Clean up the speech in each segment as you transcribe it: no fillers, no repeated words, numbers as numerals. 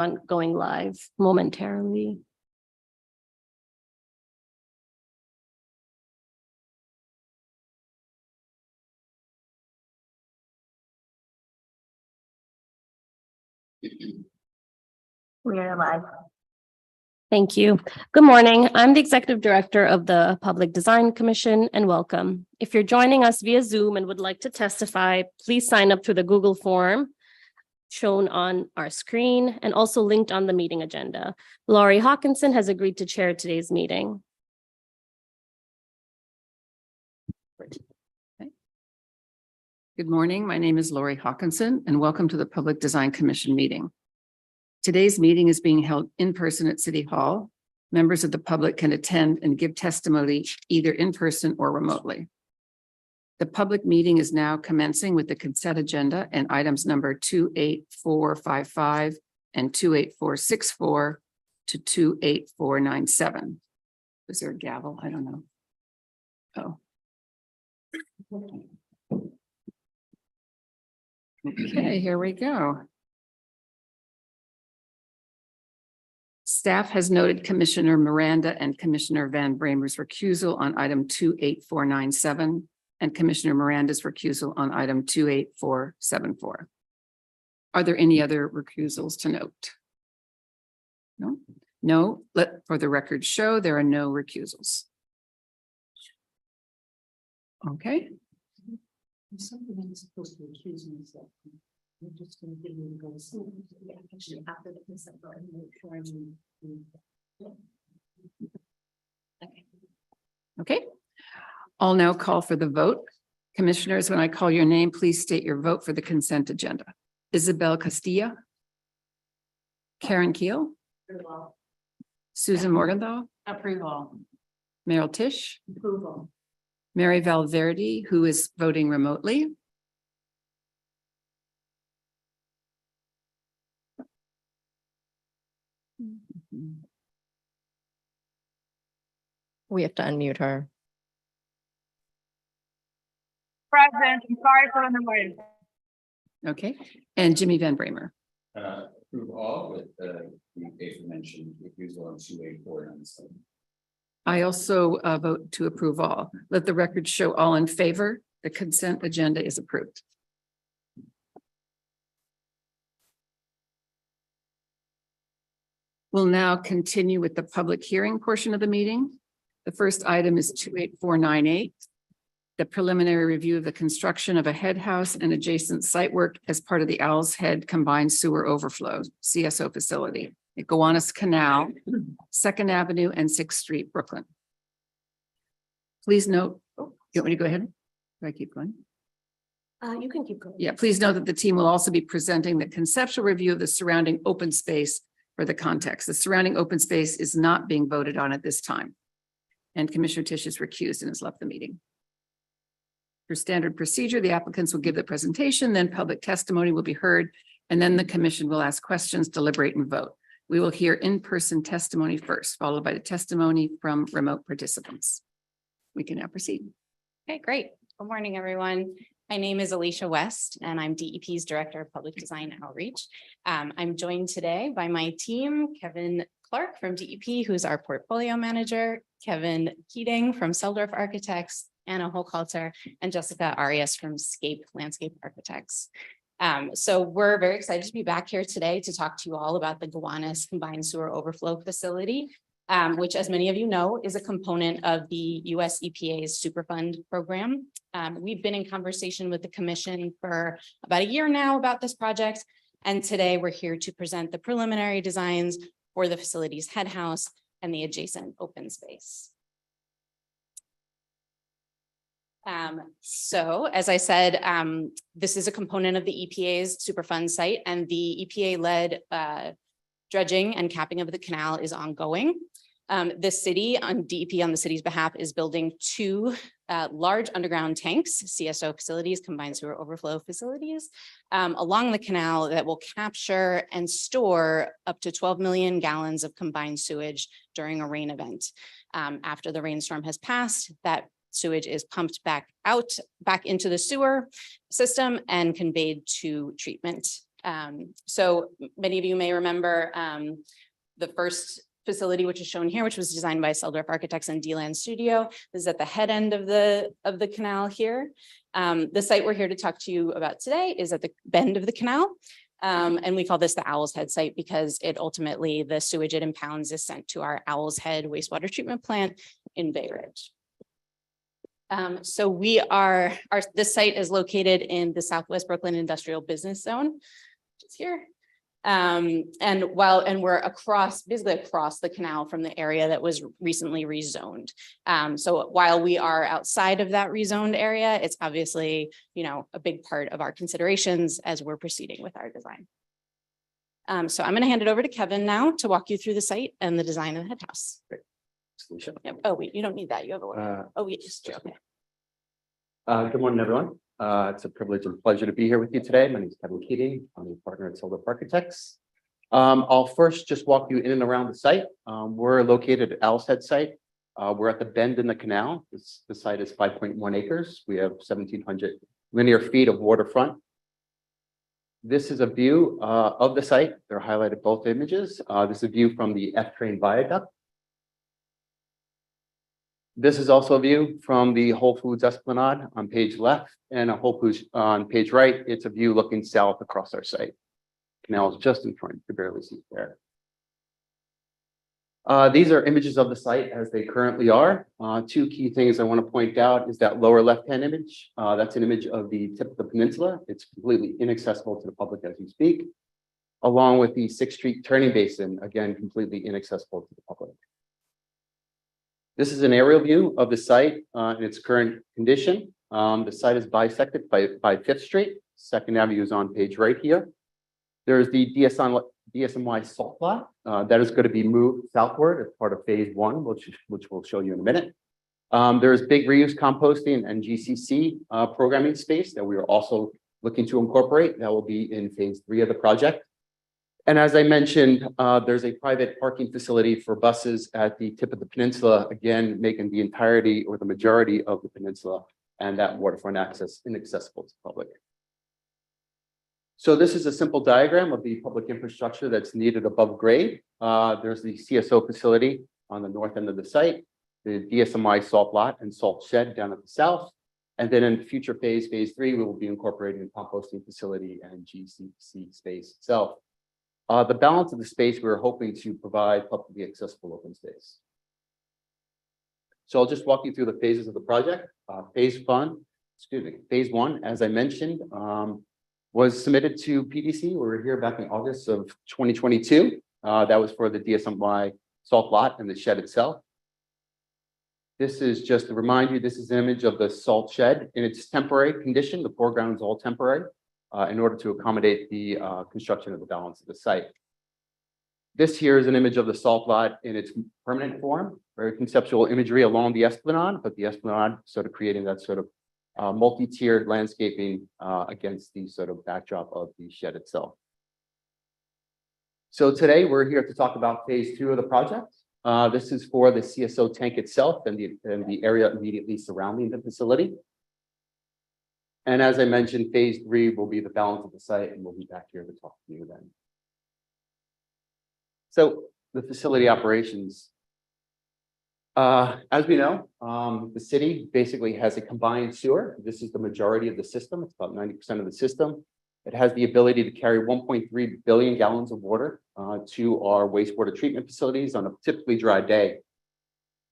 on going live momentarily. We are live. Thank you. Good morning. I'm the Executive Director of the Public Design Commission, and welcome. If you're joining us via Zoom and would like to testify, please sign up through the Google form shown on our screen and also linked on the meeting agenda. Laurie Hawkinson has agreed to chair today's meeting. Good morning. My name is Laurie Hawkinson, and welcome to the Public Design Commission meeting. Today's meeting is being held in person at City Hall. Members of the public can attend and give testimony either in person or remotely. The public meeting is now commencing with the consent agenda and items number 28455 and 28464 to 28497. Is there a gavel? I don't know. Oh. Okay, here we go. Staff has noted Commissioner Miranda and Commissioner Van Bramer's recusal on item 28497 and Commissioner Miranda's recusal on item 28474. Are there any other recusals to note? No? No, let for the record show there are no recusals. Okay. Something supposed to accuse myself. I'm just going to give you the actually after the consent vote and make sure I'm. Okay. I'll now call for the vote. Commissioners, when I call your name, please state your vote for the consent agenda. Isabel Castilla. Karen Keel. Approval. Susan Morgenthau. Approval. Meryl Tisch. Approval. Mary Valverde, who is voting remotely. We have to unmute her. Present, I'm sorry for the noise. Okay, and Jimmy Van Bramer. Approve all with the aforementioned refusal on 28497. I also vote to approve all. Let the record show all in favor. The consent agenda is approved. We'll now continue with the public hearing portion of the meeting. The first item is 28498. The preliminary review of the construction of a head house and adjacent site work as part of the Owl's Head Combined Sewer Overflow CSO facility at Gowanus Canal, 2nd Avenue and 6th Street, Brooklyn. Please note, you want me to go ahead? Do I keep going? You can keep going. Yeah, please note that the team will also be presenting the conceptual review of the surrounding open space for the context. The surrounding open space is not being voted on at this time. And Commissioner Tisch is recused and has left the meeting. For standard procedure, the applicants will give the presentation, then public testimony will be heard, and then the commission will ask questions, deliberate, and vote. We will hear in-person testimony first, followed by the testimony from remote participants. We can now proceed. Okay, great. Good morning, everyone. My name is Alicia West, and I'm DEP's Director of Public Design Outreach. I'm joined today by my team, Kevin Clark from DEP, who's our portfolio manager, Kevin Keating from Seldorf Architects, Anna Hochhalter, and Jessica Arias from Scape Landscape Architects. So we're very excited to be back here today to talk to you all about the Gowanus Combined Sewer Overflow Facility, which, as many of you know, is a component of the US EPA's Superfund program. We've been in conversation with the commission for about a year now about this project, and today we're here to present the preliminary designs for the facility's head house and the adjacent open space. So as I said, this is a component of the EPA's Superfund site, and the EPA-led dredging and capping of the canal is ongoing. The city, on DEP on the city's behalf, is building two large underground tanks, CSO facilities, combined sewer overflow facilities, along the canal that will capture and store up to 12 million gallons of combined sewage during a rain event. After the rainstorm has passed, that sewage is pumped back into the sewer system and conveyed to treatment So many of you may remember the first facility, which is shown here, which was designed by Seldorf Architects and D-Land Studio. This is at the head end of the canal here. The site we're here to talk to you about today is at the bend of the canal. And we call this the Owl's Head site because it ultimately, the sewage it impounds is sent to our Owl's Head wastewater treatment plant in Bay Ridge. So this site is located in the Southwest Brooklyn Industrial Business Zone, which is here. And we're basically across the canal from the area that was recently rezoned. So while we are outside of that rezoned area, it's obviously, a big part of our considerations as we're proceeding with our design. So I'm going to hand it over to Kevin now to walk you through the site and the design of the head house. Alicia. Yep. Oh, wait, you don't need that. You have a order. Oh, yes. Okay. Good morning, everyone. It's a privilege and pleasure to be here with you today. My name is Kevin Keating. I'm a partner at Seldorf Architects. I'll first just walk you in and around the site. We're located at Owl's Head site. We're at the bend in the canal. The site is 5.1 acres. We have 1,700 linear feet of waterfront. This is a view of the site. They're highlighted both images. This is a view from the F train viaduct. This is also a view from the Whole Foods Esplanade on page left and a Whole Foods on page right. It's a view looking south across our site. Canal is just in front, you can barely see it there. These are images of the site as they currently are. Two key things I want to point out is that lower left-hand image. That's an image of the tip of the peninsula. It's completely inaccessible to the public as we speak, along with the 6th Street turning basin, again, completely inaccessible to the public. This is an aerial view of the site in its current condition. The site is bisected by 5th Street. 2nd Avenue is on page right here. There's the DSMY salt lot that is going to be moved southward as part of phase 1, which we'll show you in a minute. There's big reuse composting and GCC programming space that we are also looking to incorporate. That will be in phase 3 of the project. And as I mentioned, there's a private parking facility for buses at the tip of the peninsula, again, making the entirety or the majority of the peninsula and that waterfront access inaccessible to the public. So this is a simple diagram of the public infrastructure that's needed above grade. There's the CSO facility on the north end of the site, the DSMI salt lot and salt shed down at the south. And then in future phase 3, we will be incorporating a composting facility and GCC space itself. The balance of the space we're hoping to provide publicly accessible open space. So I'll just walk you through the phases of the project. Phase 1, as I mentioned, was submitted to PDC. We were here back in August of 2022. That was for the DSMY salt lot and the shed itself. This is just to remind you, this is an image of the salt shed in its temporary condition. The foreground is all temporary. In order to accommodate the construction of the balance of the site. This here is an image of the salt lot in its permanent form, very conceptual imagery along the Esplanade, but the Esplanade sort of creating that sort of multi-tiered landscaping against the sort of backdrop of the shed itself. So today we're here to talk about phase 2 of the project. This is for the CSO tank itself and the area immediately surrounding the facility. And as I mentioned, phase 3 will be the balance of the site, and we'll be back here to talk to you then. So the facility operations. As we know, the city basically has a combined sewer. This is the majority of the system. It's about 90% of the system. It has the ability to carry 1.3 billion gallons of water to our wastewater treatment facilities on a typically dry day.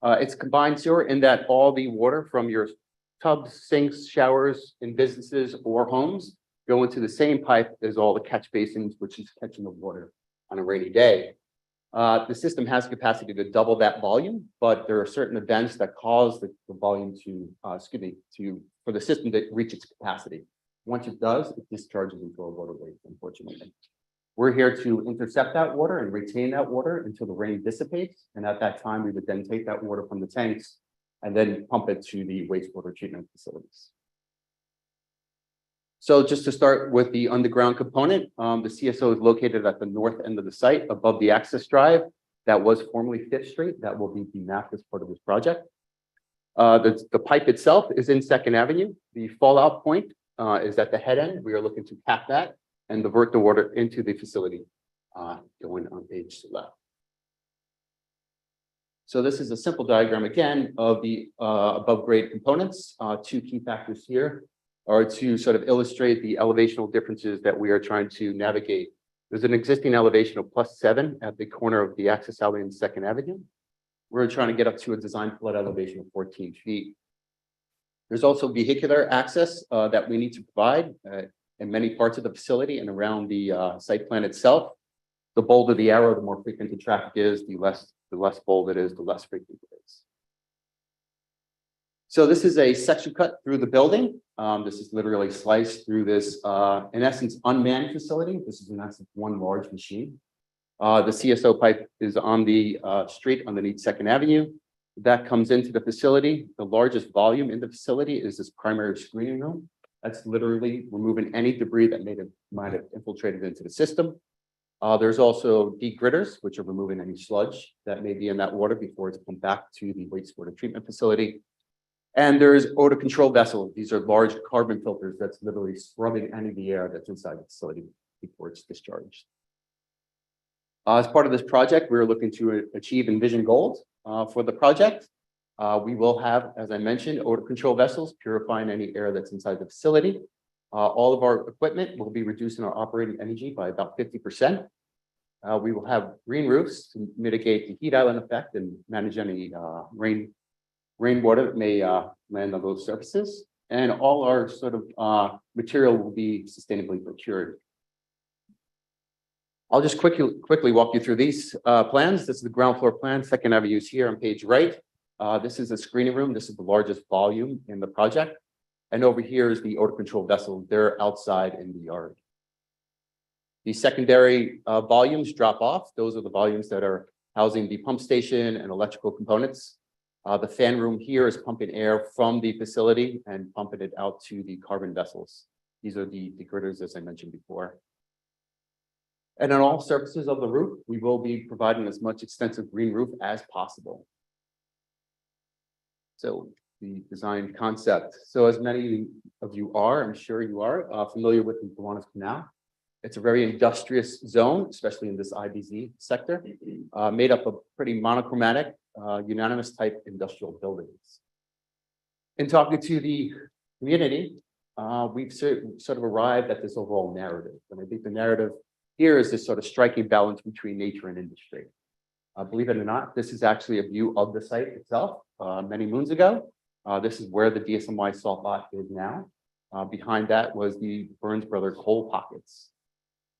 It's combined sewer in that all the water from your tubs, sinks, showers in businesses or homes go into the same pipe as all the catch basins, which is catching the water on a rainy day. The system has capacity to double that volume, but there are certain events that cause the volume for the system to reach its capacity. Once it does, it discharges into a waterway, unfortunately. We're here to intercept that water and retain that water until the rain dissipates. And at that time, we would then take that water from the tanks and then pump it to the wastewater treatment facilities. So just to start with the underground component, the CSO is located at the north end of the site above the access drive. That was formerly 5th Street. That will be demapped as part of this project. The pipe itself is in 2nd Avenue. The fallout point is at the head end. We are looking to cap that and divert the water into the facility, going on page left. So this is a simple diagram again of the above grade components. Two key factors here are to sort of illustrate the elevational differences that we are trying to navigate. There's an existing elevation of +7 at the corner of the Access Alley and Second Avenue. We're trying to get up to a design flood elevation of 14 feet. There's also vehicular access that we need to provide in many parts of the facility and around the site plan itself. The bolder the arrow, the more frequent the traffic is, the less bold it is, the less frequent it is. So this is a section cut through the building. This is literally sliced through this, in essence, unmanned facility. This is in essence one large machine. The CSO pipe is on the street underneath Second Avenue. That comes into the facility. The largest volume in the facility is this primary screening room. That's literally removing any debris that might have infiltrated into the system. There's also degridders, which are removing any sludge that may be in that water before it's pumped back to the wastewater treatment facility. And there's odor control vessels. These are large carbon filters that's literally scrubbing any of the air that's inside the facility before it's discharged. As part of this project, we're looking to achieve Envision Gold for the project. We will have, as I mentioned, odor control vessels purifying any air that's inside the facility. All of our equipment will be reducing our operating energy by about 50%. We will have green roofs to mitigate the heat island effect and manage any rainwater that may land on those surfaces. And all our sort of material will be sustainably procured. I'll just quickly walk you through these plans. This is the ground floor plan. Second Avenue is here on page right. This is a screening room. This is the largest volume in the project. And over here is the odor control vessel. They're outside in the yard. The secondary volumes drop off. Those are the volumes that are housing the pump station and electrical components. The fan room here is pumping air from the facility and pumping it out to the carbon vessels. These are the degridders, as I mentioned before. And on all surfaces of the roof, we will be providing as much extensive green roof as possible. So the design concept. So as many of you are, I'm sure you are familiar with the Gowanus Canal. It's a very industrious zone, especially in this IBZ sector, made up of pretty monochromatic, unanimous type industrial buildings. In talking to the community, we've sort of arrived at this overall narrative. And I think the narrative here is this sort of striking balance between nature and industry. Believe it or not, this is actually a view of the site itself many moons ago. This is where the DSMY salt lot is now. Behind that was the Burns Brother coal pockets.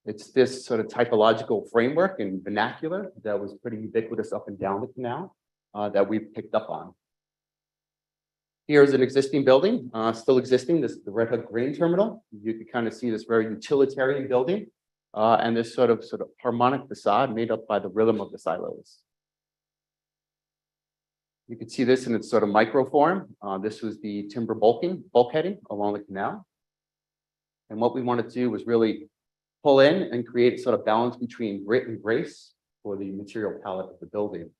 It's this sort of typological framework and vernacular that was pretty ubiquitous up and down the canal that we've picked up on. Here's an existing building, still existing. This is the Red Hook Grain Terminal. You can kind of see this very utilitarian building and this sort of harmonic facade made up by the rhythm of the silos. You can see this in its sort of micro form. This was the timber bulkheading along the canal. And what we wanted to do was really pull in and create a sort of balance between grit and grace for the material palette of the building.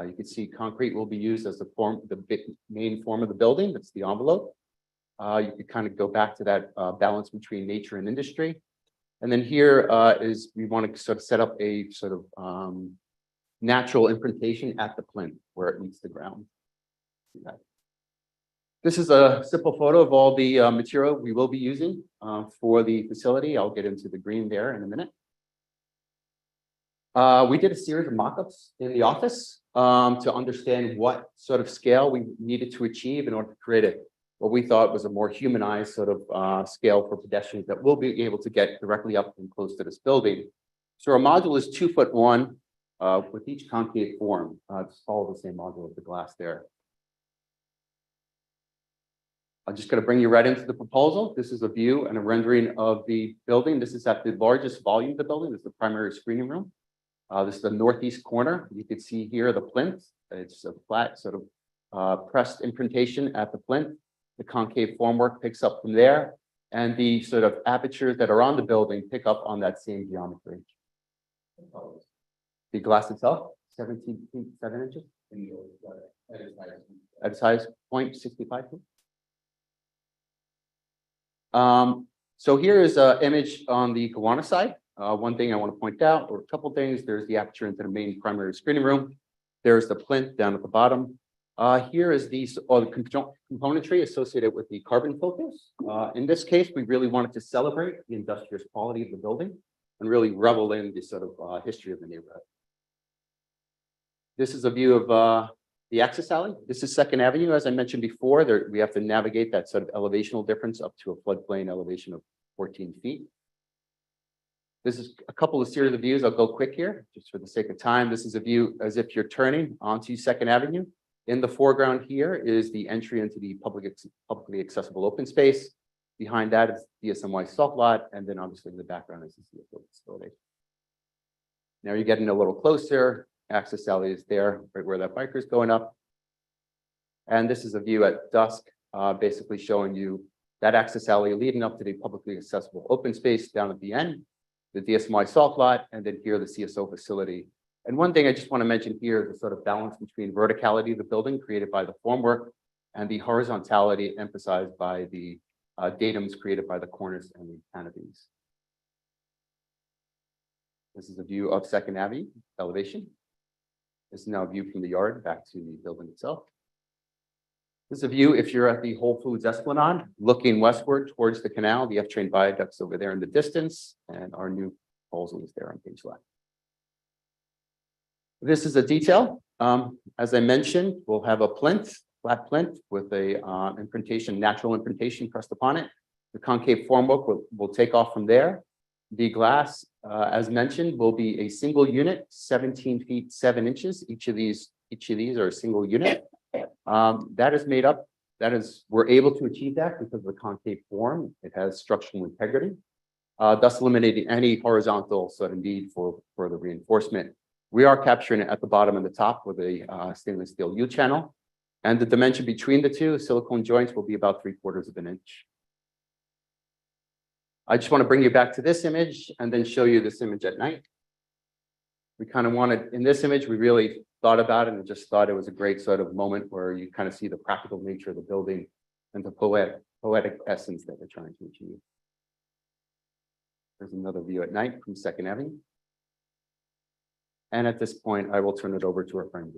You can see concrete will be used as the main form of the building. That's the envelope. You could kind of go back to that balance between nature and industry. And then here is we want to sort of set up a sort of natural imprintation at the plinth where it meets the ground. This is a simple photo of all the material we will be using for the facility. I'll get into the green there in a minute. We did a series of mock-ups in the office to understand what sort of scale we needed to achieve in order to create what we thought was a more humanized sort of scale for pedestrians that will be able to get directly up and close to this building. So our module is 2'1" with each concave form. Just follow the same module of the glass there. I'm just going to bring you right into the proposal. This is a view and a rendering of the building. This is at the largest volume of the building. This is the primary screening room. This is the northeast corner. You can see here the plinth. It's a flat sort of pressed imprintation at the plinth. The concave formwork picks up from there. And the sort of apertures that are on the building pick up on that same geometry. The glass itself, 17 feet 7 inches. At its highest point, 65 feet. So here is an image on the Gowanus side. One thing I want to point out, or a couple things, there's the aperture into the main primary screening room. There's the plinth down at the bottom. Here is the componentry associated with the carbon filters. In this case, we really wanted to celebrate the industrious quality of the building and really revel in the sort of history of the neighborhood. This is a view of the access alley. This is Second Avenue. As I mentioned before, there we have to navigate that sort of elevational difference up to a floodplain elevation of 14 feet. This is a couple of series of views. I'll go quick here, just for the sake of time. This is a view as if you're turning onto Second Avenue. In the foreground here is the entry into the publicly accessible open space. Behind that is DSMY salt lot, and then obviously in the background is the CSO facility. Now you're getting a little closer. Access alley is there, right where that biker is going up. And this is a view at dusk, basically showing you that access alley leading up to the publicly accessible open space down at the end, the DSMY salt lot, and then here the CSO facility. And one thing I just want to mention here is the sort of balance between verticality of the building created by the formwork and the horizontality emphasized by the datums created by the cornice and the canopies. This is a view of Second Avenue elevation. This is now a view from the yard back to the building itself. This is a view if you're at the Whole Foods Esplanade, looking westward towards the canal. The F-train viaduct's over there in the distance, and our new proposal is there on page left. This is a detail. As I mentioned, we'll have a plinth, flat plinth with a imprintation, natural imprintation pressed upon it. The concave formwork will take off from there. The glass, as mentioned, will be a single unit, 17 feet 7 inches. Each of these are a single unit. That is made up. We're able to achieve that because of the concave form. It has structural integrity, thus eliminating any horizontal sort of need for further reinforcement. We are capturing it at the bottom and the top with a stainless steel U channel, and the dimension between the two silicone joints will be about 3/4 of an inch. I just want to bring you back to this image and then show you this image at night. We kind of wanted, in this image, we really thought about it and just thought it was a great sort of moment where you kind of see the practical nature of the building and the poetic essence that we're trying to achieve. There's another view at night from Second Avenue. And at this point, I will turn it over to our friend.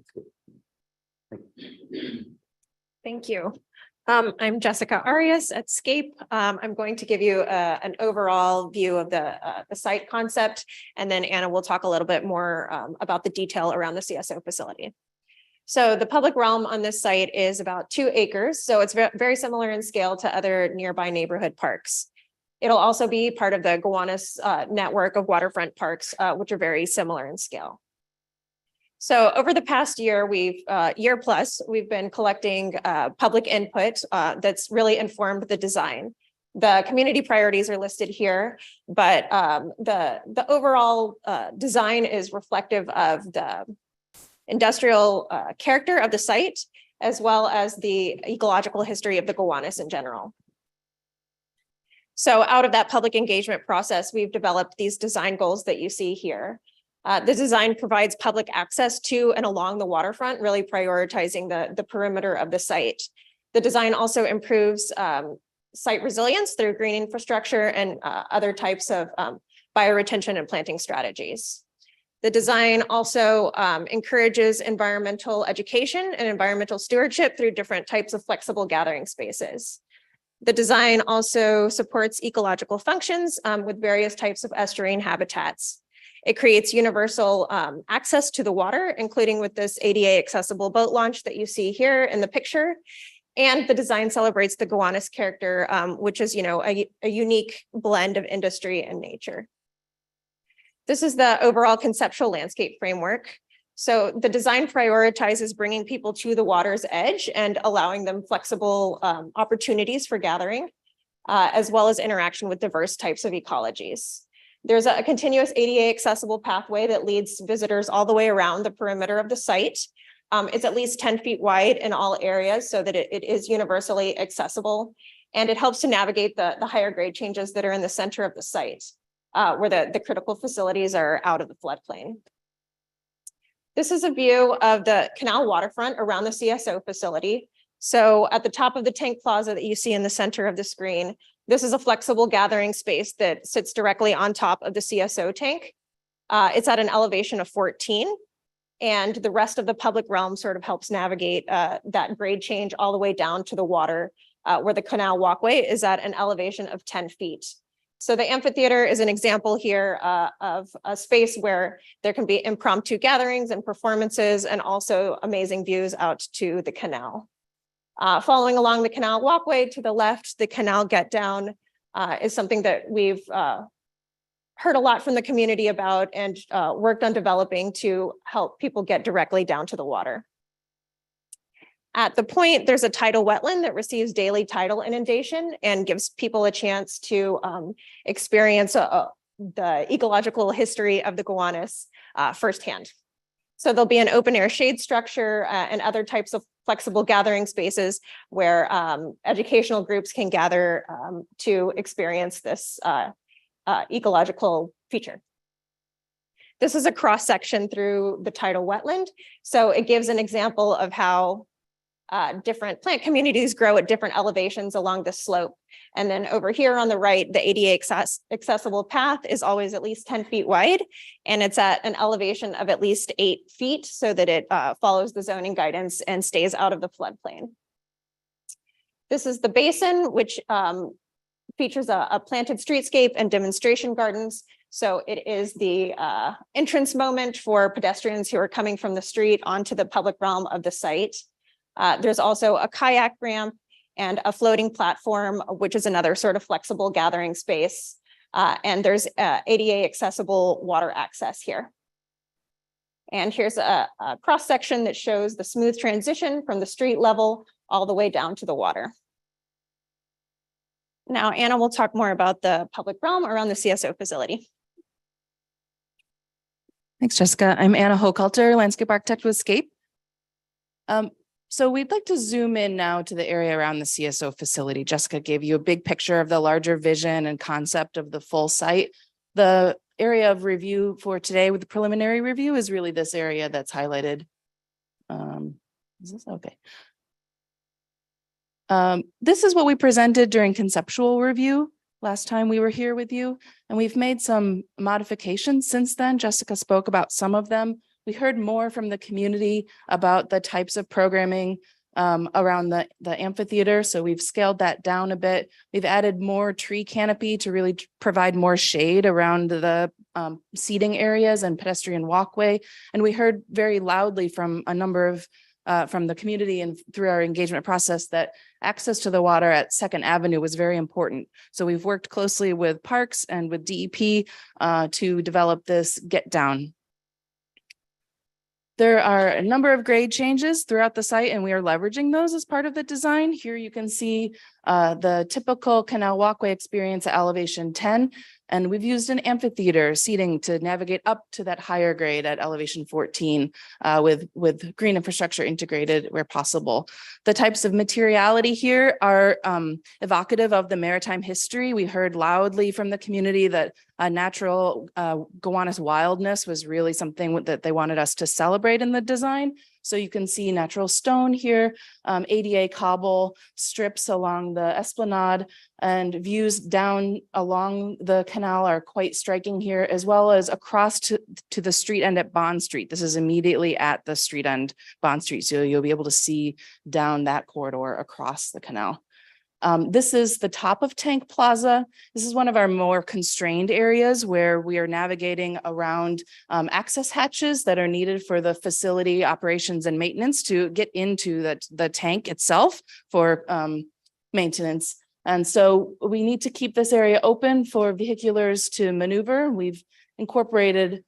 Thank you. I'm Jessica Arias at Scape. I'm going to give you an overall view of the site concept, and then Anna will talk a little bit more about the detail around the CSO facility. So the public realm on this site is about 2 acres, so it's very similar in scale to other nearby neighborhood parks. It'll also be part of the Gowanus network of waterfront parks, which are very similar in scale. So over the past year, year plus, we've been collecting public input that's really informed the design. The community priorities are listed here, but the overall design is reflective of the industrial character of the site, as well as the ecological history of the Gowanus in general. So out of that public engagement process, we've developed these design goals that you see here. The design provides public access to and along the waterfront, really prioritizing the perimeter of the site. The design also improves site resilience through green infrastructure and other types of bioretention and planting strategies. The design also encourages environmental education and environmental stewardship through different types of flexible gathering spaces. The design also supports ecological functions with various types of estuarine habitats. It creates universal access to the water, including with this ADA accessible boat launch that you see here in the picture. And the design celebrates the Gowanus character, which is, a unique blend of industry and nature. This is the overall conceptual landscape framework. So the design prioritizes bringing people to the water's edge and allowing them flexible opportunities for gathering, as well as interaction with diverse types of ecologies. There's a continuous ADA accessible pathway that leads visitors all the way around the perimeter of the site. It's at least 10 feet wide in all areas so that it is universally accessible. And it helps to navigate the higher grade changes that are in the center of the site, where the critical facilities are out of the floodplain. This is a view of the canal waterfront around the CSO facility. So at the top of the tank plaza that you see in the center of the screen, This is a flexible gathering space that sits directly on top of the CSO tank. It's at an elevation of 14. And the rest of the public realm sort of helps navigate that grade change all the way down to the water, where the canal walkway is at an elevation of 10 feet. So the amphitheater is an example here of a space where there can be impromptu gatherings and performances, and also amazing views out to the canal. Following along the canal walkway to the left, the canal get down is something that we've heard a lot from the community about and worked on developing to help people get directly down to the water. At the point, there's a tidal wetland that receives daily tidal inundation and gives people a chance to experience the ecological history of the Gowanus firsthand. So there'll be an open air shade structure and other types of flexible gathering spaces where educational groups can gather to experience this ecological feature. This is a cross section through the tidal wetland. So it gives an example of how different plant communities grow at different elevations along the slope. And then over here on the right, the ADA accessible path is always at least 10 feet wide, and it's at an elevation of at least 8 feet so that it follows the zoning guidance and stays out of the floodplain. This is the basin, which features a planted streetscape and demonstration gardens. So it is the entrance moment for pedestrians who are coming from the street onto the public realm of the site. There's also a kayak ramp and a floating platform, which is another sort of flexible gathering space. And there's ADA accessible water access here. And here's a cross section that shows the smooth transition from the street level all the way down to the water. Now, Anna will talk more about the public realm around the CSO facility. Thanks, Jessica. I'm Anna Hochhalter, landscape architect with Scape. So we'd like to zoom in now to the area around the CSO facility. Jessica gave you a big picture of the larger vision and concept of the full site. The area of review for today with the preliminary review is really this area that's highlighted. Is this okay? This is what we presented during conceptual review last time we were here with you, and we've made some modifications since then. Jessica spoke about some of them. We heard more from the community about the types of programming around the amphitheater, so we've scaled that down a bit. We've added more tree canopy to really provide more shade around the seating areas and pedestrian walkway, and we heard very loudly from a number of from the community and through our engagement process that access to the water at 2nd Avenue was very important. So we've worked closely with Parks and with DEP to develop this get down. There are a number of grade changes throughout the site, and we are leveraging those as part of the design. Here you can see the typical canal walkway experience at elevation 10, and we've used an amphitheater seating to navigate up to that higher grade at elevation 14 with green infrastructure integrated where possible. The types of materiality here are evocative of the maritime history. We heard loudly from the community that natural Gowanus wildness was really something that they wanted us to celebrate in the design. So you can see natural stone here, ADA cobble strips along the esplanade, and views down along the canal are quite striking here, as well as across to the street end at Bond Street. This is immediately at the street end, Bond Street, so you'll be able to see down that corridor across the canal. This is the top of Tank Plaza. This is one of our more constrained areas where we are navigating around access hatches that are needed for the facility operations and maintenance to get into the tank itself for maintenance. And so we need to keep this area open for vehiculars to maneuver. We've incorporated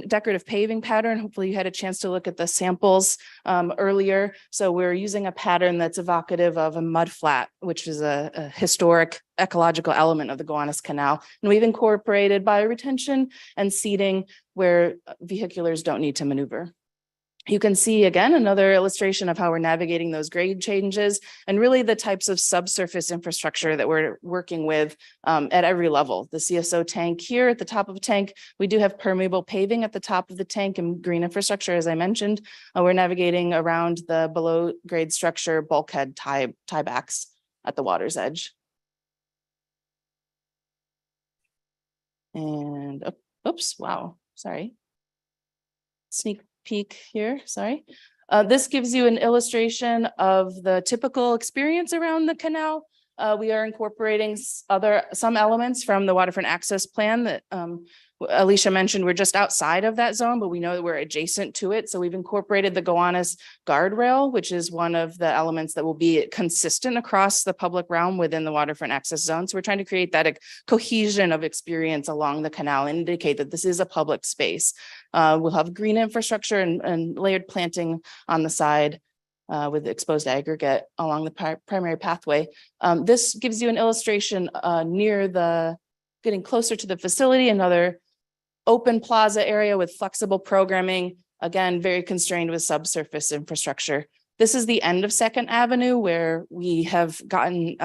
decorative paving pattern. Hopefully you had a chance to look at the samples earlier. So we're using a pattern that's evocative of a mud flat, which is a historic ecological element of the Gowanus Canal. And we've incorporated bioretention and seating where vehiculars don't need to maneuver. You can see again another illustration of how we're navigating those grade changes and really the types of subsurface infrastructure that we're working with at every level. The CSO tank here at the top of the tank, we do have permeable paving at the top of the tank and green infrastructure, as I mentioned. We're navigating around the below grade structure bulkhead tiebacks at the water's edge. And oops, wow, sorry. Sneak peek here, sorry. This gives you an illustration of the typical experience around the canal. We are incorporating some elements from the waterfront access plan that Alicia mentioned. We're just outside of that zone, but we know that we're adjacent to it. So we've incorporated the Gowanus guardrail, which is one of the elements that will be consistent across the public realm within the waterfront access zone. So we're trying to create that cohesion of experience along the canal and indicate that this is a public space. We'll have green infrastructure and layered planting on the side with exposed aggregate along the primary pathway. This gives you an illustration getting closer to the facility, another open plaza area with flexible programming, again, very constrained with subsurface infrastructure. This is the end of Second Avenue where we have gotten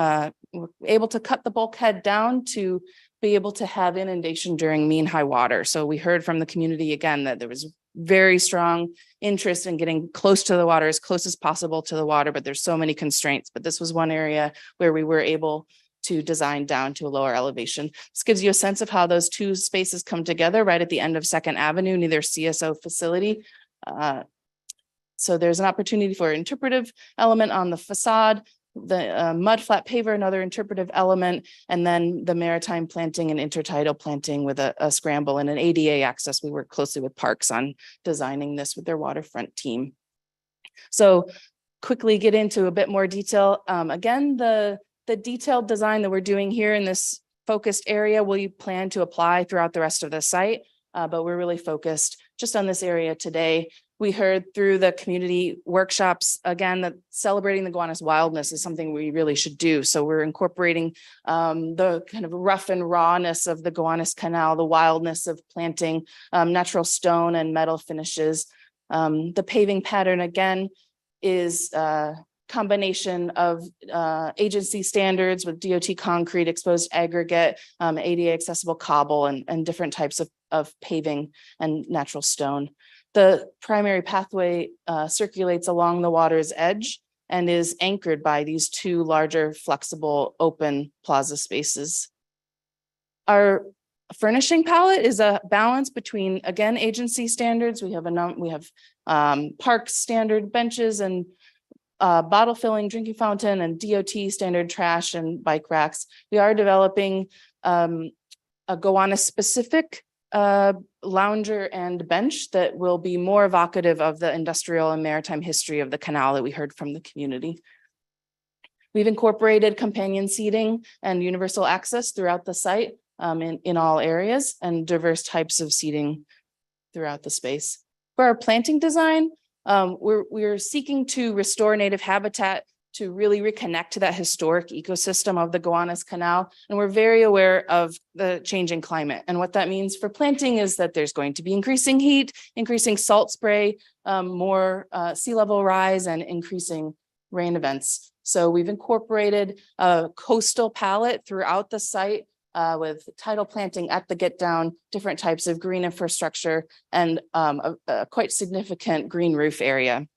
able to cut the bulkhead down to be able to have inundation during mean high water. So we heard from the community again that there was very strong interest in getting close to the water, as close as possible to the water, but there's so many constraints. But this was one area where we were able to design down to a lower elevation. This gives you a sense of how those two spaces come together right at the end of Second Avenue near their CSO facility. So there's an opportunity for an interpretive element on the facade, the mud flat paver, another interpretive element, and then the maritime planting and intertidal planting with a scramble and an ADA access. We work closely with Parks on designing this with their waterfront team. So quickly get into a bit more detail. Again, the detailed design that we're doing here in this focused area, we plan to apply throughout the rest of the site, but we're really focused just on this area today. We heard through the community workshops, again, that celebrating the Gowanus wildness is something we really should do. So we're incorporating the kind of rough and rawness of the Gowanus Canal, the wildness of planting, natural stone and metal finishes. The paving pattern, again, is a combination of agency standards with DOT concrete, exposed aggregate, ADA accessible cobble, and different types of paving and natural stone. The primary pathway circulates along the water's edge and is anchored by these two larger flexible open plaza spaces. Our furnishing palette is a balance between, again, agency standards. We have park standard benches and bottle filling, drinking fountain, and DOT standard trash and bike racks. We are developing a Gowanus specific lounger and bench that will be more evocative of the industrial and maritime history of the canal that we heard from the community. We've incorporated companion seating and universal access throughout the site in all areas, and diverse types of seating throughout the space. For our planting design, we're seeking to restore native habitat to really reconnect to that historic ecosystem of the Gowanus Canal. And we're very aware of the changing climate. And what that means for planting is that there's going to be increasing heat, increasing salt spray, more sea level rise, and increasing rain events. So we've incorporated a coastal palette throughout the site with tidal planting at the get down, different types of green infrastructure, and a quite significant green roof area.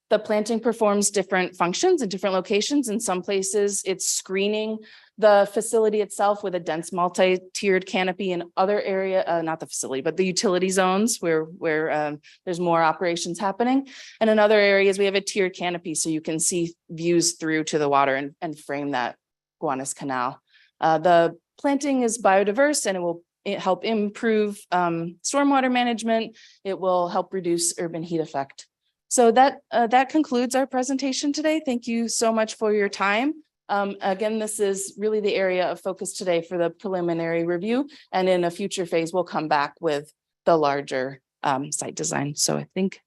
The planting performs different functions in different locations. In some places, it's screening the facility itself with a dense multi-tiered canopy. In other area, not the facility, but the utility zones where there's more operations happening. And in other areas, we have a tiered canopy so you can see views through to the water and frame that Gowanus Canal. The planting is biodiverse and it will help improve stormwater management. It will help reduce urban heat effect. So that concludes our presentation today. Thank you so much for your time. Again, this is really the area of focus today for the preliminary review. And in a future phase, we'll come back with the larger site design. So I think,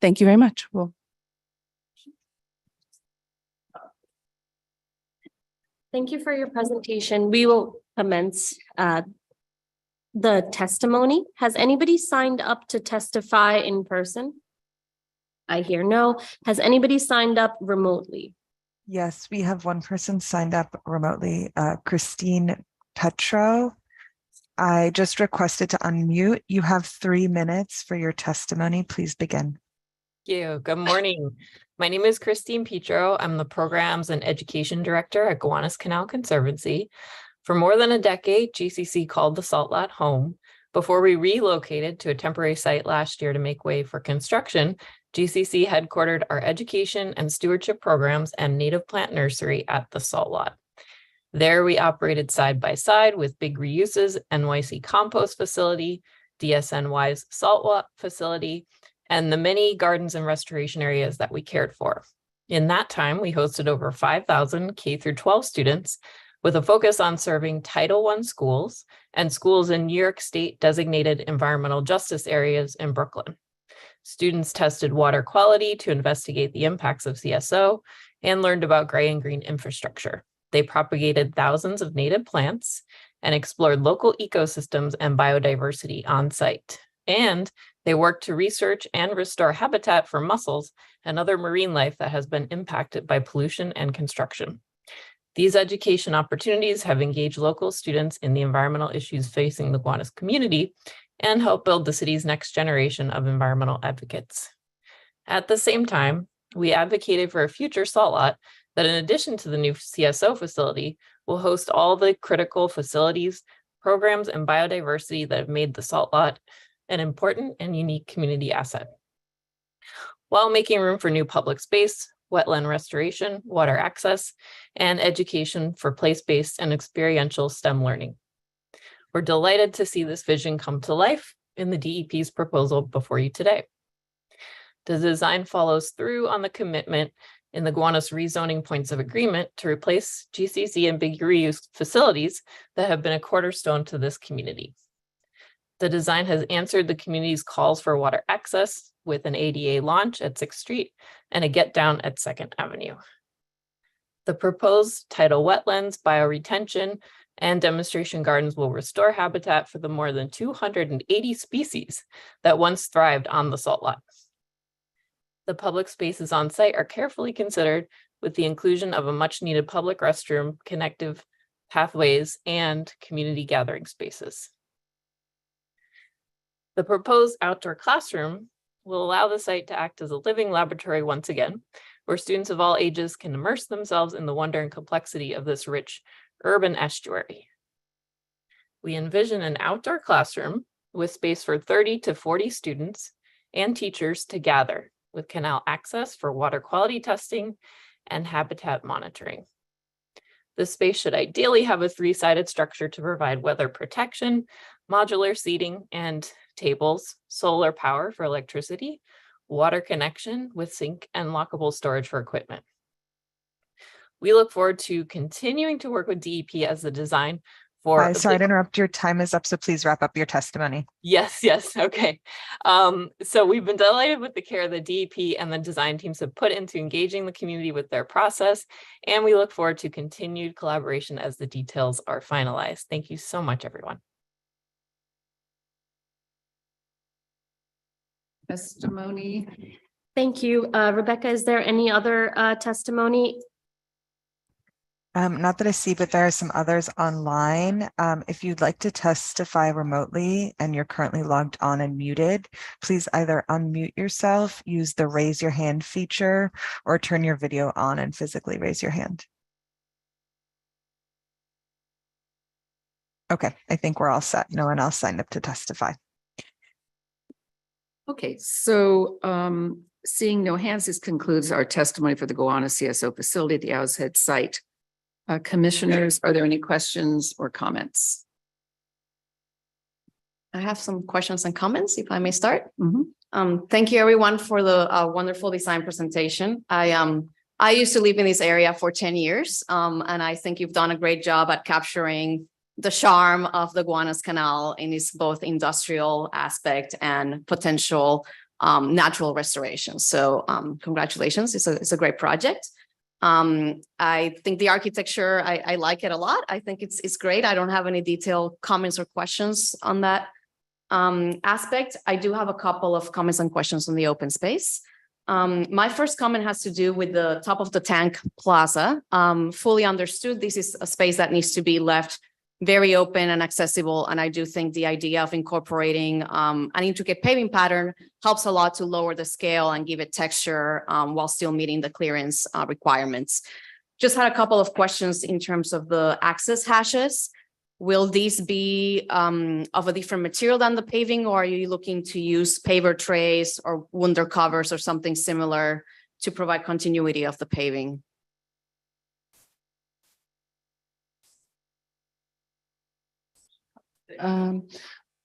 thank you very much. Thank you for your presentation. We will commence the testimony. Has anybody signed up to testify in person? I hear no. Has anybody signed up remotely? Yes, we have one person signed up remotely, Christine Petro. I just requested to unmute. You have 3 minutes for your testimony. Please begin. Thank you. Good morning. My name is Christine Petro. I'm the Programs and Education Director at Gowanus Canal Conservancy. For more than a decade, GCC called the salt lot home. Before we relocated to a temporary site last year to make way for construction, GCC headquartered our education and stewardship programs and native plant nursery at the salt lot. There we operated side by side with Big Reuses, NYC compost facility, DSNY's salt lot facility, and the many gardens and restoration areas that we cared for. In that time, we hosted over 5,000 K through 12 students with a focus on serving Title I schools and schools in New York State designated environmental justice areas in Brooklyn. Students tested water quality to investigate the impacts of CSO and learned about gray and green infrastructure. They propagated thousands of native plants and explored local ecosystems and biodiversity on site. And they worked to research and restore habitat for mussels and other marine life that has been impacted by pollution and construction. These education opportunities have engaged local students in the environmental issues facing the Gowanus community and help build the city's next generation of environmental advocates. At the same time, we advocated for a future salt lot that, in addition to the new CSO facility, will host all the critical facilities, programs, and biodiversity that have made the salt lot an important and unique community asset, while making room for new public space, wetland restoration, water access, and education for place-based and experiential STEM learning. We're delighted to see this vision come to life in the DEP's proposal before you today. The design follows through on the commitment in the Gowanus rezoning points of agreement to replace GCC and Big Reuse facilities that have been a cornerstone to this community. The design has answered the community's calls for water access with an ADA launch at 6th Street and a get down at 2nd Avenue. The proposed tidal wetlands, bioretention, and demonstration gardens will restore habitat for the more than 280 species that once thrived on the salt lot. The public spaces on site are carefully considered with the inclusion of a much needed public restroom, connective pathways, and community gathering spaces. The proposed outdoor classroom will allow the site to act as a living laboratory once again, where students of all ages can immerse themselves in the wonder and complexity of this rich urban estuary. We envision an outdoor classroom with space for 30 to 40 students and teachers to gather, with canal access for water quality testing and habitat monitoring. The space should ideally have a 3-sided structure to provide weather protection, modular seating and tables, solar power for electricity, water connection with sink and lockable storage for equipment. We look forward to continuing to work with DEP as the design for— Sorry to interrupt. Your time is up, so please wrap up your testimony. Yes, okay. So we've been delighted with the care the DEP and the design teams have put into engaging the community with their process, and we look forward to continued collaboration as the details are finalized. Thank you so much, everyone. Testimony. Thank you. Rebecca, is there any other testimony? Not that I see, but there are some others online. If you'd like to testify remotely and you're currently logged on and muted, please either unmute yourself, use the raise your hand feature, or turn your video on and physically raise your hand. Okay, I think we're all set. No one else signed up to testify. Okay, so seeing no hands, this concludes our testimony for the Gowanus CSO facility at the Owl's Head site. Commissioners, are there any questions or comments? I have some questions and comments, if I may start. Mm-hmm. Thank you, everyone, for the wonderful design presentation. I used to live in this area for 10 years, and I think you've done a great job at capturing the charm of the Gowanus Canal in its both industrial aspect and potential natural restoration. So congratulations, it's a great project. I think the architecture, I like it a lot. I think it's great. I don't have any detailed comments or questions on that aspect. I do have a couple of comments and questions on the open space. My first comment has to do with the top of the tank plaza. Fully understood, this is a space that needs to be left very open and accessible. And I do think the idea of incorporating an intricate paving pattern helps a lot to lower the scale and give it texture while still meeting the clearance requirements. Just had a couple of questions in terms of the access hashes. Will these be of a different material than the paving, or are you looking to use paver trays or wunder covers or something similar to provide continuity of the paving?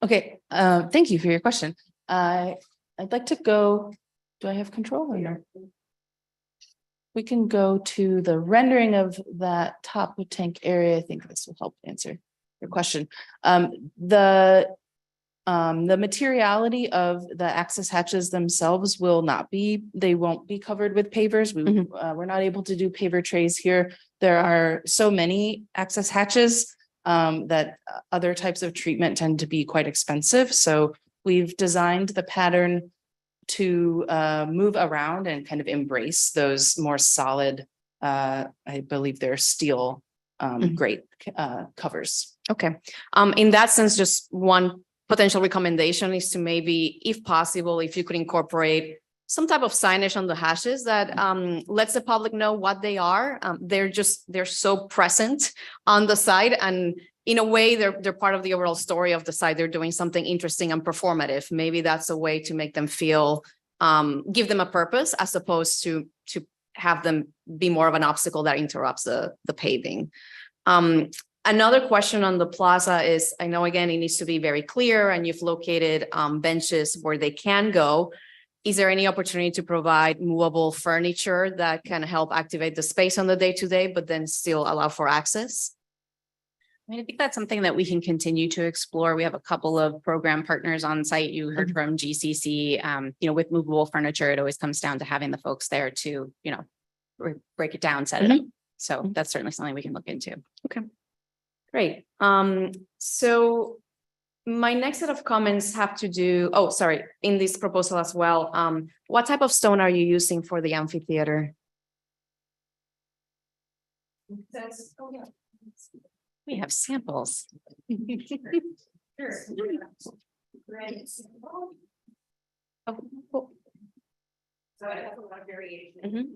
Okay, thank you for your question. I'd like to go, do I have control or no? We can go to the rendering of that top tank area. I think this will help answer your question. The materiality of the access hatches themselves will not be, they won't be covered with pavers. We're not able to do paver trays here. There are so many access hatches that other types of treatment tend to be quite expensive. So we've designed the pattern to move around and kind of embrace those more solid, I believe they're steel grate covers. Okay. In that sense, just one potential recommendation is to maybe, if possible, if you could incorporate some type of signage on the hashes that lets the public know what they are. They're so present on the site, and in a way, they're part of the overall story of the site. They're doing something interesting and performative. Maybe that's a way to make them feel, give them a purpose, as opposed to have them be more of an obstacle that interrupts the paving. Another question on the plaza is, I know, again, it needs to be very clear, and you've located benches where they can go. Is there any opportunity to provide movable furniture that can help activate the space on the day-to-day, but then still allow for access? I mean, I think that's something that we can continue to explore. We have a couple of program partners on site. You heard from GCC, with movable furniture, it always comes down to having the folks there to, break it down, set it up. So that's certainly something we can look into. Okay, great. So my next set of comments have to do, in this proposal as well, what type of stone are you using for the amphitheater? We have samples. Oh, cool. So it has a lot of variation.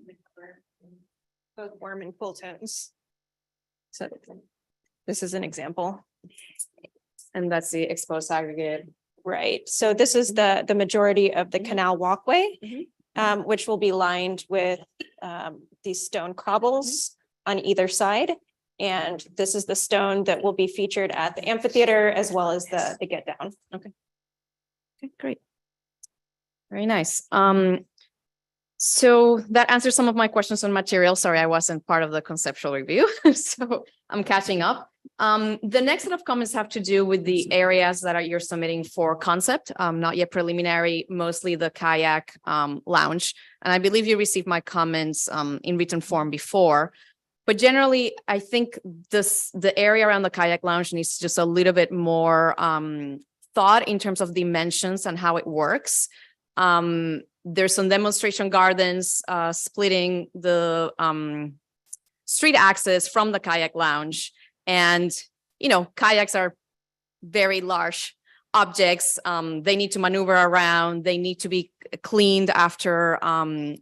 Both warm and cool tones. So this is an example. And that's the exposed aggregate. Right, so this is the majority of the canal walkway, which will be lined with these stone cobbles on either side. And this is the stone that will be featured at the amphitheater as well as the get down. Okay, great. Very nice. So that answers some of my questions on material. Sorry, I wasn't part of the conceptual review, so I'm catching up. The next set of comments have to do with the areas that you're submitting for concept, not yet preliminary, mostly the kayak lounge. And I believe you received my comments in written form before. But generally, I think the area around the kayak lounge needs just a little bit more thought in terms of dimensions and how it works. There's some demonstration gardens splitting the street access from the kayak lounge. And, kayaks are very large objects. They need to maneuver around. They need to be cleaned after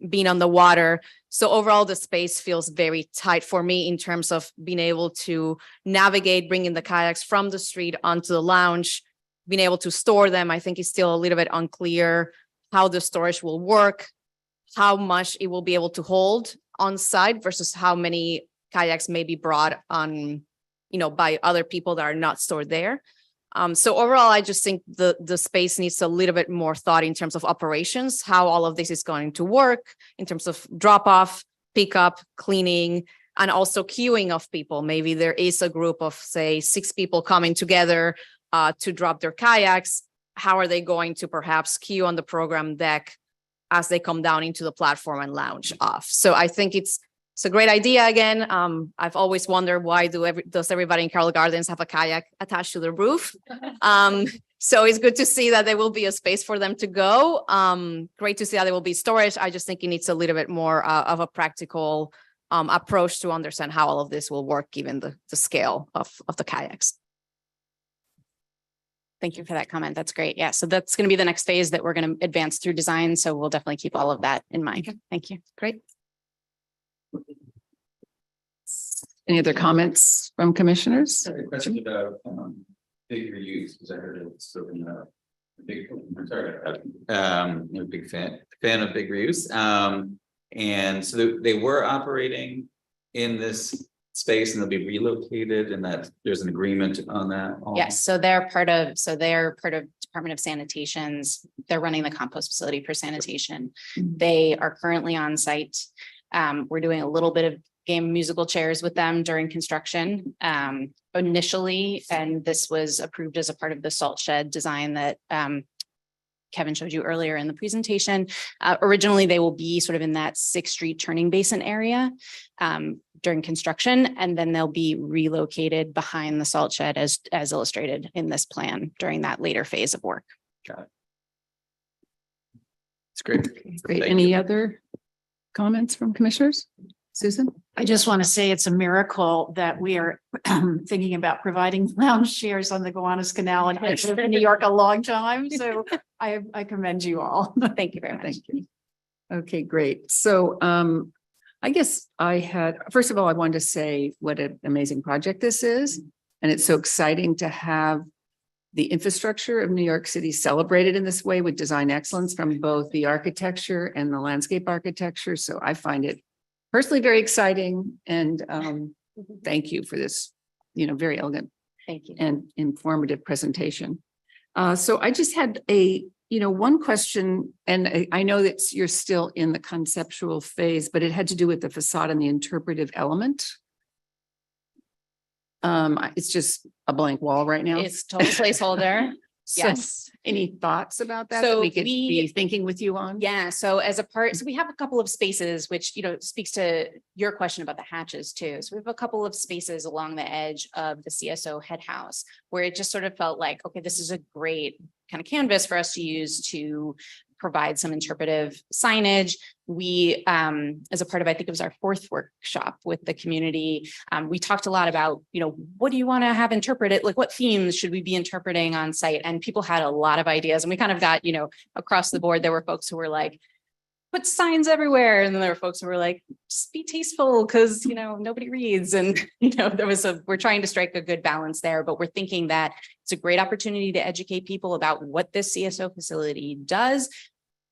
being on the water. So overall, the space feels very tight for me in terms of being able to navigate, bringing the kayaks from the street onto the lounge, being able to store them. I think it's still a little bit unclear how the storage will work, how much it will be able to hold on site versus how many kayaks may be brought on, by other people that are not stored there. So overall, I just think the space needs a little bit more thought in terms of operations, how all of this is going to work in terms of drop off, pickup, cleaning, and also queuing of people. Maybe there is a group of, say, 6 people coming together to drop their kayaks. How are they going to perhaps queue on the program deck as they come down into the platform and lounge off? So I think it's a great idea. Again, I've always wondered, why does everybody in Carroll Gardens have a kayak attached to the roof? So it's good to see that there will be a space for them to go. Great to see that there will be storage. I just think it needs a little bit more of a practical approach to understand how all of this will work, given the scale of the kayaks. Thank you for that comment. That's great. Yeah, so that's going to be the next phase that we're going to advance through design. So we'll definitely keep all of that in mind. Thank you. Great. Any other comments from commissioners? I have a question about big reuse, because I heard it spoken about big, I'm sorry, I'm a big fan of big reuse. And so they were operating in this space and they'll be relocated and that there's an agreement on that. Yes, so they're part of Department of Sanitation's, they're running the compost facility for sanitation. They are currently on site. We're doing a little bit of game musical chairs with them during construction initially, and this was approved as a part of the salt shed design that Kevin showed you earlier in the presentation. Originally, they will be sort of in that 6th Street turning basin area during construction, and then they'll be relocated behind the salt shed as illustrated in this plan during that later phase of work. Got it. It's great. Great. Thank Any you. other comments from commissioners? Susan? I just want to say it's a miracle that we are thinking about providing lounge chairs on the Gowanus Canal and I've lived in New York a long time. So I commend you all. Thank you very much. Thank you. Okay, great. So I guess first of all, I wanted to say what an amazing project this is. And it's so exciting to have the infrastructure of New York City celebrated in this way with design excellence from both the architecture and the landscape architecture. So I find it personally very exciting. And thank you for this, very elegant Thank you. and informative presentation. So I just had one question, and I know that you're still in the conceptual phase, but it had to do with the facade and the interpretive element. It's just a blank wall right now. It's total placeholder. So Yes. Any thoughts about that So that we could we- be thinking with you on? Yeah, so so we have a couple of spaces, which, speaks to your question about the hatches too. So we have a couple of spaces along the edge of the CSO head house where it just sort of felt like, okay, this is a great kind of canvas for us to use to provide some interpretive signage. We, as a part of, I think it was our 4th workshop with the community, we talked a lot about, what do you want to have interpreted? Like what themes should we be interpreting on site? And people had a lot of ideas and we kind of got, across the board, there were folks who were like, put signs everywhere. And then there were folks who were like, just be tasteful because, nobody reads. And, we're trying to strike a good balance there, but we're thinking that it's a great opportunity to educate people about what this CSO facility does.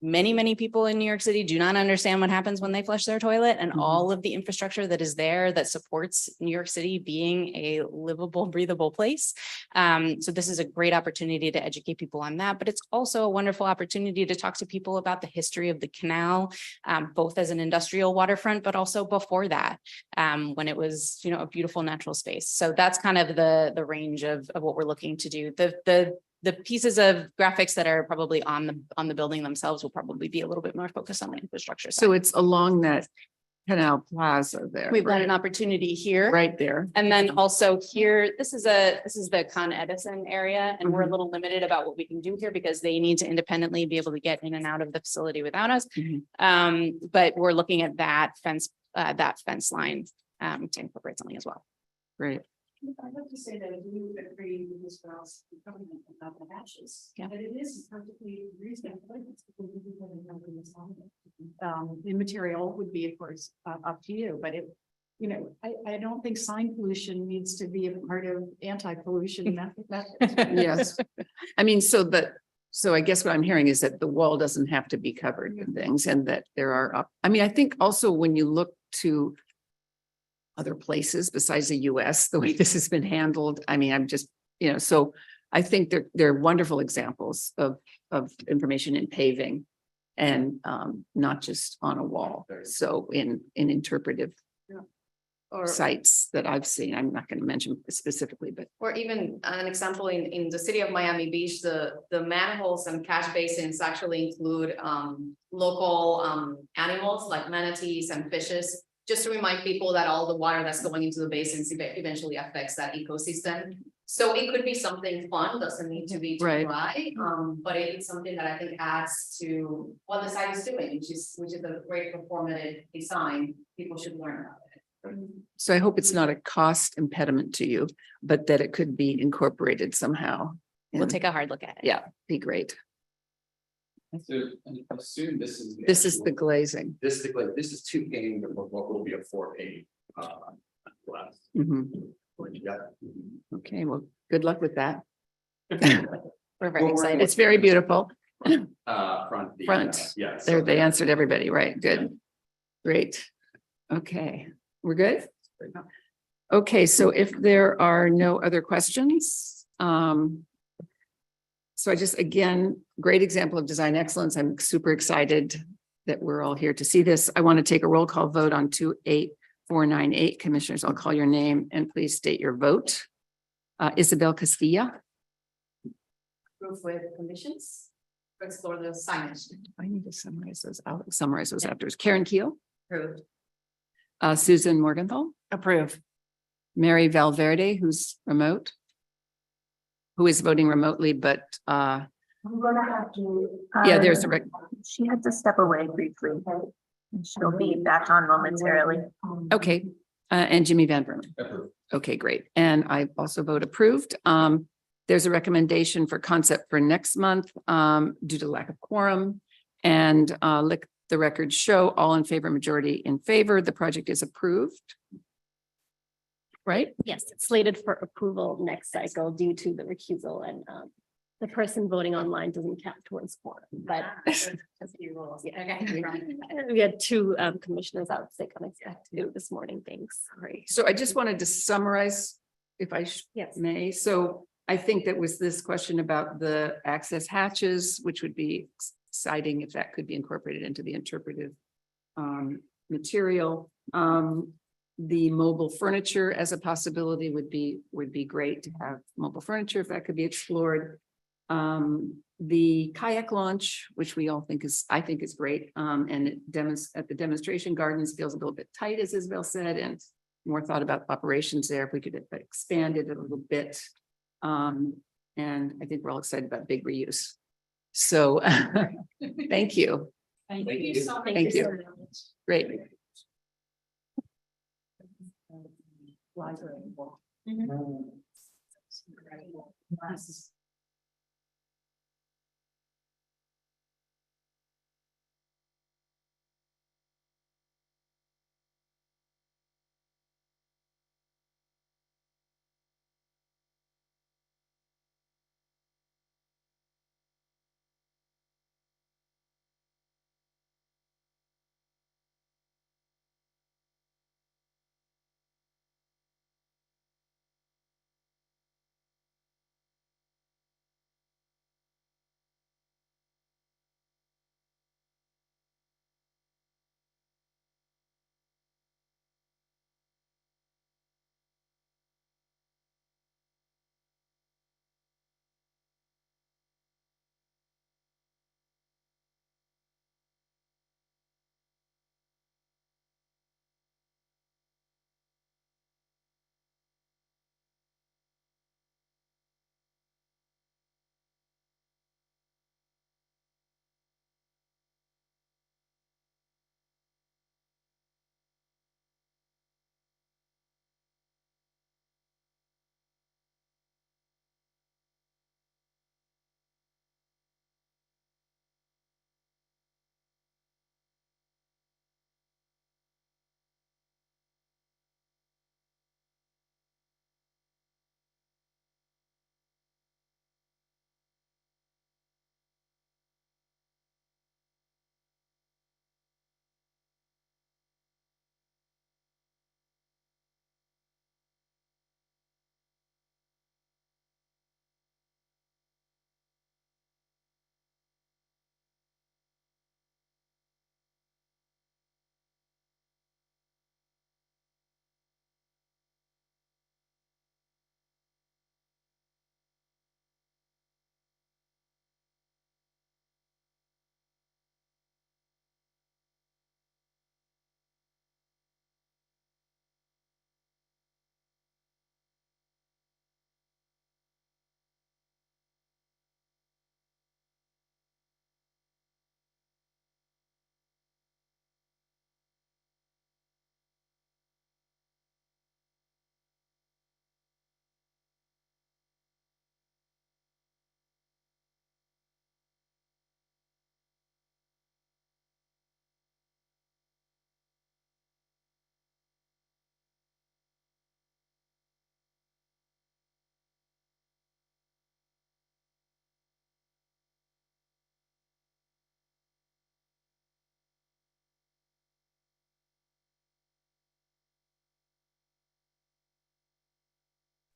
Many, many people in New York City do not understand what happens when they flush their toilet and all of the infrastructure that is there that supports New York City being a livable, breathable place. So this is a great opportunity to educate people on that, but it's also a wonderful opportunity to talk to people about the history of the canal, both as an industrial waterfront, but also before that, when it was, a beautiful natural space. So that's kind of the range of what we're looking to do. The pieces of graphics that are probably on the building themselves will probably be a little bit more focused on the infrastructure side. So it's along that Canal Plaza there. We've got an opportunity here. Right there. And then also here, this is the Con Edison area, and we're a little limited about what we can do here because they need to independently be able to get in and out of the facility without us. But we're looking at that fence line to incorporate something as well. Great. I have to say that I do agree with Ms. Wells' comment about the hatches. Yeah. But it is perfectly reasonable. The material would be, of course, up to you, but I don't think sign pollution needs to be a part of anti-pollution methods. Yes. I mean, so I guess what I'm hearing is that the wall doesn't have to be covered with things and that there are, I think also when you look to other places besides the US, the way this has been handled, I'm just, so I think they're wonderful examples of information in paving and not just on a wall. So in interpretive sites that I've seen, I'm not going to mention specifically, but. Or even an example in the city of Miami Beach, the manholes and catch basins actually include local animals like manatees and fishes, just to remind people that all the water that's going into the basins eventually affects that ecosystem. So it could be something fun, doesn't need to be too dry, but it's something that I think adds to what the site is doing, which is a great performative design. People should learn about it. So I hope it's not a cost impediment to you, but that it could be incorporated somehow. We'll take a hard look at it. Yeah, be great. So I assume this is. This is the glazing. This is the glazing. This is 2 pane, but what will be a 4 pane. glass. Mhm. Yeah. Okay, well, good luck with that. We're very excited. It's very beautiful. Front. Front. Yes. There, they answered everybody, right? Good. Great. Okay, we're good? Okay, so if there are no other questions, so I just, again, great example of design excellence. I'm super excited that we're all here to see this. I want to take a roll call vote on 28498. Commissioners, I'll call your name and please state your vote. Isabel Castilla. Proof with conditions. Let's explore the signage. I need to summarize those. I'll summarize those afterwards. Karen Keel, Approved. Susan Morgenthau, Approve. Mary Valverde, who's remote, who is voting remotely, but I'm gonna have to. yeah, there's a She had to step away briefly. And she'll be back on momentarily. okay, and Jimmy Van Vermen. Okay, great. And I also vote approved. There's a recommendation for concept for next month due to lack of quorum. And let the record show all in favor, majority in favor. The project is approved. Right? Yes, it's slated for approval next cycle due to the recusal and the person voting online doesn't count towards quorum, but we had two commissioners out sick unexpected this morning. Thanks. Sorry. So I just wanted to summarize, if I Yes. may. So I think that was this question about the access hatches, which would be exciting if that could be incorporated into the interpretive material. The mobile furniture as a possibility would be great to have mobile furniture if that could be explored. The kayak launch, which we all think I think is great. And it at the demonstration gardens feels a little bit tight, as Isabel said, and more thought about operations there. If we could expand it a little bit. And I think we're all excited about big reuse. So thank you. Thank you so much. Thank you. Great. Library.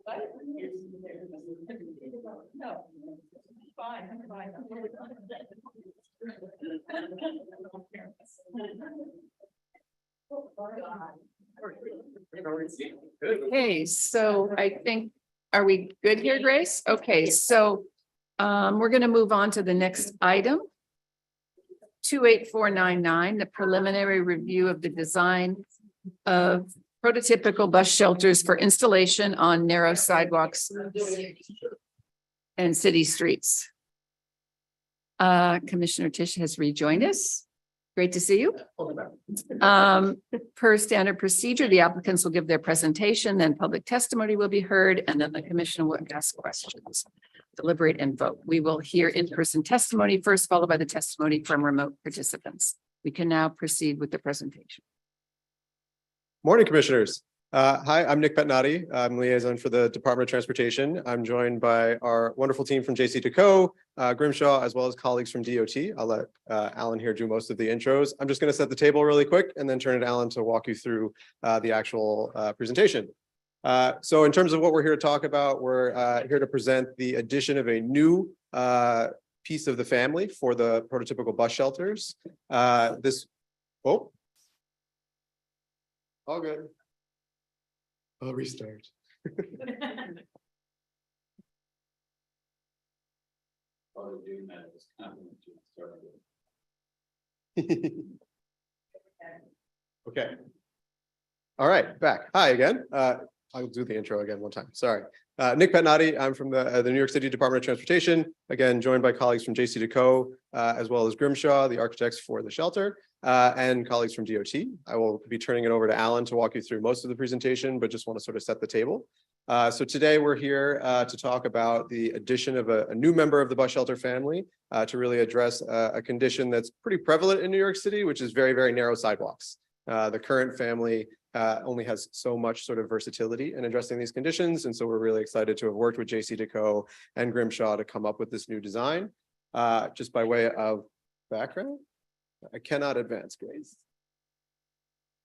Okay, so I think, are we good here, Grace? Okay, so we're going to move on to the next item. 28499, the preliminary review of the design of prototypical bus shelters for installation on narrow sidewalks and city streets. Commissioner Tisch has rejoined us. Great to see you. Per standard procedure, the applicants will give their presentation, then public testimony will be heard, and then the commission will ask questions, deliberate and vote. We will hear in-person testimony first, followed by the testimony from remote participants. We can now proceed with the presentation. Morning, commissioners. Hi, I'm Nick Petnati. I'm liaison for the Department of Transportation. I'm joined by our wonderful team from JCDecaux, Grimshaw, as well as colleagues from DOT. I'll let Alan here do most of the intros. I'm just going to set the table really quick and then turn it to Alan to walk you through the actual presentation. So in terms of what we're here to talk about, we're here to present the addition of a new piece of the family for the prototypical bus shelters. All good. I'll restart. Okay. All right, back. Hi again. I'll do the intro again one time. Sorry. Nick Petnati. I'm from the New York City Department of Transportation. Again, joined by colleagues from JCDecaux, as well as Grimshaw, the architects for the shelter, and colleagues from DOT. I will be turning it over to Alan to walk you through most of the presentation, but just want to sort of set the table. So today we're here to talk about the addition of a new member of the bus shelter family to really address a condition that's pretty prevalent in New York City, which is very, very narrow sidewalks. The current family only has so much sort of versatility in addressing these conditions. And so we're really excited to have worked with JCDecaux and Grimshaw to come up with this new design. Just by way of background, I cannot advance, Grace.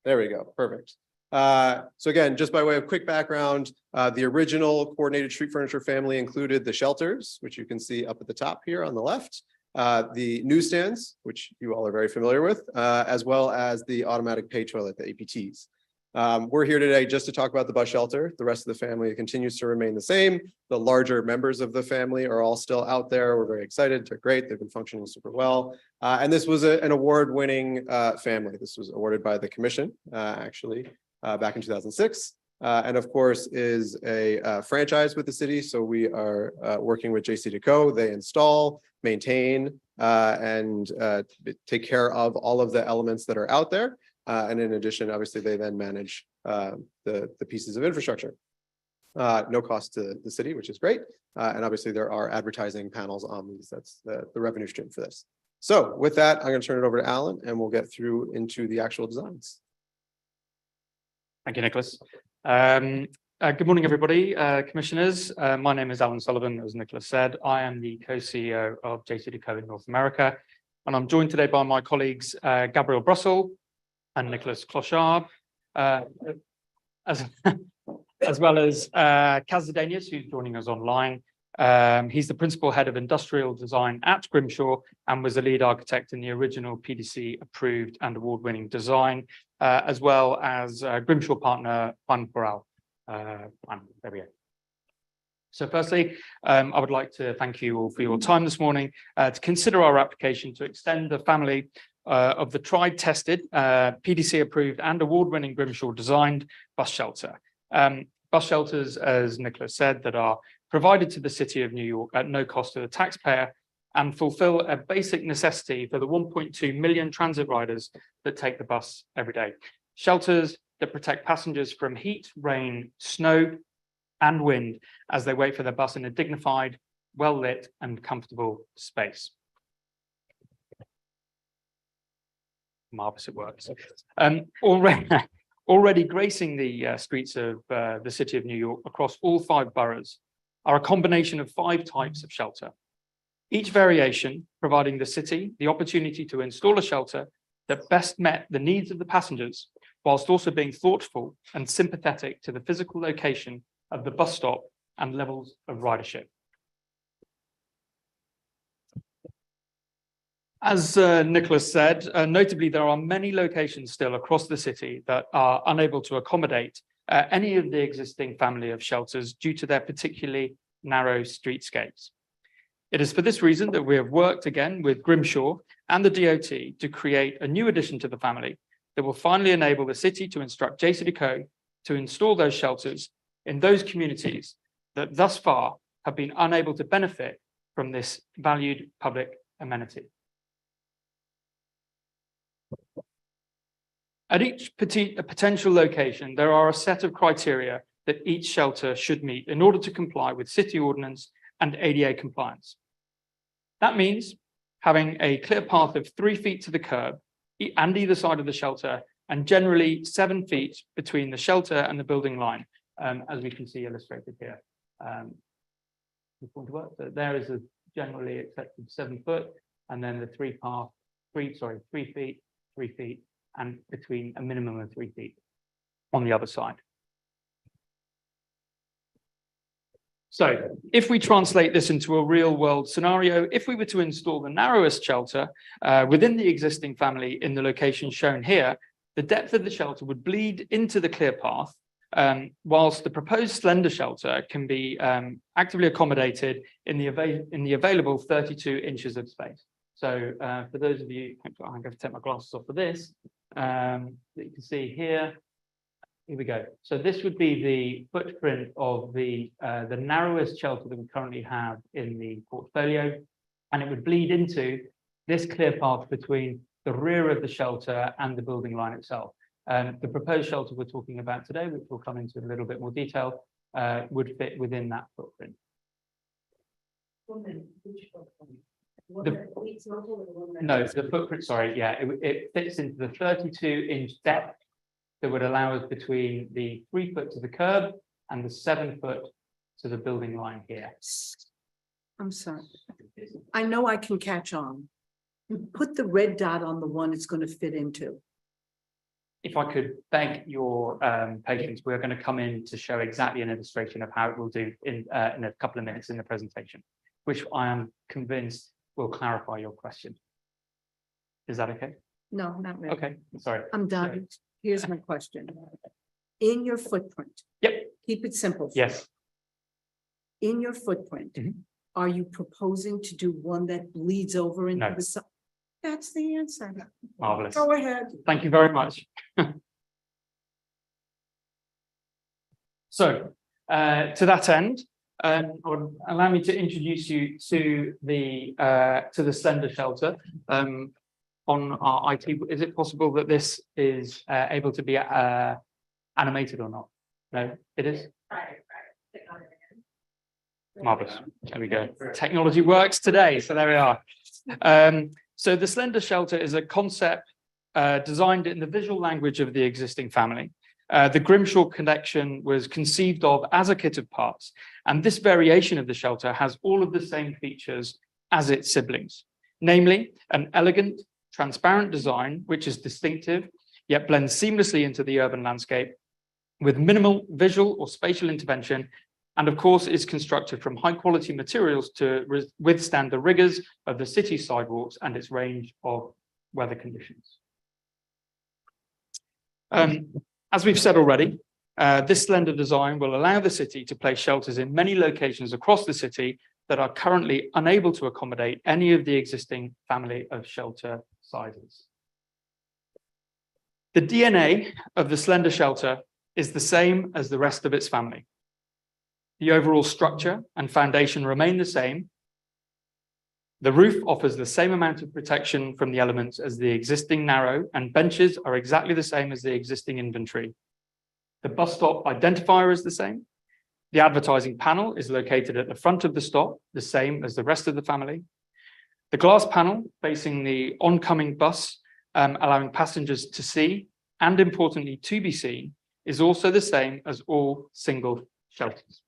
There we go, perfect. So again, just by way of quick background, the original coordinated street furniture family included the shelters, which you can see up at the top here on the left, the newsstands, which you all are very familiar with, as well as the automatic pay toilet, the APTs. We're here today just to talk about the bus shelter. The rest of the family continues to remain the same. The larger members of the family are all still out there. We're very excited. They're great. They've been functioning super well. And this was an award-winning family. This was awarded by the commission, actually, back in 2006. And of course is a franchise with the city. So we are working with JCDecaux. They install, maintain, and take care of all of the elements that are out there. And in addition, obviously, they then manage the pieces of infrastructure. No cost to the city, which is great. And obviously, there are advertising panels on these. That's the revenue stream for this. So with that, I'm going to turn it over to Alan, and we'll get through into the actual designs. Thank you, Nicholas. Good morning, everybody, commissioners. My name is Alan Sullivan, as Nicholas said. I am the co-CEO of JCDecaux in North America, and I'm joined today by my colleagues, Gabriel Brussel and Nicholas Clochard, as well as Kaz Zdenius, who's joining us online. He's the principal head of industrial design at Grimshaw and was the lead architect in the original PDC approved and award-winning design, as well as Grimshaw partner Juan Corral. There we go. So firstly, I would like to thank you all for your time this morning to consider our application to extend the family of the tried, tested, PDC approved and award-winning Grimshaw designed bus shelter. Bus shelters, as Nicholas said, that are provided to the City of New York at no cost to the taxpayer and fulfill a basic necessity for the 1.2 million transit riders that take the bus every day. Shelters that protect passengers from heat, rain, snow, and wind as they wait for their bus in a dignified, well-lit and comfortable space. Marvelous, it works. Already gracing the streets of the City of New York across all 5 boroughs are a combination of 5 types of shelter. Each variation providing the city the opportunity to install a shelter that best met the needs of the passengers, whilst also being thoughtful and sympathetic to the physical location of the bus stop and levels of ridership. As Nicholas said, notably, there are many locations still across the city that are unable to accommodate any of the existing family of shelters due to their particularly narrow streetscapes. It is for this reason that we have worked again with Grimshaw and the DOT to create a new addition to the family that will finally enable the city to instruct JCDecaux to install those shelters in those communities that thus far have been unable to benefit from this valued public amenity. At each potential location, there are a set of criteria that each shelter should meet in order to comply with city ordinance and ADA compliance. That means having a clear path of 3 feet to the curb and either side of the shelter, and generally 7 feet between the shelter and the building line, as we can see illustrated here. So there is a generally accepted 7 foot, and then the 3 feet, 3 feet, and between a minimum of 3 feet on the other side. So if we translate this into a real world scenario, if we were to install the narrowest shelter within the existing family in the location shown here, the depth of the shelter would bleed into the clear path, whilst the proposed slender shelter can be actively accommodated in the available 32 inches of space. So for those of you, I'm going to take my glasses off for this, that you can see here. Here we go. So this would be the footprint of the narrowest shelter that we currently have in the portfolio, and it would bleed into this clear path between the rear of the shelter and the building line itself. The proposed shelter we're talking about today, which we'll come into in a little bit more detail, would fit within that footprint. No, the footprint, sorry, yeah, it fits into the 32-inch depth that would allow us between the 3 foot to the curb and the 7 foot to the building line here. I'm sorry. I know I can catch on. Put the red dot on the one it's going to fit into. If I could beg your patience, we're going to come in to show exactly an illustration of how it will do in a couple of minutes in the presentation, which I am convinced will clarify your question. Is that okay? No, not really. Okay, sorry. I'm done. Here's my question. In your footprint. Yep. Keep it simple. Yes. In your footprint, are you proposing to do one that bleeds over into No. the side? That's the answer. Marvelous. Go ahead. Thank you very much. So, to that end, allow me to introduce you to the slender shelter. On our IT, is it possible that this is able to be animated or not? No, it is. Marvelous. There we go. Technology works today, so there we are. So the slender shelter is a concept designed in the visual language of the existing family. The Grimshaw Collection was conceived of as a kit of parts, and this variation of the shelter has all of the same features as its siblings, namely an elegant, transparent design, which is distinctive, yet blends seamlessly into the urban landscape with minimal visual or spatial intervention, and of course is constructed from high quality materials to withstand the rigors of the city sidewalks and its range of weather conditions. As we've said already, this slender design will allow the city to place shelters in many locations across the city that are currently unable to accommodate any of the existing family of shelter sizes. The DNA of the slender shelter is the same as the rest of its family. The overall structure and foundation remain the same. The roof offers the same amount of protection from the elements as the existing narrow, and benches are exactly the same as the existing inventory. The bus stop identifier is the same. The advertising panel is located at the front of the stop, the same as the rest of the family. The glass panel facing the oncoming bus, allowing passengers to see, and importantly to be seen, is also the same as all single shelters.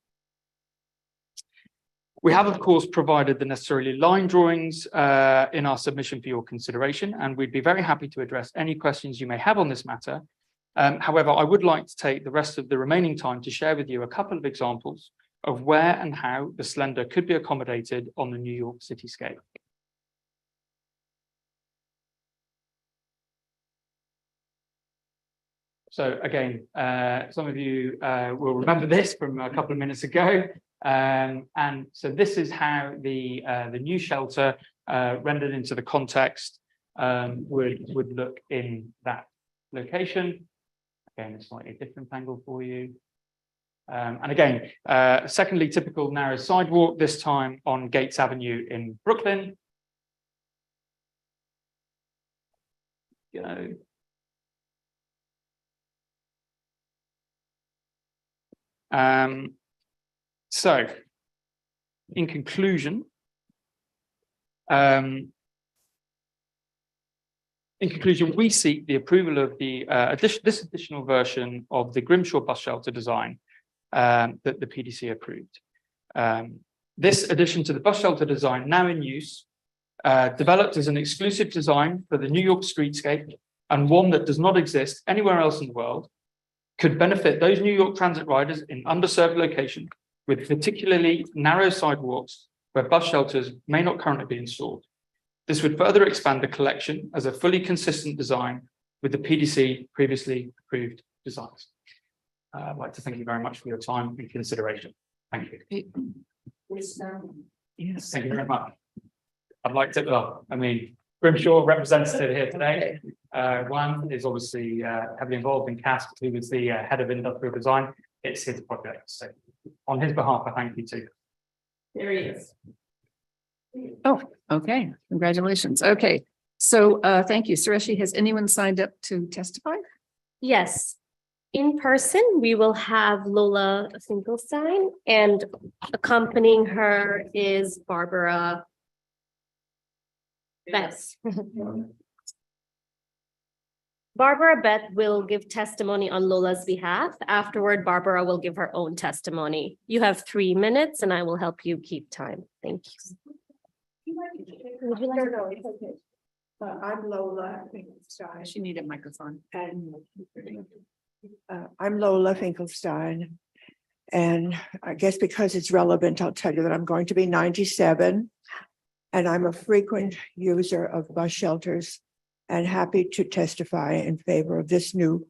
We have, of course, provided the necessary line drawings in our submission for your consideration, and we'd be very happy to address any questions you may have on this matter. However, I would like to take the rest of the remaining time to share with you a couple of examples of where and how the Slender could be accommodated on the New York cityscape. So again, some of you will remember this from a couple of minutes ago. And so this is how the new shelter rendered into the context would look in that location. Again, a slightly different angle for you. And again, secondly, typical narrow sidewalk, this time on Gates Avenue in Brooklyn. Go. So, in conclusion, we seek the approval of the this additional version of the Grimshaw bus shelter design that the PDC approved. This addition to the bus shelter design, now in use, developed as an exclusive design for the New York streetscape and one that does not exist anywhere else in the world, could benefit those New York transit riders in underserved locations with particularly narrow sidewalks where bus shelters may not currently be installed. This would further expand the collection as a fully consistent design with the PDC previously approved designs. I'd like to thank you very much for your time and consideration. Thank you. Yes. Thank you very much. I'd like to, Grimshaw representative here today. One is obviously heavily involved in CASP, who was the head of industrial design. It's his project. So on his behalf, I thank you too. There he is. Oh, okay. Congratulations. Okay. So thank you. Sureshi, has anyone signed up to testify? Yes. In person, we will have Lola Finkelstein, and accompanying her is Barbara Betts. Barbara Beth will give testimony on Lola's behalf. Afterward, Barbara will give her own testimony. You have 3 minutes and I will help you keep time. Thank you. Would you like to- I'm Lola Finkelstein. She needed a microphone. And I'm Lola Finkelstein. And I guess because it's relevant, I'll tell you that I'm going to be 97. And I'm a frequent user of bus shelters and happy to testify in favor of this new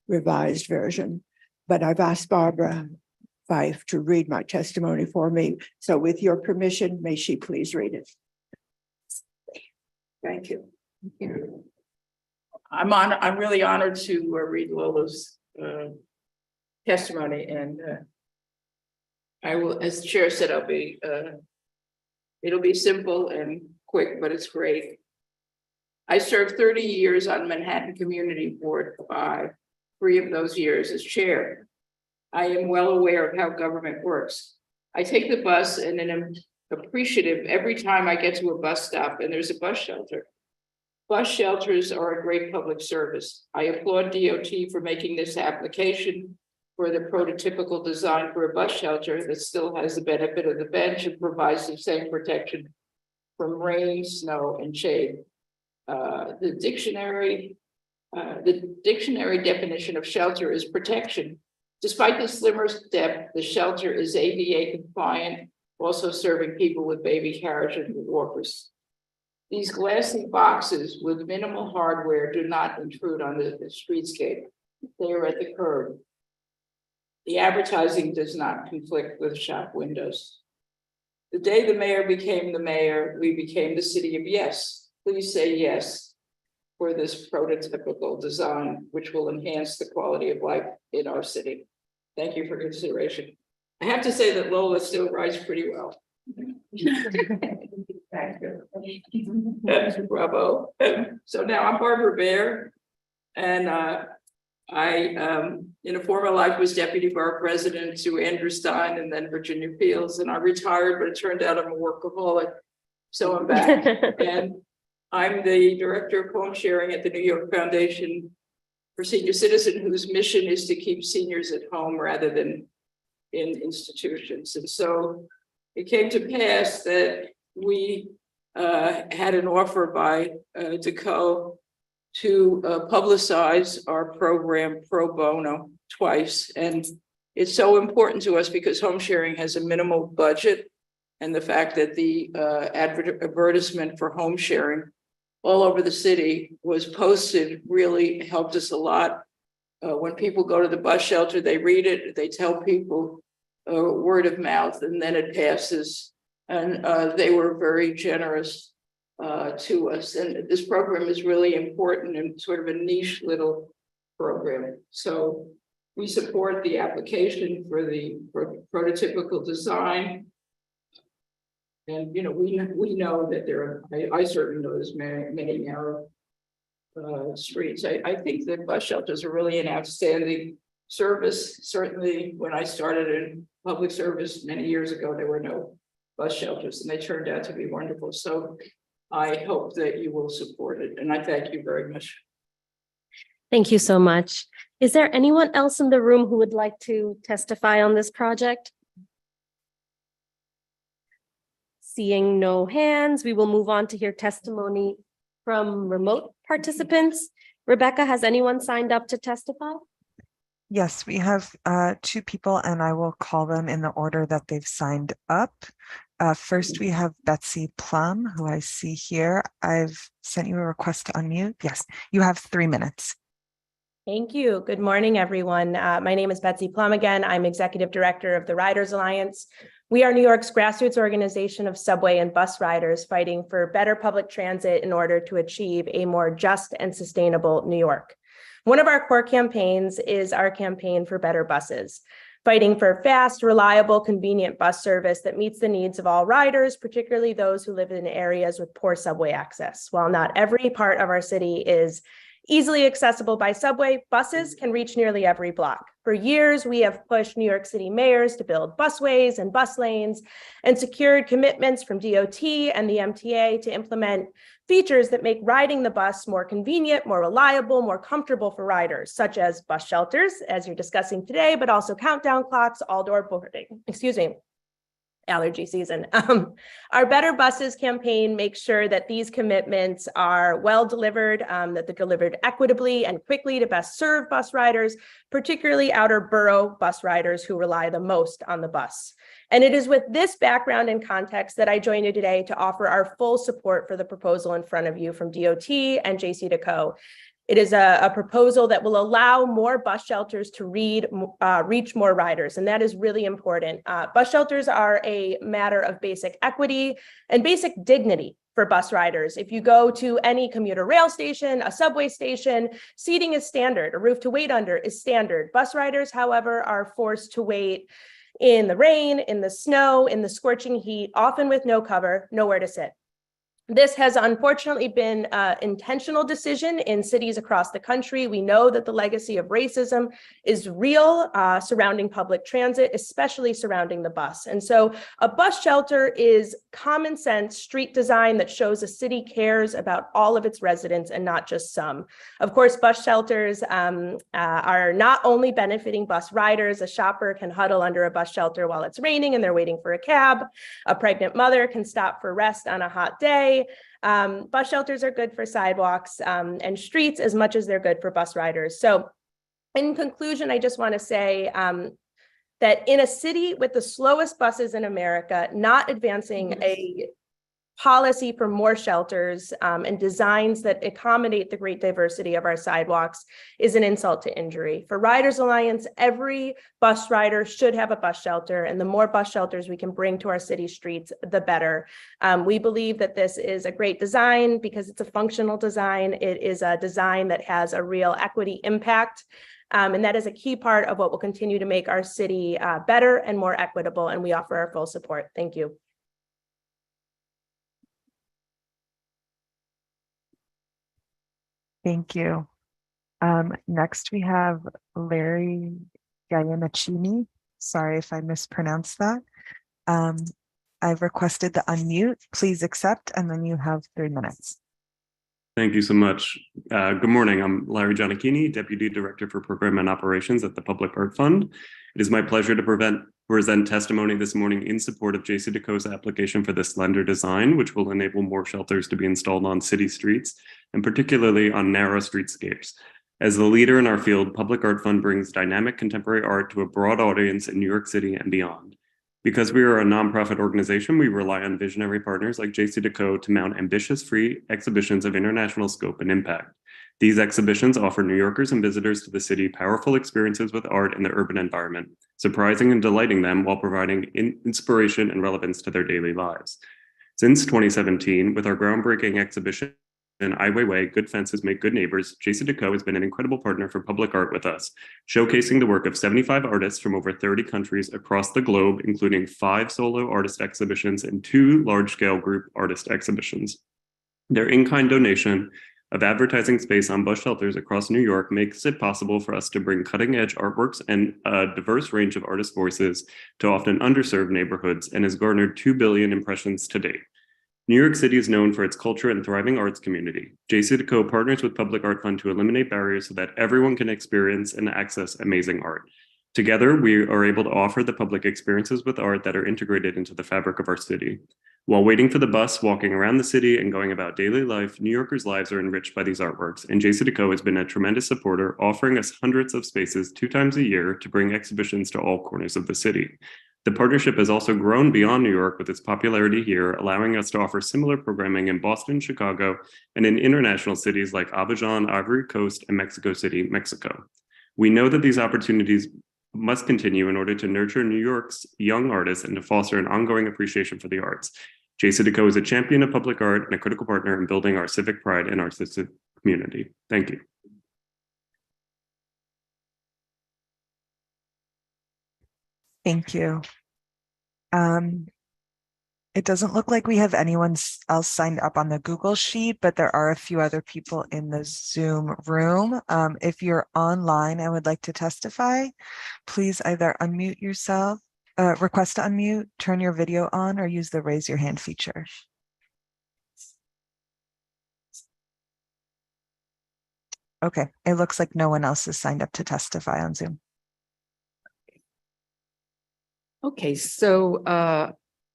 revised version. But I've asked Barbara Fife to read my testimony for me. So with your permission, may she please read it? Thank you. I'm really honored to read Lola's testimony, and I will, as the chair said, it'll be simple and quick, but it's great. I served 30 years on Manhattan Community Board, 3 of those years as chair. I am well aware of how government works. I take the bus and am appreciative every time I get to a bus stop and there's a bus shelter. Bus shelters are a great public service. I applaud DOT for making this application for the prototypical design for a bus shelter that still has the benefit of the bench and provides the same protection from rain, snow, and shade. The dictionary definition of shelter is protection. Despite the slimmer step, the shelter is ADA compliant, also serving people with baby carriage and walkers. These glassy boxes with minimal hardware do not intrude on the streetscape. They are at the curb. The advertising does not conflict with shop windows. The day the mayor became the mayor, we became the city of yes. Please say yes for this prototypical design, which will enhance the quality of life in our city. Thank you for consideration. I have to say that Lola still writes pretty well. Thank you. Bravo. So now I'm Barbara Baer, and I, in a former life, was deputy borough president to Andrew Stein and then Virginia Fields, and I retired, but it turned out I'm a workaholic, so I'm back. And I'm the director of home sharing at the New York Foundation for Senior Citizen, whose mission is to keep seniors at home rather than in institutions. And so it came to pass that we had an offer by DeCo to publicize our program pro bono twice. And it's so important to us because home sharing has a minimal budget. And the fact that the advertisement for home sharing all over the city was posted really helped us a lot. When people go to the bus shelter, they read it, they tell people word of mouth, and then it passes. And they were very generous to us. And this program is really important and sort of a niche little program. So we support the application for the prototypical design. And, you know, we know that there are, I certainly know there's many narrow streets. I think that bus shelters are really an outstanding service. Certainly when I started in public service many years ago, there were no bus shelters and they turned out to be wonderful. So I hope that you will support it. And I thank you very much. Thank you so much. Is there anyone else in the room who would like to testify on this project? Seeing no hands, we will move on to hear testimony from remote participants. Rebecca, has anyone signed up to testify? Yes, we have two people and I will call them in the order that they've signed up. First, we have Betsy Plum, who I see here. I've sent you a request to unmute. Yes, you have 3 minutes. Thank you. Good morning, everyone. My name is Betsy Plum again. I'm Executive Director of the Riders Alliance. We are New York's grassroots organization of subway and bus riders fighting for better public transit in order to achieve a more just and sustainable New York. One of our core campaigns is our campaign for better buses, fighting for fast, reliable, convenient bus service that meets the needs of all riders, particularly those who live in areas with poor subway access. While not every part of our city is easily accessible by subway, buses can reach nearly every block. For years, we have pushed New York City mayors to build busways and bus lanes and secured commitments from DOT and the MTA to implement features that make riding the bus more convenient, more reliable, more comfortable for riders, such as bus shelters, as you're discussing today, but also countdown clocks, all-door boarding, allergy season. Our Better Buses campaign makes sure that these commitments are well delivered, that they're delivered equitably and quickly to best serve bus riders, particularly outer borough bus riders who rely the most on the bus. And it is with this background and context that I join you today to offer our full support for the proposal in front of you from DOT and JCDecaux. It is a proposal that will allow more bus shelters to reach more riders, and that is really important. Bus shelters are a matter of basic equity and basic dignity for bus riders. If you go to any commuter rail station, a subway station, seating is standard, a roof to wait under is standard. Bus riders, however, are forced to wait in the rain, in the snow, in the scorching heat, often with no cover, nowhere to sit. This has unfortunately been an intentional decision in cities across the country. We know that the legacy of racism is real surrounding public transit, especially surrounding the bus. And so a bus shelter is common sense street design that shows a city cares about all of its residents and not just some. Of course, bus shelters are not only benefiting bus riders. A shopper can huddle under a bus shelter while it's raining and they're waiting for a cab. A pregnant mother can stop for rest on a hot day. Bus shelters are good for sidewalks and streets as much as they're good for bus riders. So in conclusion, I just want to say that in a city with the slowest buses in America, not advancing a policy for more shelters and designs that accommodate the great diversity of our sidewalks is an insult to injury. For Riders Alliance, every bus rider should have a bus shelter, and the more bus shelters we can bring to our city streets, the better. We believe that this is a great design because it's a functional design. It is a design that has a real equity impact. And that is a key part of what will continue to make our city better and more equitable, and we offer our full support. Thank you. Thank you. Next, we have Larry Giannacini. Sorry if I mispronounced that. I've requested the unmute. Please accept, and then you have 3 minutes. Thank you so much. Good morning. I'm Larry Giannacini, Deputy Director for Program and Operations at the Public Art Fund. It is my pleasure to present testimony this morning in support of JCDecaux's application for this slender design, which will enable more shelters to be installed on city streets, and particularly on narrow streetscapes. As the leader in our field, Public Art Fund brings dynamic contemporary art to a broad audience in New York City and beyond. Because we are a nonprofit organization, we rely on visionary partners like JCDecaux to mount ambitious free exhibitions of international scope and impact. These exhibitions offer New Yorkers and visitors to the city powerful experiences with art in the urban environment, surprising and delighting them while providing inspiration and relevance to their daily lives. Since 2017, with our groundbreaking exhibition and Ai Weiwei, Good Fences Make Good Neighbors, JCDecaux has been an incredible partner for public art with us, showcasing the work of 75 artists from over 30 countries across the globe, including 5 solo artist exhibitions and 2 large-scale group artist exhibitions. Their in-kind donation of advertising space on bus shelters across New York makes it possible for us to bring cutting-edge artworks and a diverse range of artist voices to often underserved neighborhoods and has garnered 2 billion impressions to date. New York City is known for its culture and thriving arts community. JCDecaux partners with Public Art Fund to eliminate barriers so that everyone can experience and access amazing art. Together, we are able to offer the public experiences with art that are integrated into the fabric of our city. While waiting for the bus, walking around the city, and going about daily life, New Yorkers' lives are enriched by these artworks, and JCDecaux has been a tremendous supporter, offering us hundreds of spaces 2 times a year to bring exhibitions to all corners of the city. The partnership has also grown beyond New York with its popularity here, allowing us to offer similar programming in Boston, Chicago, and in international cities like Abidjan, Ivory Coast, and Mexico City, Mexico. We know that these opportunities must continue in order to nurture New York's young artists and to foster an ongoing appreciation for the arts. JCDecaux is a champion of public art and a critical partner in building our civic pride and our artistic community. Thank you. Thank you. It doesn't look like we have anyone else signed up on the Google Sheet, but there are a few other people in the Zoom room. If you're online and would like to testify, please either unmute yourself, request to unmute, turn your video on, or use the raise your hand feature. Okay, it looks like no one else is signed up to testify on Zoom. Okay, so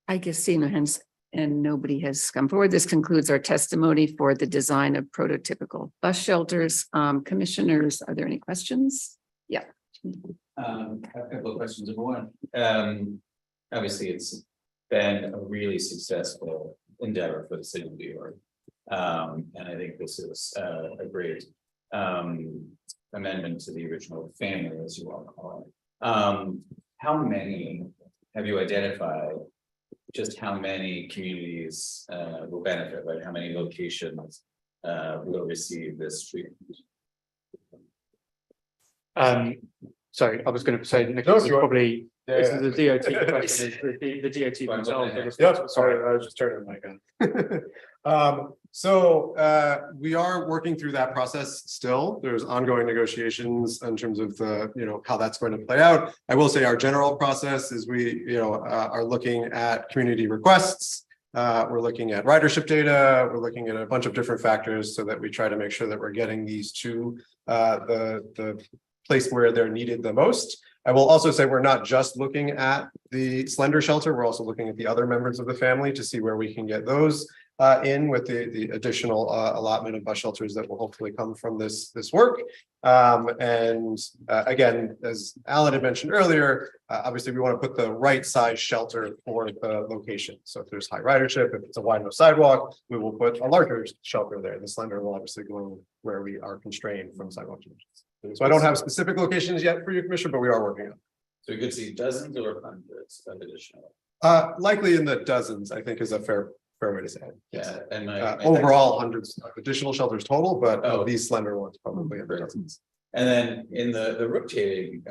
I guess seeing no hands and nobody has come forward. This concludes our testimony for the design of prototypical bus shelters. Commissioners, are there any questions? Yeah. I have a couple of questions. Number one, obviously it's been a really successful endeavor for the city of New York. And I think this is a great amendment to the original family, as you all call it. How many have you identified? Just how many communities will benefit, right? How many locations will receive this treatment? Sorry, I was going to say, Nicholas, probably this is the DOT question. Is the DOT themselves? Yeah, sorry, I was just turning the mic on. So we are working through that process still. There's ongoing negotiations in terms of the, how that's going to play out. I will say our general process is we, are looking at community requests. We're looking at ridership data. We're looking at a bunch of different factors so that we try to make sure that we're getting these to the place where they're needed the most. I will also say we're not just looking at the Slender shelter. We're also looking at the other members of the family to see where we can get those in with the additional allotment of bus shelters that will hopefully come from this work. Again, as Alan had mentioned earlier, obviously we want to put the right size shelter for the location. So if there's high ridership, if it's a wide enough sidewalk, we will put a larger shelter there. The Slender will obviously go where we are constrained from sidewalk dimensions. So I don't have specific locations yet for you, Commissioner, but we are working on it. So we could see dozens or hundreds of additional. Likely in the dozens, I think is a fair way to say it. Yeah, and overall hundreds of additional shelters total, but of these Slender ones probably in the dozens. And then in the rotating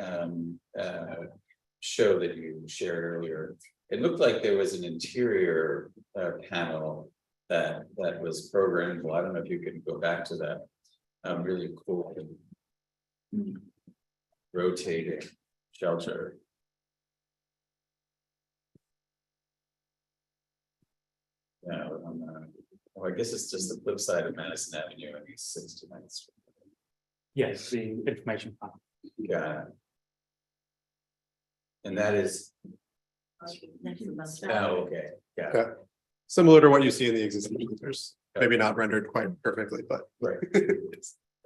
show that you shared earlier, it looked like there was an interior panel that was programmable. I don't know if you can go back to that. Really cool rotating shelter. Yeah, well, I guess it's just the flip side of Madison Avenue and East 69th Street. Yes, the information panel. Yeah. And that is. Oh, okay. Yeah. Okay. Similar to what you see in the existing shelters. Maybe not rendered quite perfectly, but right.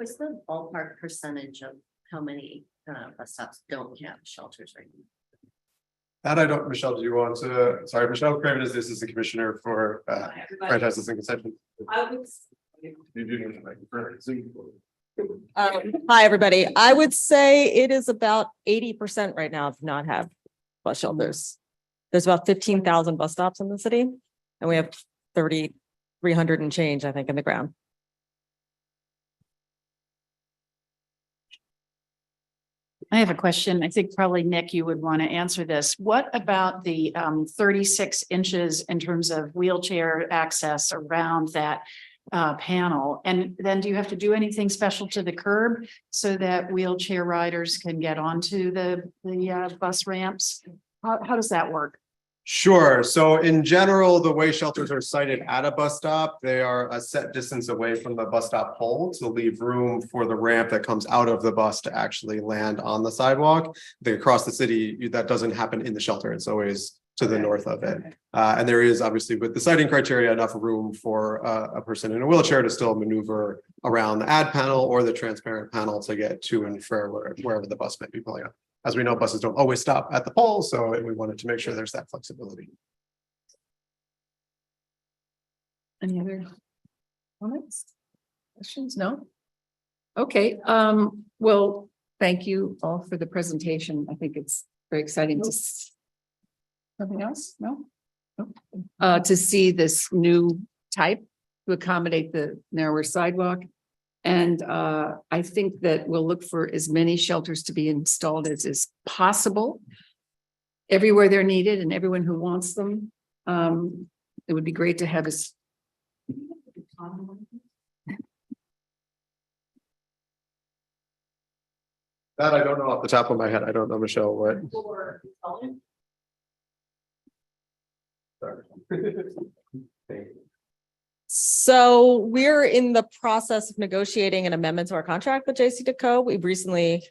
What's the ballpark percentage of how many bus stops don't have shelters right now? That I don't, Michelle, do you want to, sorry, Michelle Craven is the assistant commissioner for franchises and concessions. I would. You do need to make for Zoom. Hi, everybody. I would say it is about 80% right now do not have bus shelters. There's about 15,000 bus stops in the city, and we have 3,300 and change, I think, in the ground. I have a question. I think probably Nick, you would want to answer this. What about the 36 inches in terms of wheelchair access around that panel? And then do you have to do anything special to the curb so that wheelchair riders can get onto the bus ramps? How does that work? Sure. So in general, the way shelters are sited at a bus stop, they are a set distance away from the bus stop pole to leave room for the ramp that comes out of the bus to actually land on the sidewalk. Across the city, that doesn't happen in the shelter. It's always to the north of it. And there is obviously with the siting criteria, enough room for a person in a wheelchair to still maneuver around the ad panel or the transparent panel to get to and fro wherever the bus might be pulling up. As we know, buses don't always stop at the pole, so we wanted to make sure there's that flexibility. Any other comments? Questions? No? Okay, well, thank you all for the presentation. I think it's very exciting to something else? No? No? To see this new type to accommodate the narrower sidewalk. And I think that we'll look for as many shelters to be installed as is possible everywhere they're needed and everyone who wants them. It would be great to have us. That I don't know off the top of my head. I don't know, Michelle, what. So we're in the process of negotiating an amendment to our contract with JC Deco. We've recently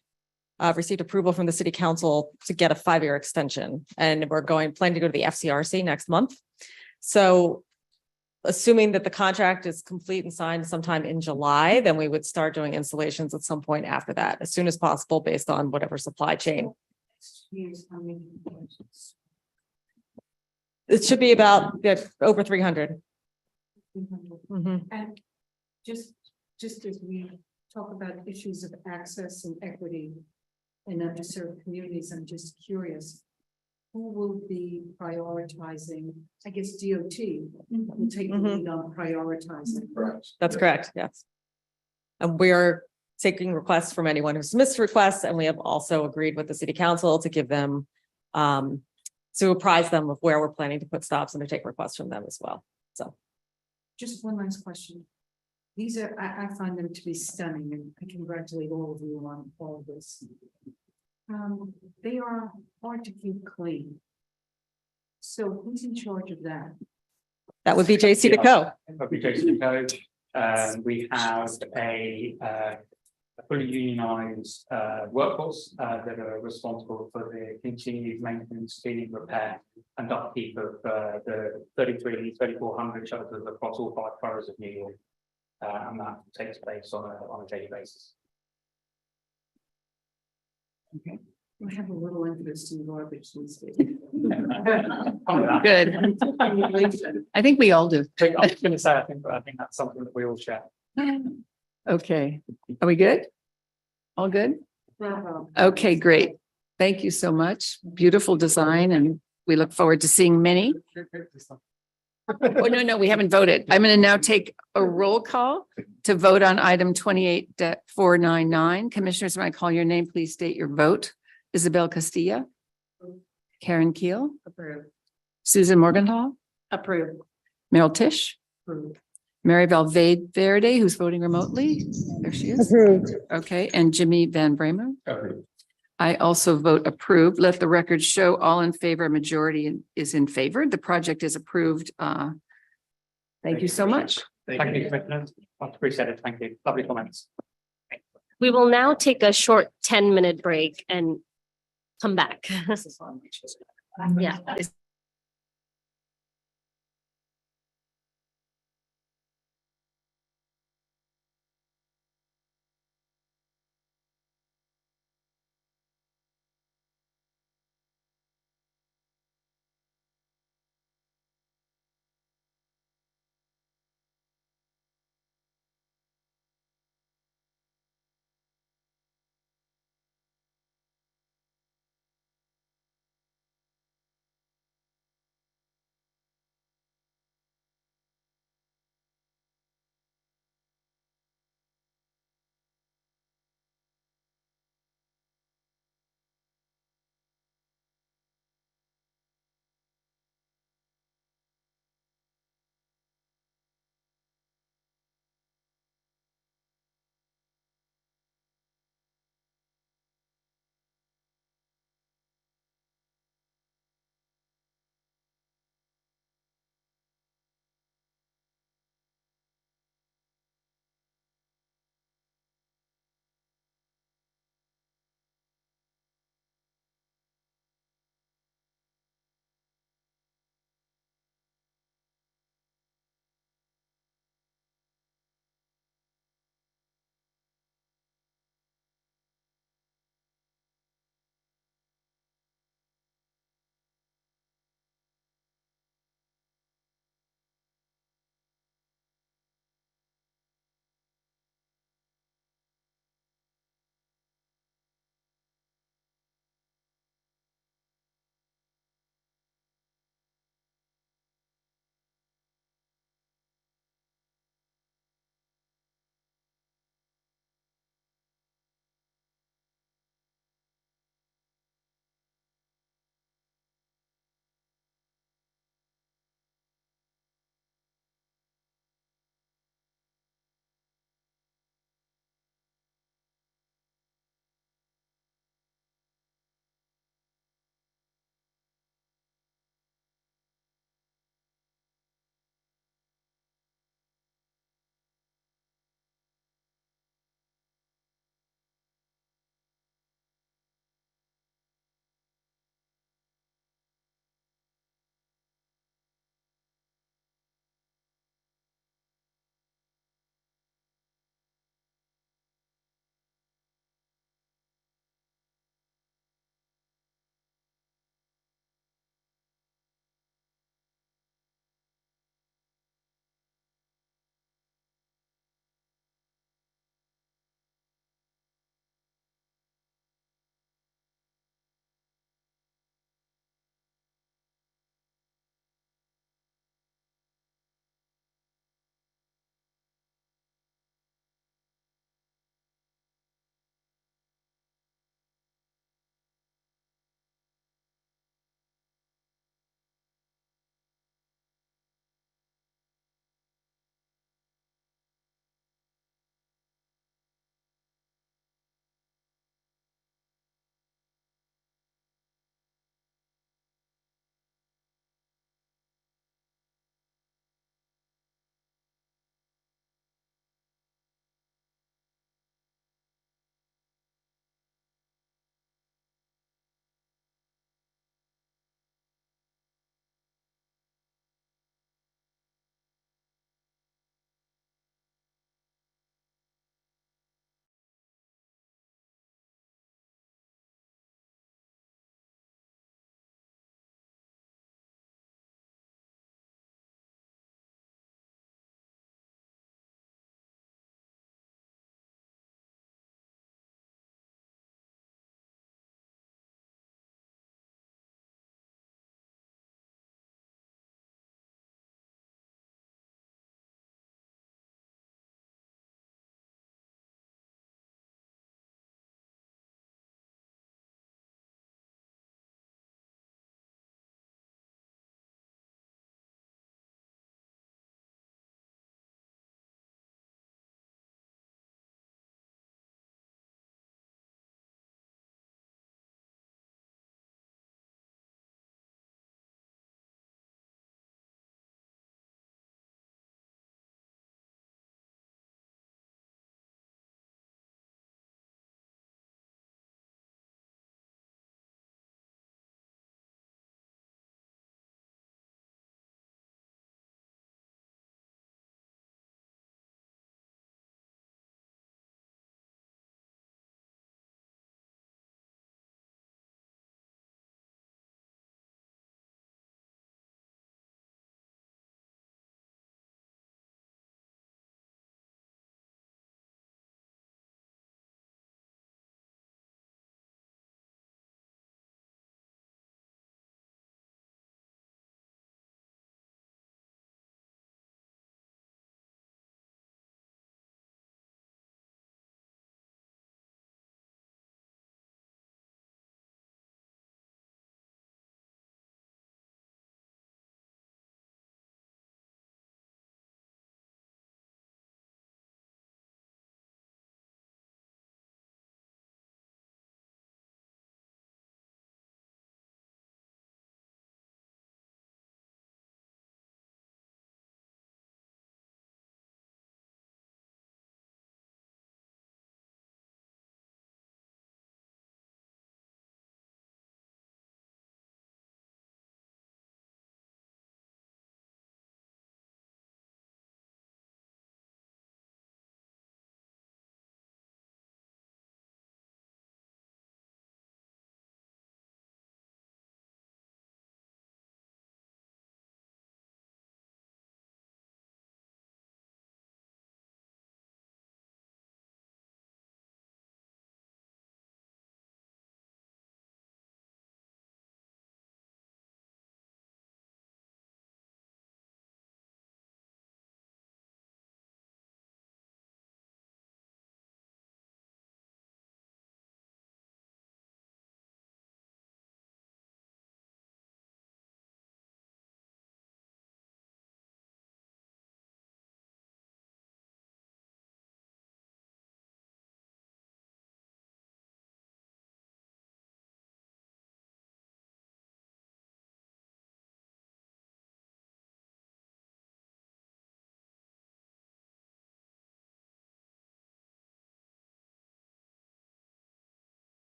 received approval from the city council to get a 5-year extension, and we're planning to go to the FCRC next month. So assuming that the contract is complete and signed sometime in July, then we would start doing installations at some point after that, as soon as possible, based on whatever supply chain. It should be about over 300. And just as we talk about issues of access and equity in underserved communities, I'm just curious, who will be prioritizing? I guess DOT will take the lead on prioritizing. That's correct, yes. And we are taking requests from anyone who submits requests, and we have also agreed with the city council to give them, to apprise them of where we're planning to put stops and to take requests from them as well, so. Just one last question. These are, I find them to be stunning, and I congratulate all of you on all of this. They are hard to keep clean. So who's in charge of that? That would be JC Deco. That'd be JC Deco. We have a fully unionized workforce that are responsible for the continued maintenance, cleaning, repair, and upkeep of the 3,400 shelters across all 5 boroughs of New York. And that takes place on a daily basis. Okay. I have a little interest in garbage these days. Good. I think we all do. I was going to say, I think that's something that we all share. Okay, are we good? All good? Okay, great. Thank you so much. Beautiful design, and we look forward to seeing many. Oh, no, we haven't voted. I'm going to now take a roll call to vote on item 28.499. Commissioners, when I call your name, please state your vote. Isabel Castilla. Karen Keel. Approved. Susan Morgenthau. Approved. Meryl Tisch. Approved. Mary Valverde, who's voting remotely. There she is. Approved. Okay, and Jimmy Van Bramer. Approved. I also vote approved. Let the record show all in favor. Majority is in favor. The project is approved. Thank you so much. Thank you, Commissioner. I appreciate it. Thank you. Lovely comments. We will now take a short 10-minute break and come back. Yeah.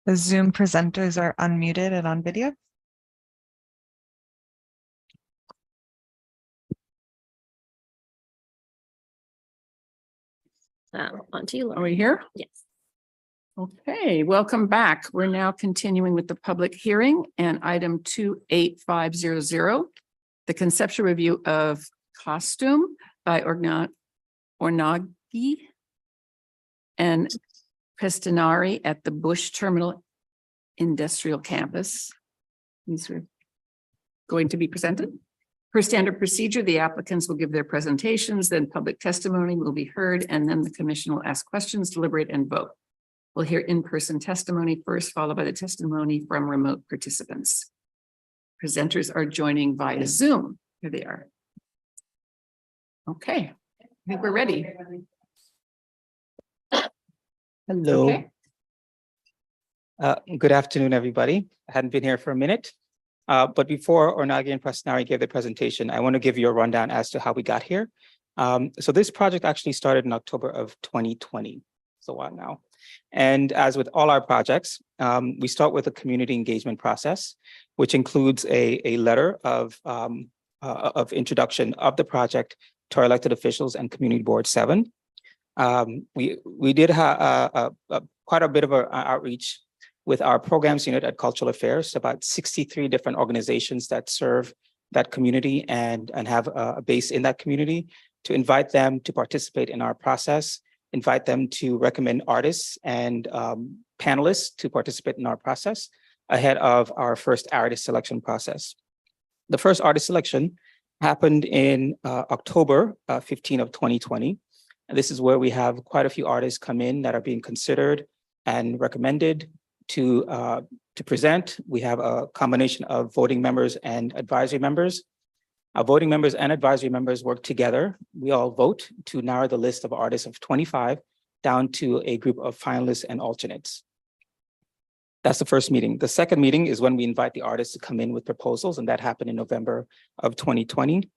The Zoom presenters are unmuted and on video. On to you, Are Laura. we here? Yes. Okay, welcome back. We're now continuing with the public hearing and item 28500. The conceptual review of costume by Ornagi and Pestinari at the Bush Terminal Industrial Campus. These are going to be presented. Per standard procedure, the applicants will give their presentations, then public testimony will be heard, and then the commission will ask questions, deliberate, and vote. We'll hear in-person testimony first, followed by the testimony from remote participants. Presenters are joining via Zoom. Here they are. Okay, I think we're ready. Hello. Okay. Good afternoon, everybody. I hadn't been here for a minute. But before Ornagi and Pestinari gave their presentation, I want to give you a rundown as to how we got here. So this project actually started in October of 2020. It's a while now. And as with all our projects, we start with a community engagement process, which includes a letter of introduction of the project to our elected officials and Community Board 7. We did have quite a bit of an outreach with our programs unit at Cultural Affairs, about 63 different organizations that serve that community and have a base in that community, to invite them to participate in our process, invite them to recommend artists and panelists to participate in our process ahead of our first artist selection process. The first artist selection happened in October 15 of 2020. And this is where we have quite a few artists come in that are being considered and recommended to present. We have a combination of voting members and advisory members. Our voting members and advisory members work together. We all vote to narrow the list of artists of 25 down to a group of finalists and alternates. That's the first meeting. The second meeting is when we invite the artists to come in with proposals, and that happened in November of 2020.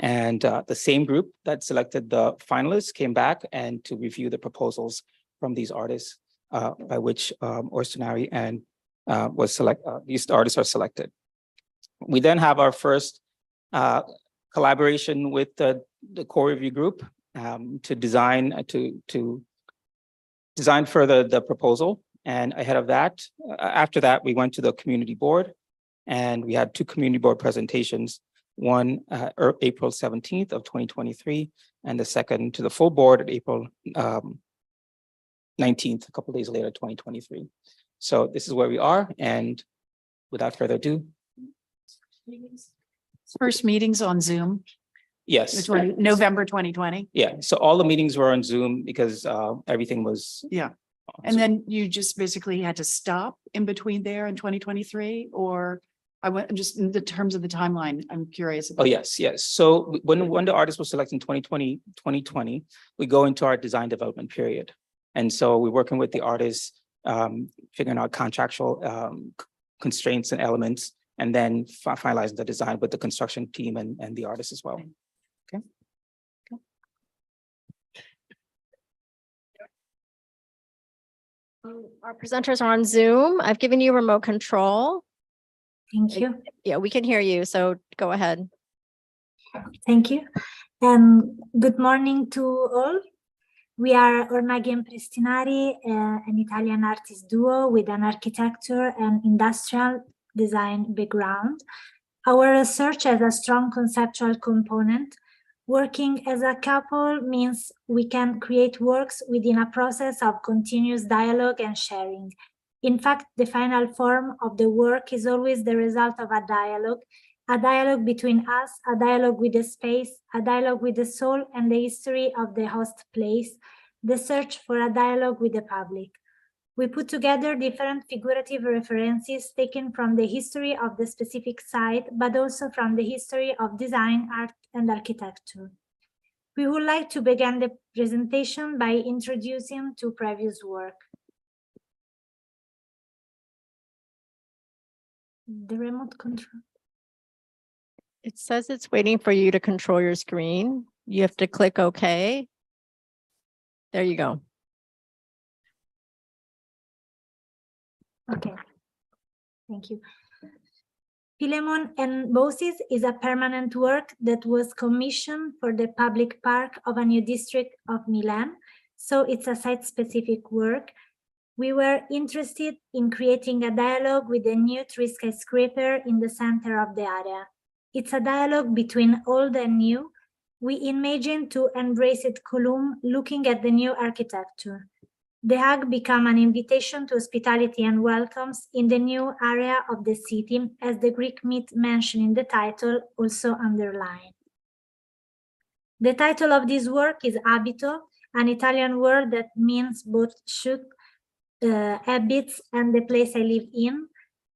And the same group that selected the finalists came back and to review the proposals from these artists, by which Ornagi and these artists are selected. We then have our first collaboration with the core review group to design further the proposal. And ahead of that, after that, we went to the community board and we had 2 community board presentations, one April 17th of 2023, and the second to the full board at April 19th, a couple of days later, 2023. So this is where we are. And without further ado. First meetings on Zoom. Yes. November 2020. Yeah. So all the meetings were on Zoom because everything was. Yeah. And then you just basically had to stop in between there in 2023, or I went just in the terms of the timeline, I'm curious. Oh, yes, yes. So when the artist was selected in 2020, we go into our design development period. And so we're working with the artists, figuring out contractual constraints and elements, and then finalizing the design with the construction team and the artists as well. Okay. Our presenters are on Zoom. I've given you remote control. Thank you. Yeah, we can hear you, so go ahead. Thank you. Good morning to all. We are Ornagi and Pestinari, an Italian artist duo with an architecture and industrial design background. Our research has a strong conceptual component. Working as a couple means we can create works within a process of continuous dialogue and sharing. In fact, the final form of the work is always the result of a dialogue between us, a dialogue with the space, a dialogue with the soul and the history of the host place, the search for a dialogue with the public. We put together different figurative references taken from the history of the specific site, but also from the history of design, art, and architecture. We would like to begin the presentation by introducing 2 previous work. The remote control. It says it's waiting for you to control your screen. You have to click OK. There you go. Okay. Thank you. Philemon and Bosses is a permanent work that was commissioned for the public park of a new district of Milan. So it's a site-specific work. We were interested in creating a dialogue with the new 3 skyscraper in the center of the area. It's a dialogue between old and new. We imagine to embrace it column looking at the new architecture. The hug became an invitation to hospitality and welcomes in the new area of the city, as the Greek myth mentioned in the title also underlined. The title of this work is Abito, an Italian word that means both shoot, habits, and the place I live in,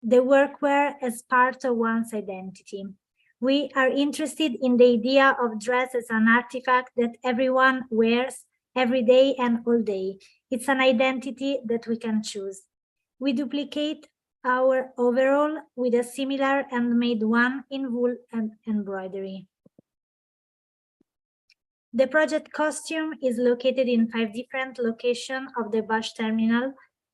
the workwear as part of one's identity. We are interested in the idea of dress as an artifact that everyone wears every day and all day. It's an identity that we can choose. We duplicate our overall with a similar handmade one in wool and embroidery. The project costume is located in 5 different locations of the bus terminal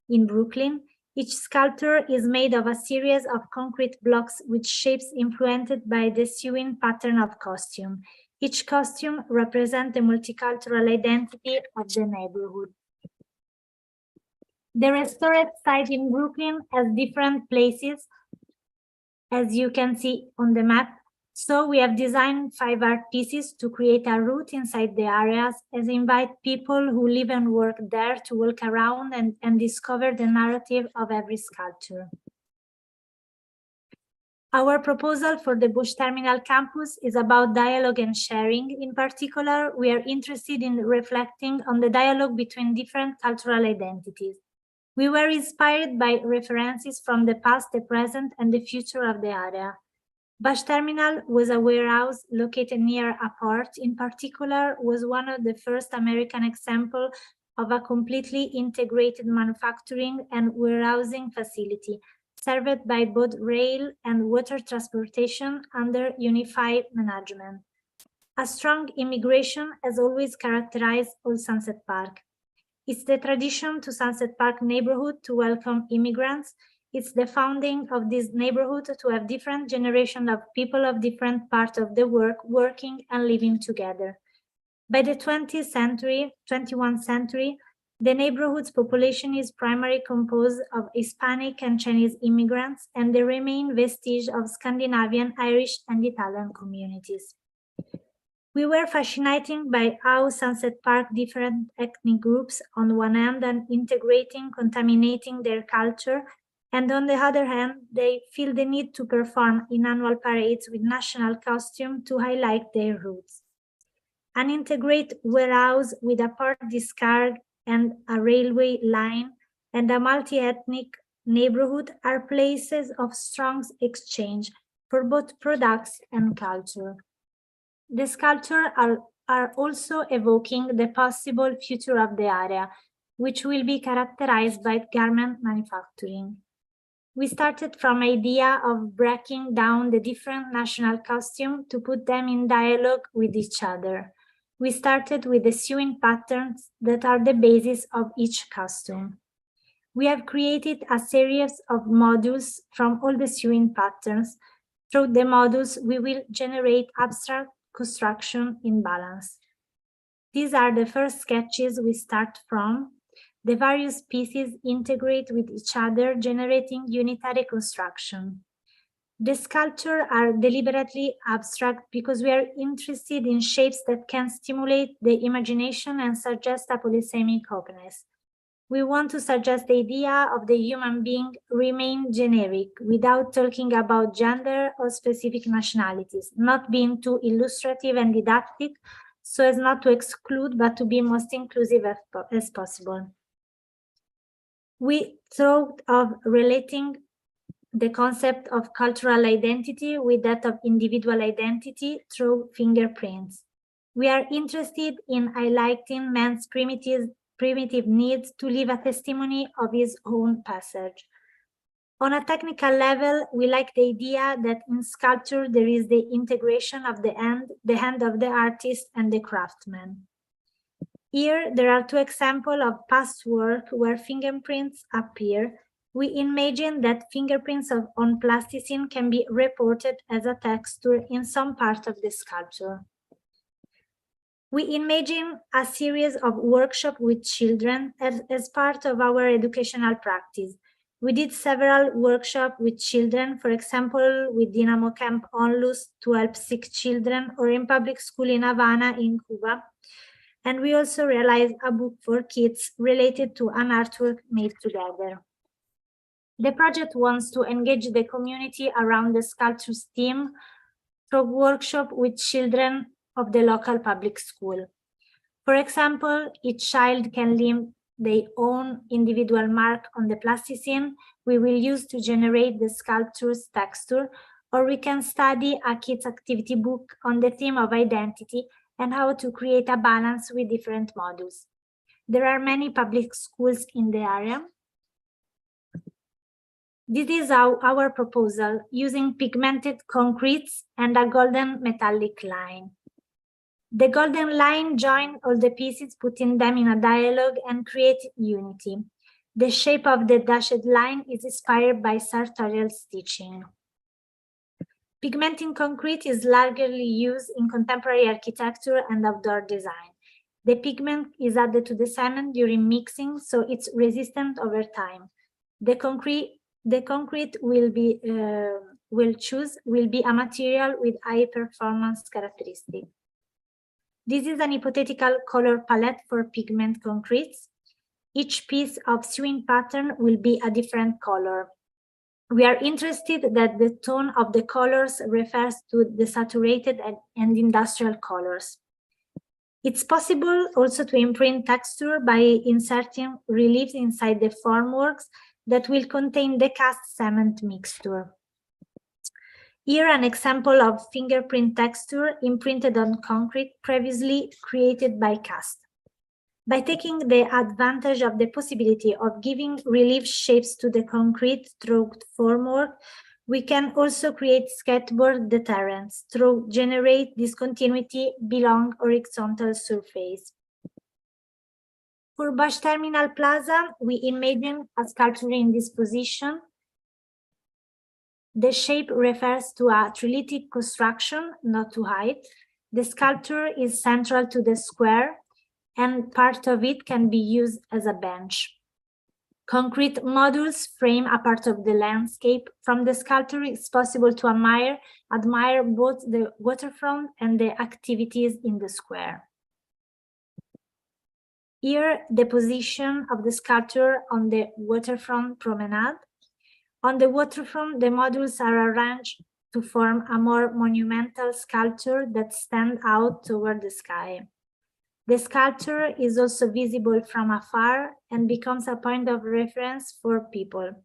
in Brooklyn. Each sculpture is made of a series of concrete blocks with shapes influenced by the sewing pattern of costume. Each costume represents the multicultural identity of the neighborhood. The restored site in Brooklyn has different places, as you can see on the map. So we have designed 5 art pieces to create a route inside the areas, as invite people who live and work there to walk around and discover the narrative of every sculpture. Our proposal for the Bush Terminal campus is about dialogue and sharing. In particular, we are interested in reflecting on the dialogue between different cultural identities. We were inspired by references from the past, the present, and the future of the area. Bush Terminal was a warehouse located near a port. In particular, was one of the first American examples of a completely integrated manufacturing and warehousing facility, served by both rail and water transportation under unified management. A strong immigration has always characterized Old Sunset Park. It's the tradition to Sunset Park neighborhood to welcome immigrants. It's the founding of this neighborhood to have different generations of people of different parts of the world working and living together. By the 21st century, the neighborhood's population is primarily composed of Hispanic and Chinese immigrants, and there remain vestiges of Scandinavian, Irish, and Italian communities. We were fascinated by how Sunset Park different ethnic groups on one hand and integrating, contaminating their culture, and on the other hand, they feel the need to perform in annual parades with national costume to highlight their roots. An integrated warehouse with a port discard and a railway line and a multi-ethnic neighborhood are places of strong exchange for both products and culture. The sculptures are also evoking the possible future of the area, which will be characterized by garment manufacturing. We started from the idea of breaking down the different national costumes to put them in dialogue with each other. We started with the sewing patterns that are the basis of each costume. We have created a series of modules from all the sewing patterns. Through the modules, we will generate abstract construction in balance. These are the first sketches we start from. The various pieces integrate with each other, generating unitary construction. The sculptures are deliberately abstract because we are interested in shapes that can stimulate the imagination and suggest a polysemic openness. We want to suggest the idea of the human being remain generic without talking about gender or specific nationalities, not being too illustrative and didactic so as not to exclude but to be most inclusive as possible. We thought of relating the concept of cultural identity with that of individual identity through fingerprints. We are interested in highlighting man's primitive needs to leave a testimony of his own passage. On a technical level, we like the idea that in sculpture there is the integration of the hand of the artist and the craftsman. Here, there are 2 examples of past work where fingerprints appear. We imagine that fingerprints on plasticine can be reported as a texture in some part of the sculpture. We imagine a series of workshops with children as part of our educational practice. We did several workshops with children, for example, with Dynamo Camp Onlus to help sick children, or in public school in Havana in Cuba. And we also realized a book for kids related to an artwork made together. The project wants to engage the community around the sculpture's theme through workshop with children of the local public school. For example, each child can leave their own individual mark on the plasticine we will use to generate the sculpture's texture, or we can study a kids' activity book on the theme of identity and how to create a balance with different modules. There are many public schools in the area. This is our proposal, using pigmented concretes and a golden metallic line. The golden line joins all the pieces, putting them in a dialogue and create unity. The shape of the dashed line is inspired by sartorial stitching. Pigmenting concrete is largely used in contemporary architecture and outdoor design. The pigment is added to the cement during mixing, so it's resistant over time. The concrete will be a material with high performance characteristics. This is an hypothetical color palette for pigment concretes. Each piece of sewing pattern will be a different color. We are interested that the tone of the colors refers to the saturated and industrial colors. It's possible also to imprint texture by inserting reliefs inside the formworks that will contain the cast cement mixture. Here, an example of fingerprint texture imprinted on concrete previously created by cast. By taking the advantage of the possibility of giving relief shapes to the concrete through formwork, we can also create skateboard deterrence through generate discontinuity belong horizontal surface. For Bosch Terminal Plaza, we imagine a sculpture in this position. The shape refers to a trilithic construction, not to height. The sculpture is central to the square, and part of it can be used as a bench. Concrete modules frame a part of the landscape. From the sculpture, it's possible to admire both the waterfront and the activities in the square. Here, the position of the sculpture on the waterfront promenade. On the waterfront, the modules are arranged to form a more monumental sculpture that stands out toward the sky. The sculpture is also visible from afar and becomes a point of reference for people.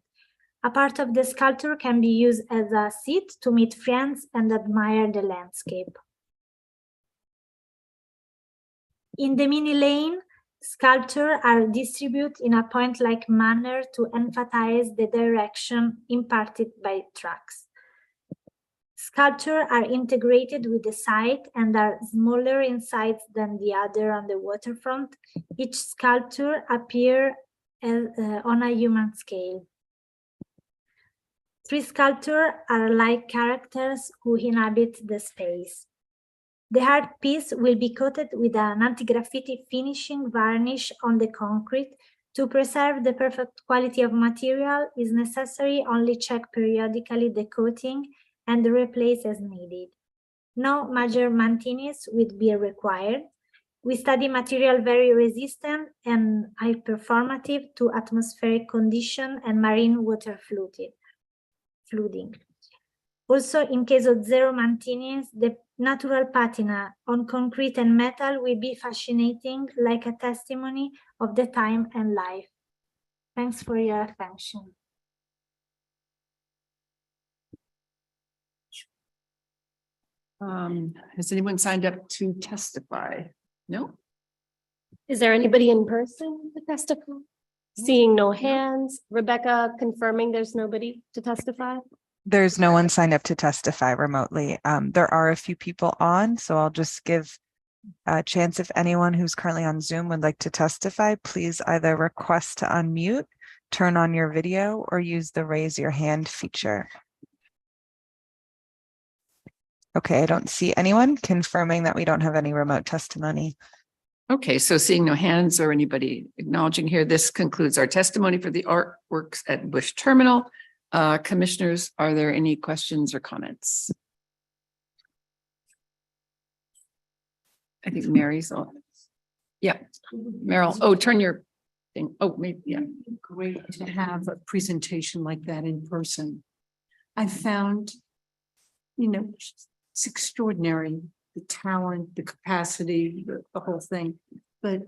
A part of the sculpture can be used as a seat to meet friends and admire the landscape. In the mini lane, sculptures are distributed in a point-like manner to emphasize the direction imparted by tracks. Sculptures are integrated with the site and are smaller in size than the other on the waterfront. Each sculpture appears on a human scale. 3 sculptures are like characters who inhabit the space. The hard piece will be coated with an anti-graffiti finishing varnish on the concrete. To preserve the perfect quality of material, is necessary only check periodically the coating and replace as needed. No major maintenance would be required. We study material very resistant and high performative to atmospheric condition and marine water flooding. Also, in case of zero maintenance, the natural patina on concrete and metal will be fascinating, like a testimony of the time and life. Thanks for your attention. Has anyone signed up to testify? No? Is there anybody in person to testify? Seeing no hands. Rebecca confirming there's nobody to testify? There's no one signed up to testify remotely. There are a few people on, so I'll just give a chance if anyone who's currently on Zoom would like to testify, please either request to unmute, turn on your video or use the raise your hand feature. Okay, I don't see anyone, confirming that we don't have any remote testimony. Okay, so seeing no hands or anybody acknowledging here, this concludes our testimony for the artworks at Bush Terminal. Commissioners, are there any questions or comments? I think Mary's on. Yeah, Meryl. Oh, turn your thing. Oh, maybe, yeah. Great to have a presentation like that in person. I found, it's extraordinary, the talent, the capacity, the whole thing, but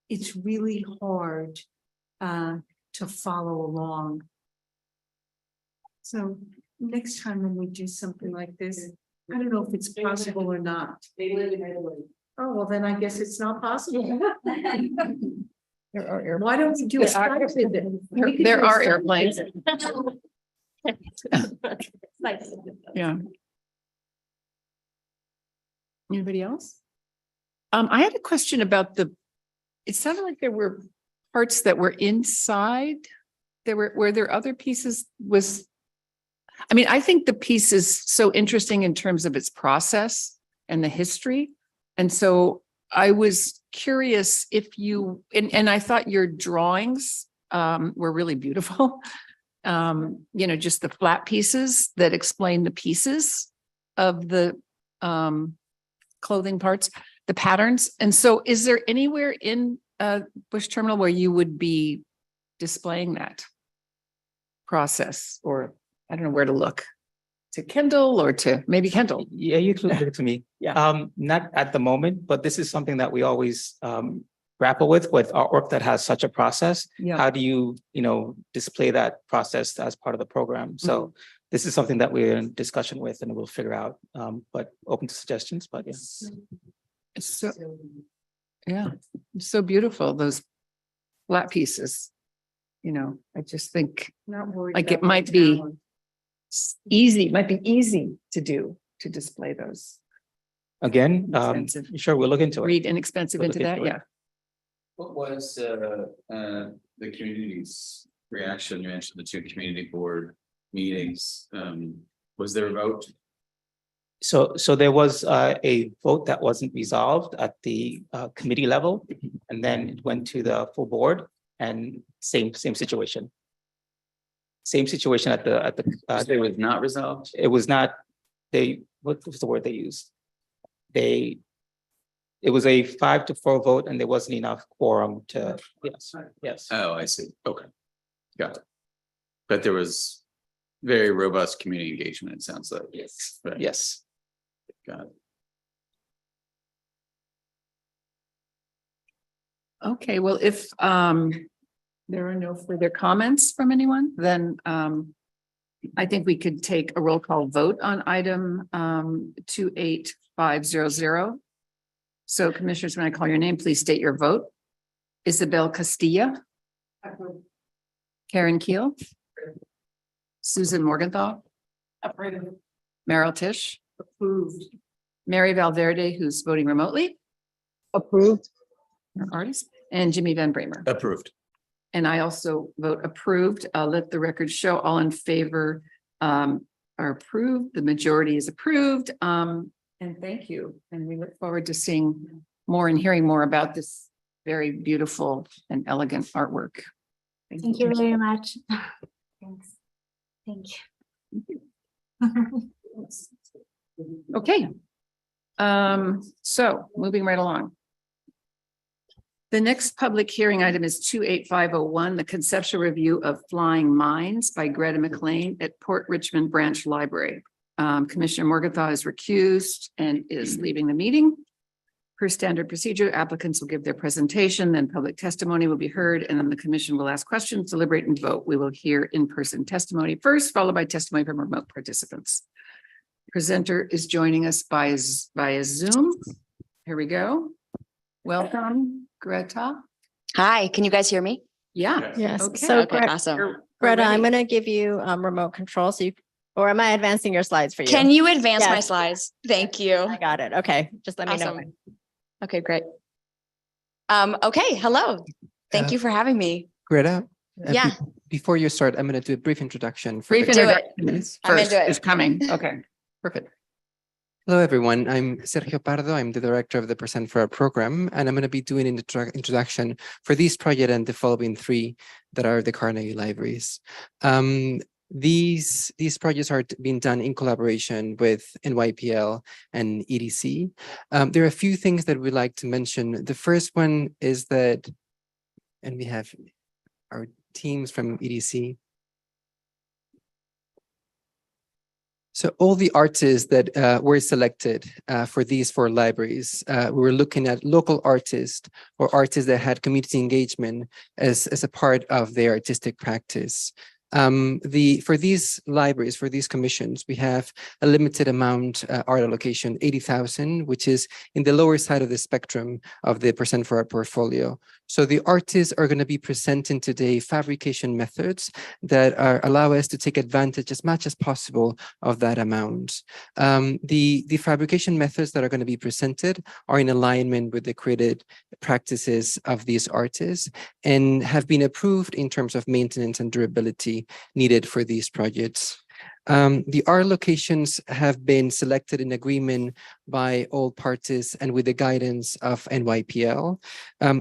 it's really hard to follow along. So next time when we do something like this, I don't know if it's possible or not. They live in Italy. Oh, well, then I guess it's not possible. Why don't we do a Skype visit? There are airplanes. Yeah. Anybody else? I had a question about it sounded like there were parts that were inside. Were there other pieces I think the piece is so interesting in terms of its process and the history. And so I was curious if you, and I thought your drawings were really beautiful. Just the flat pieces that explain the pieces of the clothing parts, the patterns. And so is there anywhere in Bush Terminal where you would be displaying that process, or I don't know where to look, to Kendall or to maybe Kendall? Yeah, you can look it to me. Yeah. Not at the moment, but this is something that we always grapple with artwork that has such a process. Yeah. How do you, display that process as part of the program? So this is something that we're in discussion with and we'll figure out, but open to suggestions, but yeah. So, yeah, it's so beautiful, those flat pieces. I just think Not worried. like it about might the be talent. easy to display those. Again, Expensive. sure, we'll look into it. Read inexpensive We'll into look that, into it. yeah. What was the community's reaction? You mentioned the 2 community board meetings. Was there a vote? So there was a vote that wasn't resolved at the committee level, and then it went to the full board, and same situation. Same situation at the It was not resolved? it was not, what was the word they used? It was a 5-4 vote and there wasn't enough quorum to, yes. Oh, I see. Okay. Got it. But there was very robust community engagement, it sounds like. Yes. Right. Yes. Got it. Okay, well, if there are no further comments from anyone, then I think we could take a roll call vote on item 28500. So commissioners, when I call your name, please state your vote. Isabel Castilla. Karen Keel. Susan Morgenthau. Meryl Tisch. Approved. Mary Valverde, who's voting remotely. Approved. Our artist, and Jimmy Van Bramer. Approved. And I also vote approved. I'll let the record show all in favor are approved. The majority is approved. And thank you. And we look forward to seeing more and hearing more about this very beautiful and elegant artwork. Thank you very much. Thanks. Thank you. Okay. So moving right along. The next public hearing item is 28501, the conceptual review of Flying Minds by Greta McLean at Port Richmond Branch Library. Commissioner Morgenthau is recused and is leaving the meeting. Per standard procedure, applicants will give their presentation, then public testimony will be heard, and then the commission will ask questions, deliberate, and vote. We will hear in-person testimony first, followed by testimony from remote participants. Presenter is joining us via Zoom. Here we go. Welcome, Greta. Hi, can you guys hear me? Yeah. Yes. Okay. So Okay, Greta, awesome. Greta, I'm ready. going to give you remote control. So or am I advancing your slides for you? Can you advance my Yes. slides? Thank you. I got it. Okay. Just let me know. Awesome. Okay, great. Okay, hello. Thank you for having me. Greta, Yeah. Before you start, I'm going to do a brief introduction. For Brief the- Do it. introduction I'm first into it. is coming. Okay, perfect. Hello, everyone. I'm Sergio Pardo. I'm the director of the Present for Our program, and I'm going to be doing an introduction for this project and the following three that are the Carnegie Libraries. These projects are being done in collaboration with NYPL and EDC. There are a few things that we'd like to mention. The first one is that, and we have our teams from EDC. So all the artists that were selected for these four libraries, we were looking at local artists or artists that had community engagement as a part of their artistic practice. For these libraries, for these commissions, we have a limited amount art allocation, 80,000, which is in the lower side of the spectrum of the Present for Our portfolio. So the artists are going to be presenting today fabrication methods that allow us to take advantage as much as possible of that amount. The fabrication methods that are going to be presented are in alignment with the created practices of these artists and have been approved in terms of maintenance and durability needed for these projects. The art locations have been selected in agreement by all parties and with the guidance of NYPL,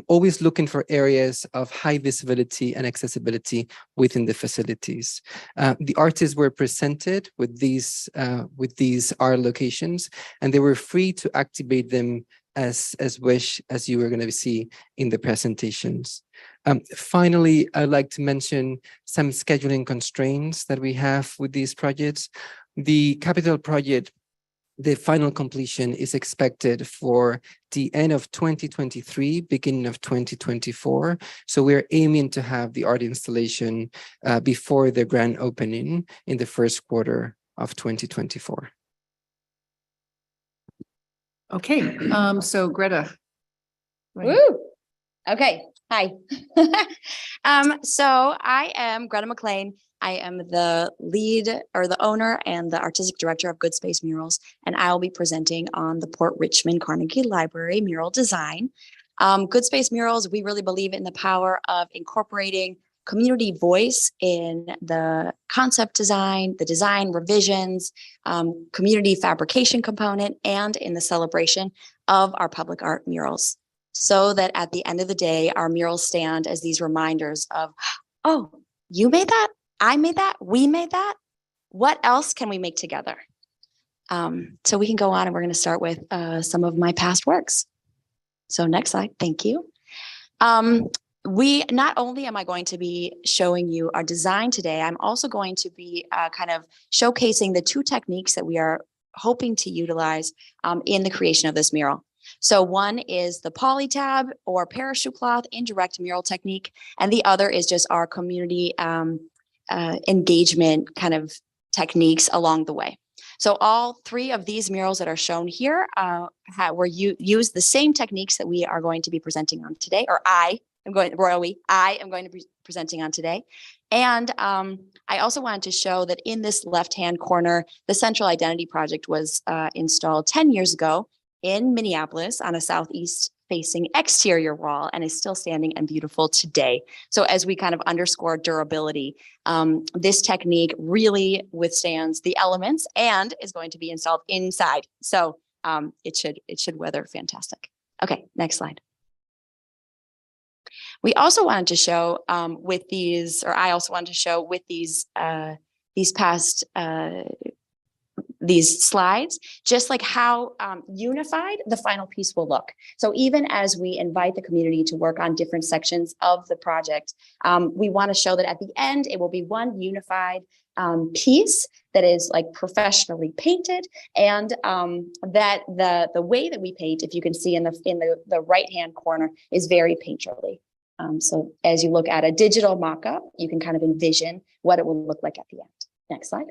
always looking for areas of high visibility and accessibility within the facilities. The artists were presented with these art locations, and they were free to activate them as wish, as you were going to see in the presentations. Finally, I'd like to mention some scheduling constraints that we have with these projects. The capital project, the final completion is expected for the end of 2023, beginning of 2024. So we're aiming to have the art installation before the grand opening in the first quarter of 2024. Okay, so Greta. Woo! Okay, hi. So I am Greta McLean. I am the lead or the owner and the artistic director of Good Space Murals, and I will be presenting on the Port Richmond Carnegie Library mural design. Good Space Murals, we really believe in the power of incorporating community voice in the concept design, the design revisions, community fabrication component, and in the celebration of our public art murals. So that at the end of the day, our murals stand as these reminders of, oh, you made that, I made that, we made that. What else can we make together? So we can go on, and we're going to start with some of my past works. So next slide, thank you. Not only am I going to be showing you our design today, I'm also going to be kind of showcasing the two techniques that we are hoping to utilize in the creation of this mural. So one is the polytab or parachute cloth indirect mural technique, and the other is just our community engagement kind of techniques along the way. So all three of these murals that are shown here use the same techniques that we are going to be presenting on today, or I am going to be presenting on today. And I also wanted to show that in this left-hand corner, the Central Identity Project was installed 10 years ago in Minneapolis on a southeast facing exterior wall and is still standing and beautiful today. So as we kind of underscore durability, this technique really withstands the elements and is going to be installed inside. So it should weather fantastic. Okay, next slide. We also wanted to show with these, or I also wanted to show with these past these slides, just like how unified the final piece will look. So even as we invite the community to work on different sections of the project, we want to show that at the end, it will be one unified piece that is like professionally painted, and that the way that we paint, if you can see in the right-hand corner, is very painterly. So as you look at a digital mock-up, you can kind of envision what it will look like at the end. Next slide.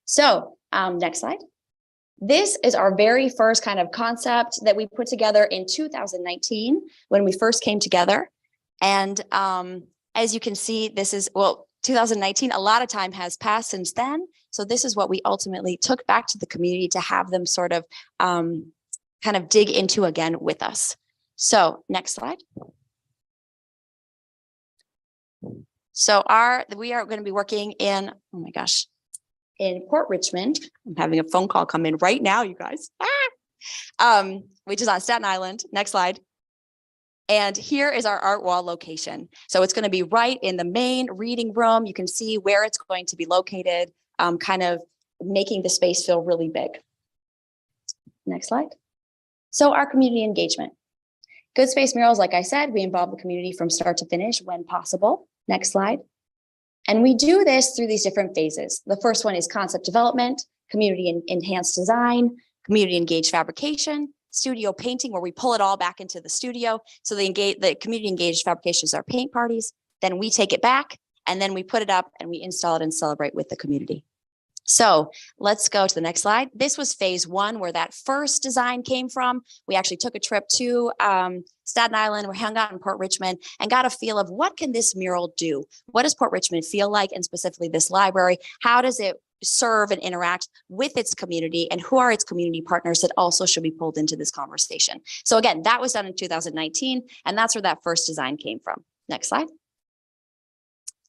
So next slide. This is our very first kind of concept that we put together in 2019 when we first came together. And as you can see, this is, well, 2019, a lot of time has passed since then. So this is what we ultimately took back to the community to have them sort of kind of dig into again with us. So next slide. So we are going to be working in, oh my gosh, in Port Richmond. I'm having a phone call come in right now, you guys. Which is on Staten Island. Next slide. And here is our art wall location. So it's going to be right in the main reading room. You can see where it's going to be located, kind of making the space feel really big. Next slide. So our community engagement. Good Space Murals, like I said, we involve the community from start to finish when possible. Next slide. And we do this through these different phases. The first one is concept development, community enhanced design, community engaged fabrication, studio painting, where we pull it all back into the studio. So the community engaged fabrications are paint parties. Then we take it back and then we put it up and we install it and celebrate with the community. So let's go to the next slide. This was phase one, where that first design came from. We actually took a trip to Staten Island. We hung out in Port Richmond and got a feel of what can this mural do? What does Port Richmond feel like? And specifically this library, how does it serve and interact with its community, and who are its community partners that also should be pulled into this conversation? So again, that was done in 2019, and that's where that first design came from. Next slide.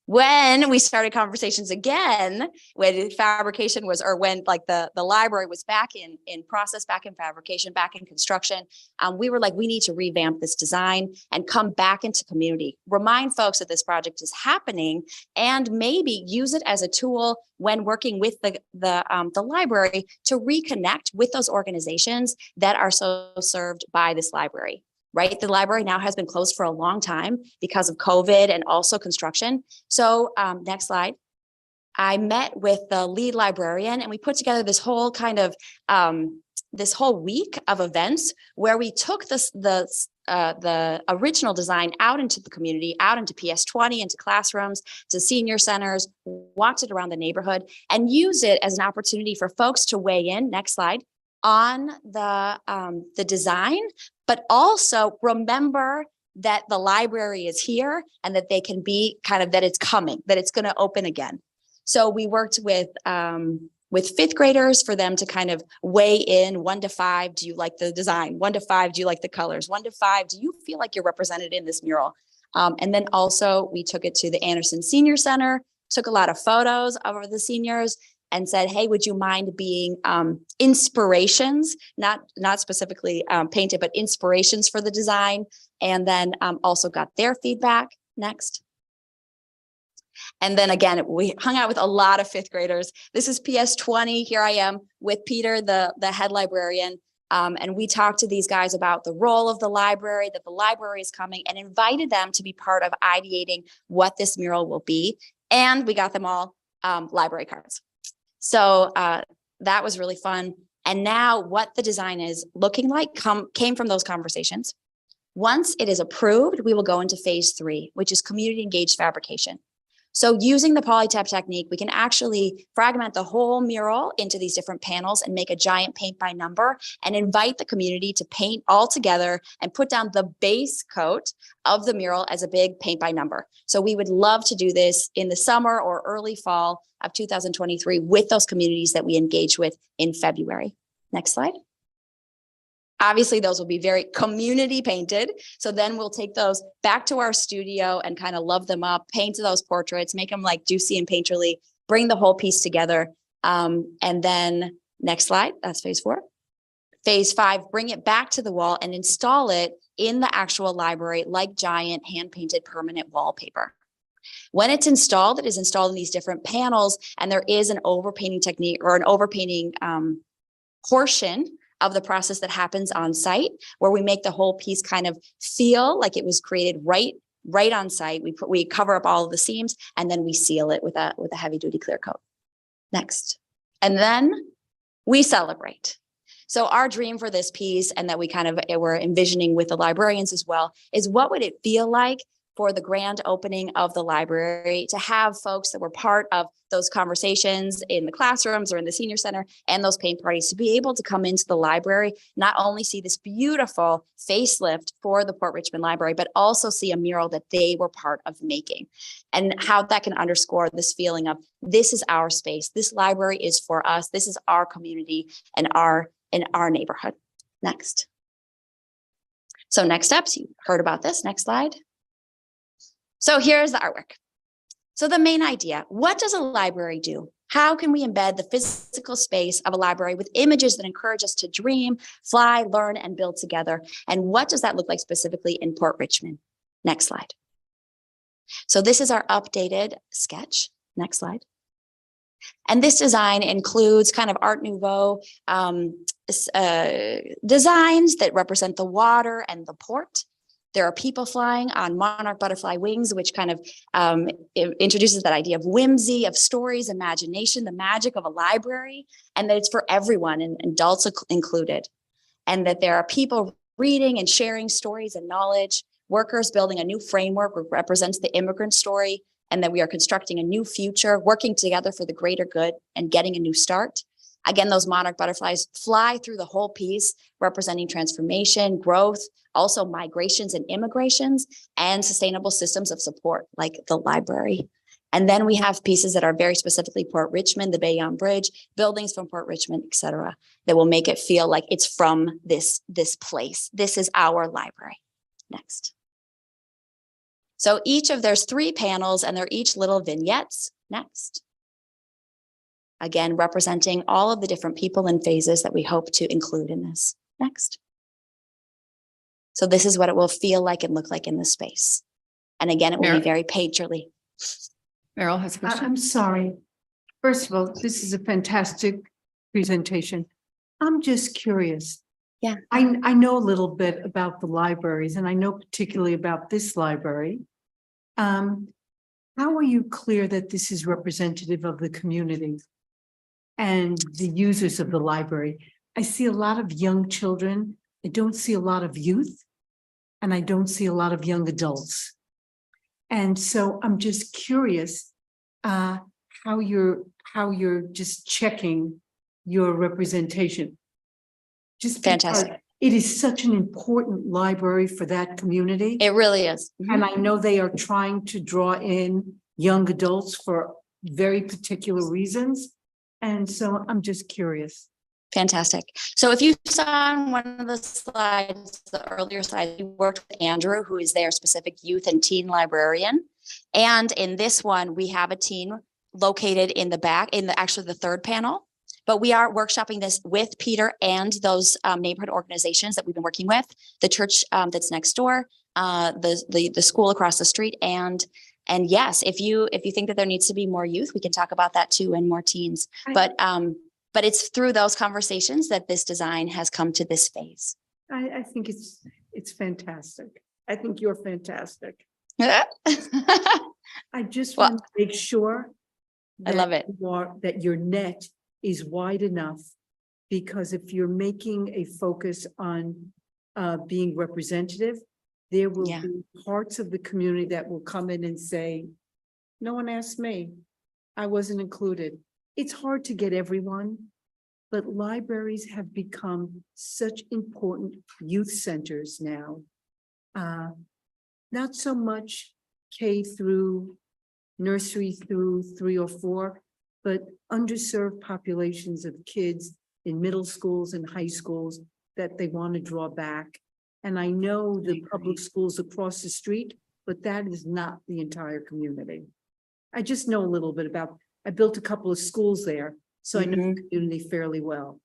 When we started conversations again, when fabrication was, or when like the library was back in process, back in fabrication, back in construction, we were like, we need to revamp this design and come back into community, remind folks that this project is happening, and maybe use it as a tool when working with the library to reconnect with those organizations that are so served by this library. Right? The library now has been closed for a long time because of COVID and also construction. So next slide. I met with the lead librarian and we put together this whole kind of, this whole week of events where we took the original design out into the community, out into PS20, into classrooms, to senior centers, walked it around the neighborhood and use it as an opportunity for folks to weigh in, next slide, on the design, but also remember that the library is here and that they can be kind of, that it's coming, that it's going to open again. So we worked with fifth graders for them to kind of weigh in 1 to 5. Do you like the design? 1 to 5. Do you like the colors? 1 to 5. Do you feel like you're represented in this mural? And then also we took it to the Anderson Senior Center, took a lot of photos of the seniors and said, hey, would you mind being inspirations, not specifically painted, but inspirations for the design? And then also got their feedback. Next. And then again, we hung out with a lot of fifth graders. This is PS20. Here I am with Peter, the head librarian. And we talked to these guys about the role of the library, that the library is coming, and invited them to be part of ideating what this mural will be. And we got them all library cards. So that was really fun. And now what the design is looking like came from those conversations. Once it is approved, we will go into phase 3, which is community engaged fabrication. So using the polytab technique, we can actually fragment the whole mural into these different panels and make a giant paint by number and invite the community to paint all together and put down the base coat of the mural as a big paint by number. So we would love to do this in the summer or early fall of 2023 with those communities that we engage with in February. Next slide. Obviously, those will be very community painted. So then we'll take those back to our studio and kind of love them up, paint those portraits, make them like juicy and painterly, bring the whole piece together. And then next slide, that's phase 4. Phase 5, bring it back to the wall and install it in the actual library like giant hand-painted permanent wallpaper. When it's installed, it is installed in these different panels, and there is an overpainting technique or an overpainting portion of the process that happens on site, where we make the whole piece kind of feel like it was created right on site. We cover up all of the seams and then we seal it with a heavy duty clear coat. Next. And then we celebrate. So our dream for this piece, and that we kind of were envisioning with the librarians as well, is what would it feel like for the grand opening of the library to have folks that were part of those conversations in the classrooms or in the senior center and those paint parties to be able to come into the library, not only see this beautiful facelift for the Port Richmond Library, but also see a mural that they were part of making, and how that can underscore this feeling of this is our space. This library is for us. This is our community and in our neighborhood. Next. So next steps, you heard about this. Next slide. So here's the artwork. So the main idea, what does a library do? How can we embed the physical space of a library with images that encourage us to dream, fly, learn, and build together? And what does that look like specifically in Port Richmond? Next slide. So this is our updated sketch. Next slide. And this design includes kind of Art Nouveau designs that represent the water and the port. There are people flying on monarch butterfly wings, which kind of introduces that idea of whimsy, of stories, imagination, the magic of a library, and that it's for everyone, and adults included. And that there are people reading and sharing stories and knowledge, workers building a new framework that represents the immigrant story, and that we are constructing a new future, working together for the greater good and getting a new start. Again, those monarch butterflies fly through the whole piece, representing transformation, growth, also migrations and immigrations, and sustainable systems of support like the library. And then we have pieces that are very specifically Port Richmond, the Bayonne Bridge, buildings from Port Richmond, et cetera, that will make it feel like it's from this place. This is our library. Next. So there's 3 panels and they're each little vignettes. Next. Again, representing all of the different people and phases that we hope to include in this. Next. So this is what it will feel like and look like in the space. And again, it will be very painterly. Meryl has a question. I'm sorry. First of all, this is a fantastic presentation. I'm just curious. Yeah. I know a little bit about the libraries, and I know particularly about this library. How are you clear that this is representative of the community and the users of the library? I see a lot of young children. I don't see a lot of youth, and I don't see a lot of young adults. And so I'm just curious how you're just checking your representation. Just fantastic. It is such an important library for that community. It really is. And I know they are trying to draw in young adults for very particular reasons. And so I'm just curious. Fantastic. So if you saw on one of the slides, the earlier slide, we worked with Andrew, who is their specific youth and teen librarian. And in this one, we have a teen located in the back, actually the 3rd panel. But we are workshopping this with Peter and those neighborhood organizations that we've been working with, the church that's next door, the school across the street. And yes, if you think that there needs to be more youth, we can talk about that too, and more teens. But it's through those conversations that this design has come to this phase. I think it's fantastic. I think you're fantastic. I just want to make sure I love it. that your net is wide enough, because if you're making a focus on being representative, there will be parts of the community that will come in and say, no one asked me, I wasn't included. It's hard to get everyone, but libraries have become such important youth centers now. Not so much K through nursery through 3 or 4, but underserved populations of kids in middle schools and high schools that they want to draw back. And I know the public schools across the street, but that is not the entire community. I just know a little bit about, I built a couple of schools there, so I know the community fairly well.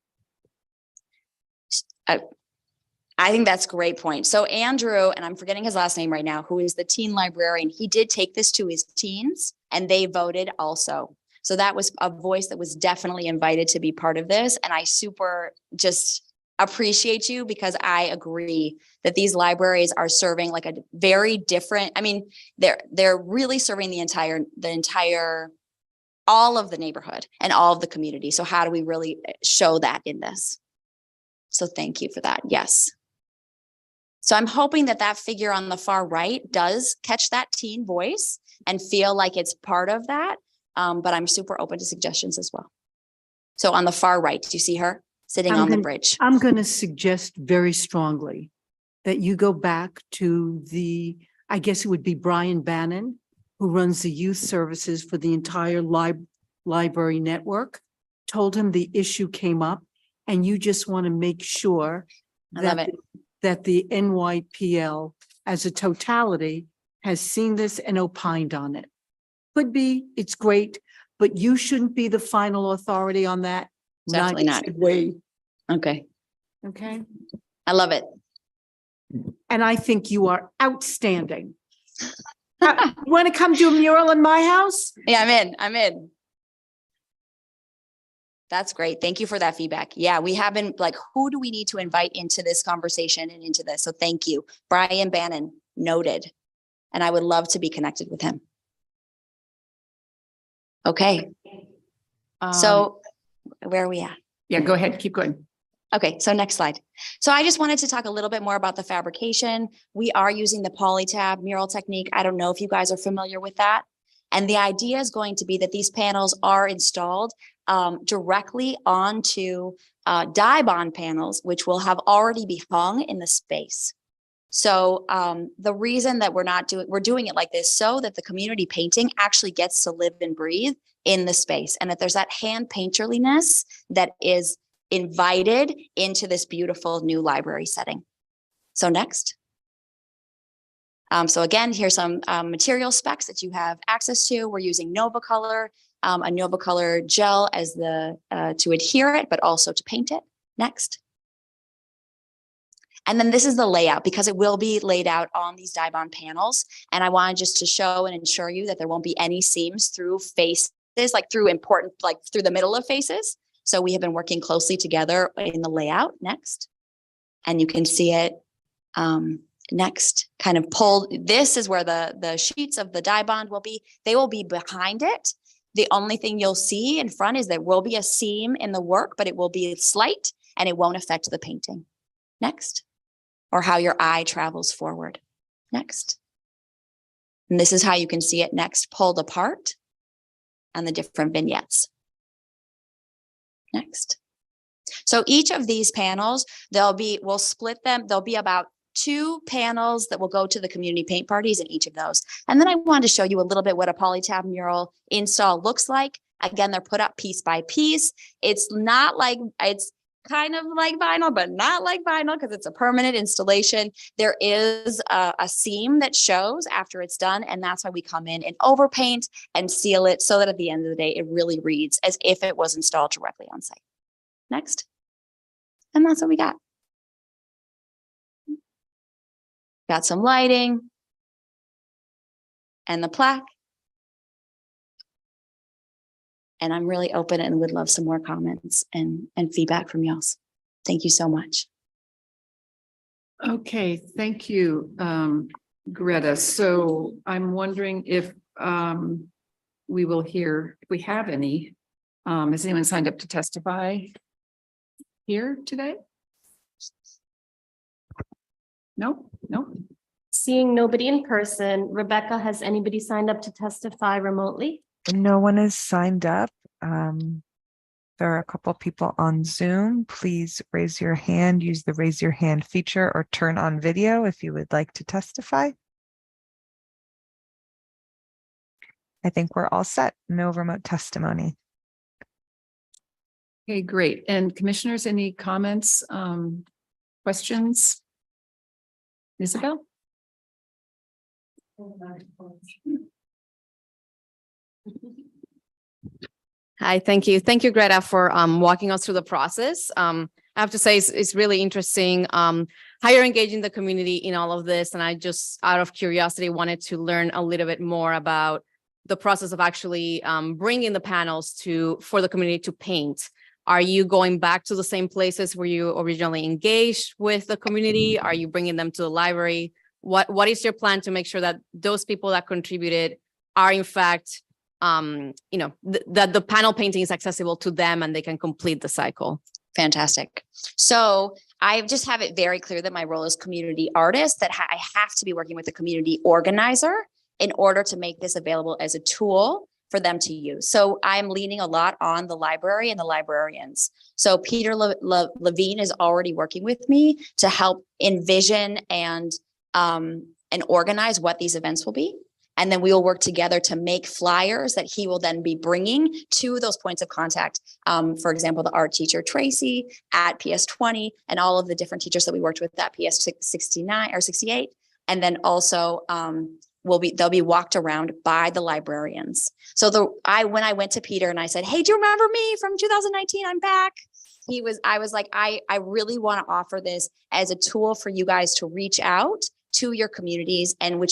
I think that's a great point. So Andrew, and I'm forgetting his last name right now, who is the teen librarian, he did take this to his teens and they voted also. So that was a voice that was definitely invited to be part of this. And I super just appreciate you, because I agree that these libraries are serving like a very different, I mean, they're really serving the entire, all of the neighborhood and all of the community. So how do we really show that in this? So thank you for that. Yes. So I'm hoping that that figure on the far right does catch that teen voice and feel like it's part of that. But I'm super open to suggestions as well. So on the far right, do you see her sitting on the bridge? I'm going to suggest very strongly that you go back to I guess it would be Brian Bannon, who runs the youth services for the entire library network, told him the issue came up, and you just want to make sure that the NYPL as a totality has seen this and opined on it. could be, it's great, but you shouldn't be the final authority on that. Definitely not. Neither should we. Okay, Okay, I love it. and I think you are outstanding. Want to come do a mural in my house? Yeah, I'm in. That's great. Thank you for that feedback. Yeah, we have been like, who do we need to invite into this conversation and into this? So thank you. Brian Bannon, noted. And I would love to be connected with him. Okay. So where are we at? Yeah, go ahead, keep going. Okay, so next slide. So I just wanted to talk a little bit more about the fabrication. We are using the PolyTab mural technique. I don't know if you guys are familiar with that. And the idea is going to be that these panels are installed directly onto dye bond panels, which will have already be hung in the space. So the reason that we're doing it like this so that the community painting actually gets to live and breathe in the space, and that there's that hand painterliness that is invited into this beautiful new library setting. So next. So again, here's some material specs that you have access to. We're using NovaColor, a NovaColor gel as to adhere it, but also to paint it. Next. And then this is the layout, because it will be laid out on these dye bond panels. And I wanted just to show and ensure you that there won't be any seams through faces, like through the middle of faces. So we have been working closely together in the layout. Next. And you can see it next, kind of pulled. This is where the sheets of the dye bond will be. They will be behind it. The only thing you'll see in front is there will be a seam in the work, but it will be slight and it won't affect the painting. Next. Or how your eye travels forward. Next. And this is how you can see it next, pulled apart and the different vignettes. Next. So each of these panels, we'll split them. There'll be about 2 panels that will go to the community paint parties in each of those. And then I wanted to show you a little bit what a PolyTab mural install looks like. Again, they're put up piece by piece. It's kind of like vinyl, but not like vinyl because it's a permanent installation. There is a seam that shows after it's done, and that's why we come in and overpaint and seal it so that at the end of the day, it really reads as if it was installed directly on site. Next. And that's what we got. Got some lighting and the plaque. And I'm really open and would love some more comments and feedback from y'all. Thank you so much. Okay, thank you, Greta. So I'm wondering if we will hear, if we have any, has anyone signed up to testify here today? No. Seeing nobody in person, Rebecca, has anybody signed up to testify remotely? No one is signed up. There are a couple people on Zoom. Please raise your hand, use the raise your hand feature, or turn on video if you would like to testify. I think we're all set. No remote testimony. Okay, great. And commissioners, any comments, questions? Isabel? Hi, thank you. Thank you, Greta, for walking us through the process. I have to say it's really interesting how you're engaging the community in all of this. And I just, out of curiosity, wanted to learn a little bit more about the process of actually bringing the panels for the community to paint. Are you going back to the same places where you originally engaged with the community? Are you bringing them to the library? What is your plan to make sure that those people that contributed are in fact, that the panel painting is accessible to them and they can complete the cycle? Fantastic. So I just have it very clear that my role as community artist, that I have to be working with the community organizer in order to make this available as a tool for them to use. So I'm leaning a lot on the library and the librarians. So Peter Levine is already working with me to help envision and organize what these events will be. And then we will work together to make flyers that he will then be bringing to those points of contact. For example, the art teacher, Tracy, at PS 20, and all of the different teachers that we worked with at PS 69 or 68. And then also they'll be walked around by the librarians. So when I went to Peter and I said, hey, do you remember me from 2019? I'm back. I was like, I really want to offer this as a tool for you guys to reach out to your communities and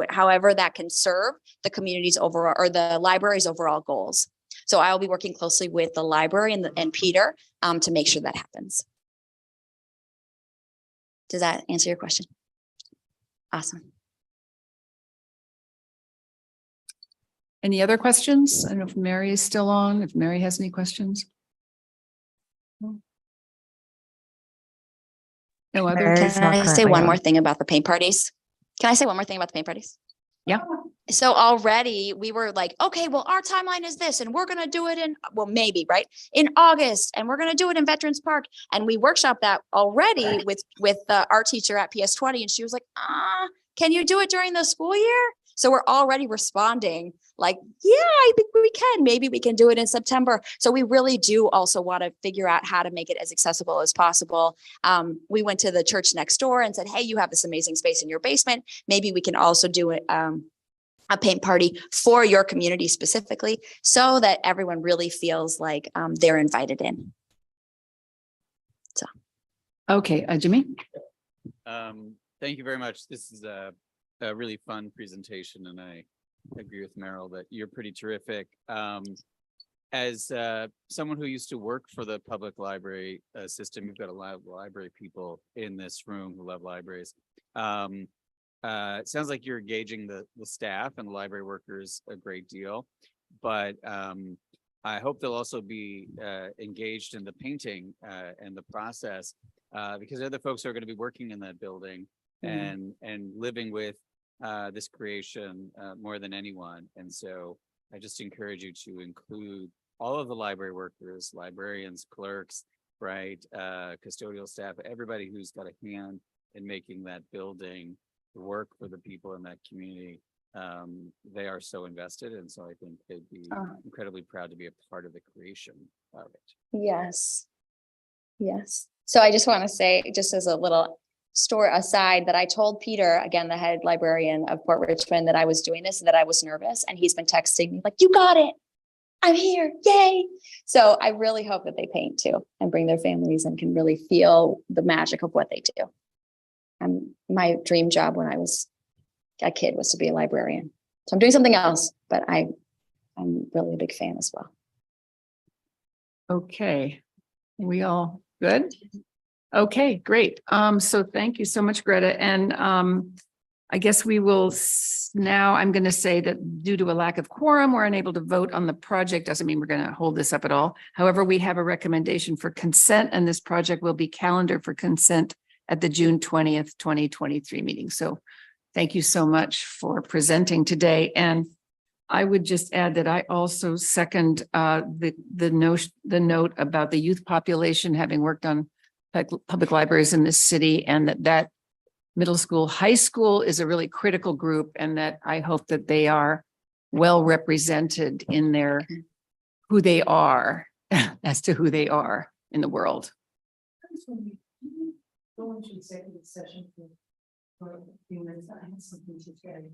however that can serve the community's overall or the library's overall goals. So I will be working closely with the library and Peter to make sure that happens. Does that answer your question? Awesome. Any other questions? I don't know if Mary is still on, if Mary has any questions. No other. Can I say one more thing about the paint parties? Can I say one more thing about the paint parties? Yeah. So already we were like, okay, well, our timeline is this, and we're going to do it maybe, right, in August, and we're going to do it in Veterans Park. And we workshopped that already with the art teacher at PS20. And she was like, can you do it during the school year? So we're already responding like, yeah, I think we can. Maybe we can do it in September. So we really do also want to figure out how to make it as accessible as possible. We went to the church next door and said, hey, you have this amazing space in your basement. Maybe we can also do it. A paint party for your community specifically so that everyone really feels like they're invited in. So. Okay, Jimmy. Thank you very much. This is a really fun presentation, and I agree with Meryl that you're pretty terrific. As someone who used to work for the public library system, you've got a lot of library people in this room who love libraries. It sounds like you're engaging the staff and the library workers a great deal, but I hope they'll also be engaged in the painting and the process because they're the folks who are going to be working in that building and living with this creation more than anyone. And so I just encourage you to include all of the library workers, librarians, clerks, right, custodial staff, everybody who's got a hand in making that building work for the people in that community. They are so invested, and so I think they'd be incredibly proud to be a part of the creation of it. Yes. So I just want to say, just as a little story aside, that I told Peter, again, the head librarian of Port Richmond, that I was doing this and that I was nervous, and he's been texting me like, you got it, I'm here, yay. So I really hope that they paint too and bring their families and can really feel the magic of what they do. My dream job when I was a kid was to be a librarian. So I'm doing something else, but I'm really a big fan as well. Okay, we all good? Okay, great. So thank you so much, Greta. And I guess we will now, I'm going to say that due to a lack of quorum, we're unable to vote on the project. Doesn't mean we're going to hold this up at all. However, we have a recommendation for consent, and this project will be calendared for consent at the June 20th, 2023 meeting. So thank you so much for presenting today. And I would just add that I also second the note about the youth population, having worked on public libraries in this city, and that middle school, high school is a really critical group, and that I hope that they are well represented in who they are as to who they are in the world. Go into executive session for a few minutes. I have something to tell you.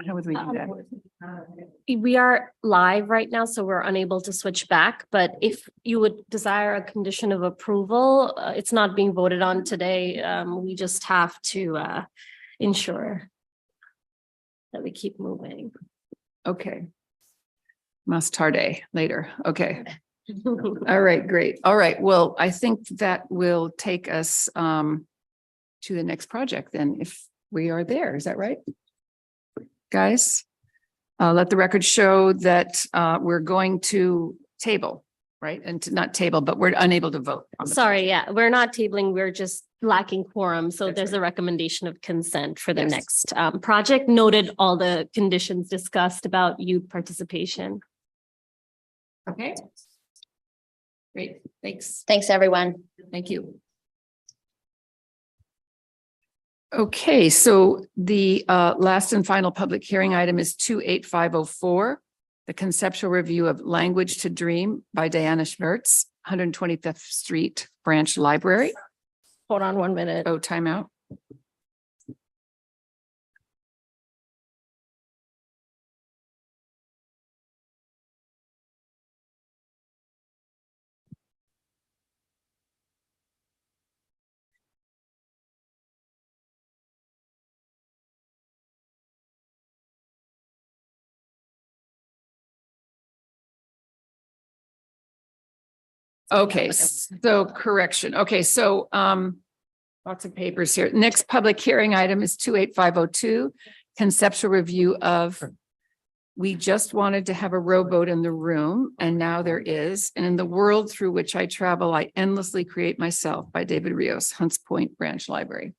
How would we do that? We are live right now, so we're unable to switch back. But if you would desire a condition of approval, it's not being voted on today. We just have to ensure that we keep moving. Okay. Más tarde, later. Okay. All right, great. All right. Well, I think that will take us to the next project then, if we are there. Is that right? Guys, let the record show that we're going to table, right? And not table, but we're unable to vote. Sorry, yeah, we're not tabling. We're just lacking quorum. So there's a recommendation of consent for the next project. Noted all the conditions discussed about youth participation. Okay. Great, thanks. Thanks, everyone. Thank you. Okay, so the last and final public hearing item is 28504, the conceptual review of Language to Dream by Diana Schmertz, 125th Street Branch Library. Hold on 1 minute. Oh, timeout. Okay, so correction. Okay, so lots of papers here. Next public hearing item is 28502, conceptual review of. We just wanted to have a rowboat in the room, and now there is. And in the world through which I travel, I endlessly create myself by David Rios, Hunts Point Branch Library.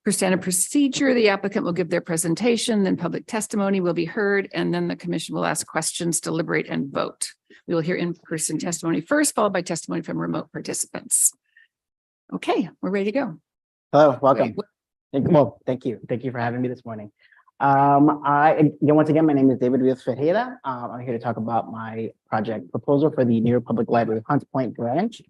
For standard procedure, the applicant will give their presentation, then public testimony will be heard, and then the commission will ask questions, deliberate, and vote. We will hear in-person testimony first, followed by testimony from remote participants. Okay, we're ready to go. Hello, welcome. Thank you. Thank you for having me this morning. Once again, my name is David Rios Ferreira. I'm here to talk about my project proposal for the New York Public Library Hunts Point Branch.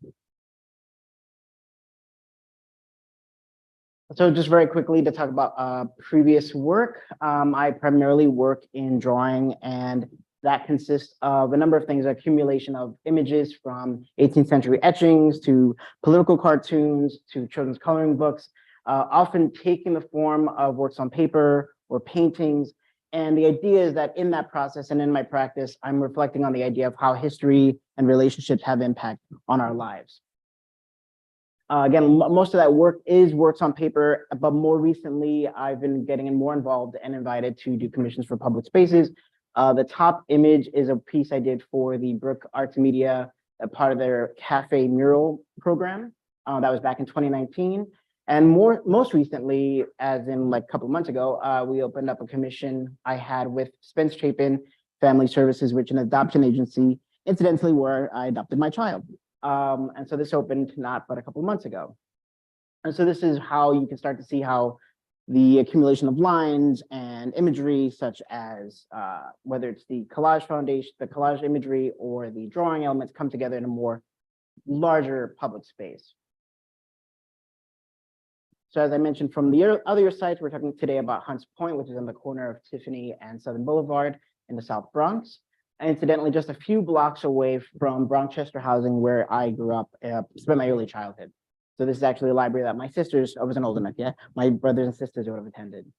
So just very quickly to talk about previous work, I primarily work in drawing, and that consists of a number of things, accumulation of images from 18th century etchings to political cartoons to children's coloring books, often taking the form of works on paper or paintings. And the idea is that in that process and in my practice, I'm reflecting on the idea of how history and relationships have impact on our lives. Again, most of that work is works on paper, but more recently, I've been getting more involved and invited to do commissions for public spaces. The top image is a piece I did for the Brook Arts Media, a part of their cafe mural program. That was back in 2019. And most recently, as in like a couple of months ago, we opened up a commission I had with Spence Chapin Family Services, which is an adoption agency, incidentally, where I adopted my child. And so this opened not but a couple of months ago. And so this is how you can start to see how the accumulation of lines and imagery, such as whether it's the collage foundation, the collage imagery, or the drawing elements come together in a more larger public space. So as I mentioned from the other sites, we're talking today about Hunts Point, which is on the corner of Tiffany and Southern Boulevard in the South Bronx. Incidentally, just a few blocks away from Bronxchester Housing, where I grew up, spent my early childhood. So this is actually a library that my sisters, I wasn't old enough yet, my brothers and sisters would have attended.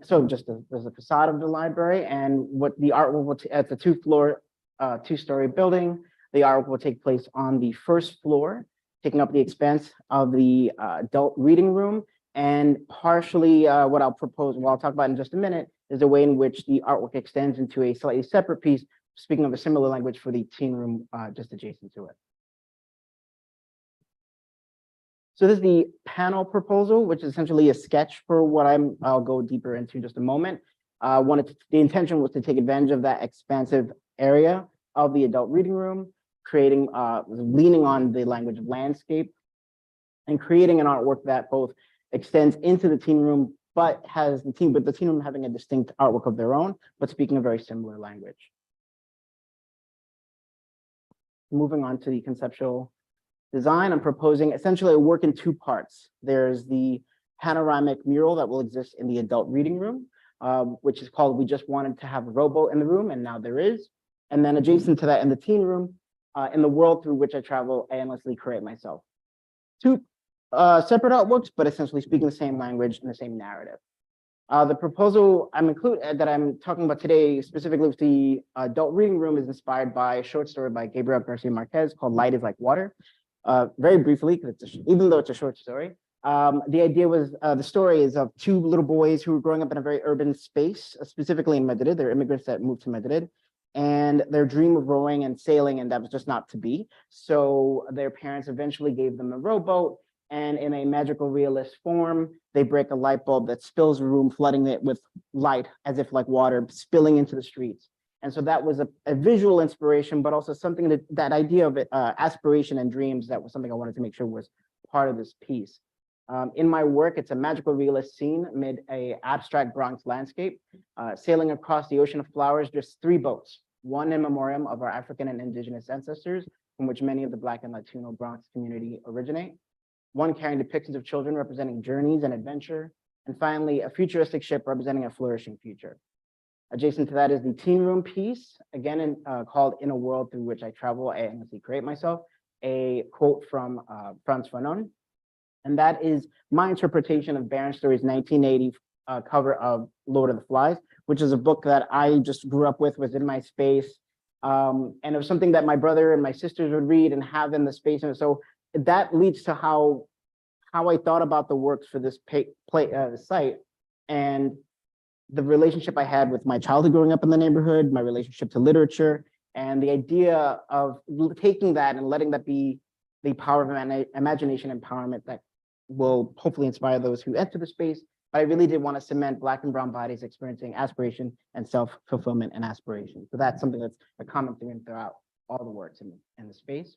So just there's a facade of the library, and what the artwork will at the two-story building. The artwork will take place on the first floor, taking up the expanse of the adult reading room, and partially what I'll propose, what I'll talk about in just a minute, is the way in which the artwork extends into a slightly separate piece, speaking of a similar language for the teen room just adjacent to it. So this is the panel proposal, which is essentially a sketch for what I'll go deeper into in just a moment. The intention was to take advantage of that expansive area of the adult reading room, creating, leaning on the language of landscape, and creating an artwork that both extends into the teen room, but the teen room having a distinct artwork of their own, but speaking a very similar language. Moving on to the conceptual design, I'm proposing essentially a work in two parts. There's the panoramic mural that will exist in the adult reading room, which is called We Just Wanted to Have a Rowboat in the Room, and now there is. And then adjacent to that in the teen room, in the world through which I travel, I endlessly create myself. Two separate artworks, but essentially speaking the same language and the same narrative. The proposal that I'm talking about today, specifically with the adult reading room, is inspired by a short story by Gabriel Garcia Marquez called Light is Like Water. Very briefly, because even though it's a short story, the idea was the story is of two little boys who were growing up in a very urban space, specifically in Madrid. They're immigrants that moved to Madrid, and their dream of rowing and sailing, and that was just not to be. So their parents eventually gave them a rowboat, and in a magical realist form, they break a light bulb that spills the room, flooding it with light as if like water spilling into the streets. And so that was a visual inspiration, but also something that idea of aspiration and dreams, that was something I wanted to make sure was part of this piece. In my work, it's a magical realist scene amid an abstract Bronx landscape, sailing across the ocean of flowers, just three boats, one in memoriam of our African and indigenous ancestors, from which many of the Black and Latino Bronx community originate, one carrying depictions of children representing journeys and adventure, and finally, a futuristic ship representing a flourishing future. Adjacent to that is the teen room piece, again, called In a World Through Which I Travel, I Endlessly Create Myself, a quote from Frantz Fanon. And that is my interpretation of Baron Story's 1980 cover of Lord of the Flies, which is a book that I just grew up with, was in my space. And it was something that my brother and my sisters would read and have in the space. And so that leads to how I thought about the works for this site, and the relationship I had with my childhood growing up in the neighborhood, my relationship to literature, and the idea of taking that and letting that be the power of imagination empowerment that will hopefully inspire those who enter the space. But I really did want to cement Black and brown bodies experiencing aspiration and self-fulfillment and aspiration. So that's something that's a common theme throughout all the works in the space.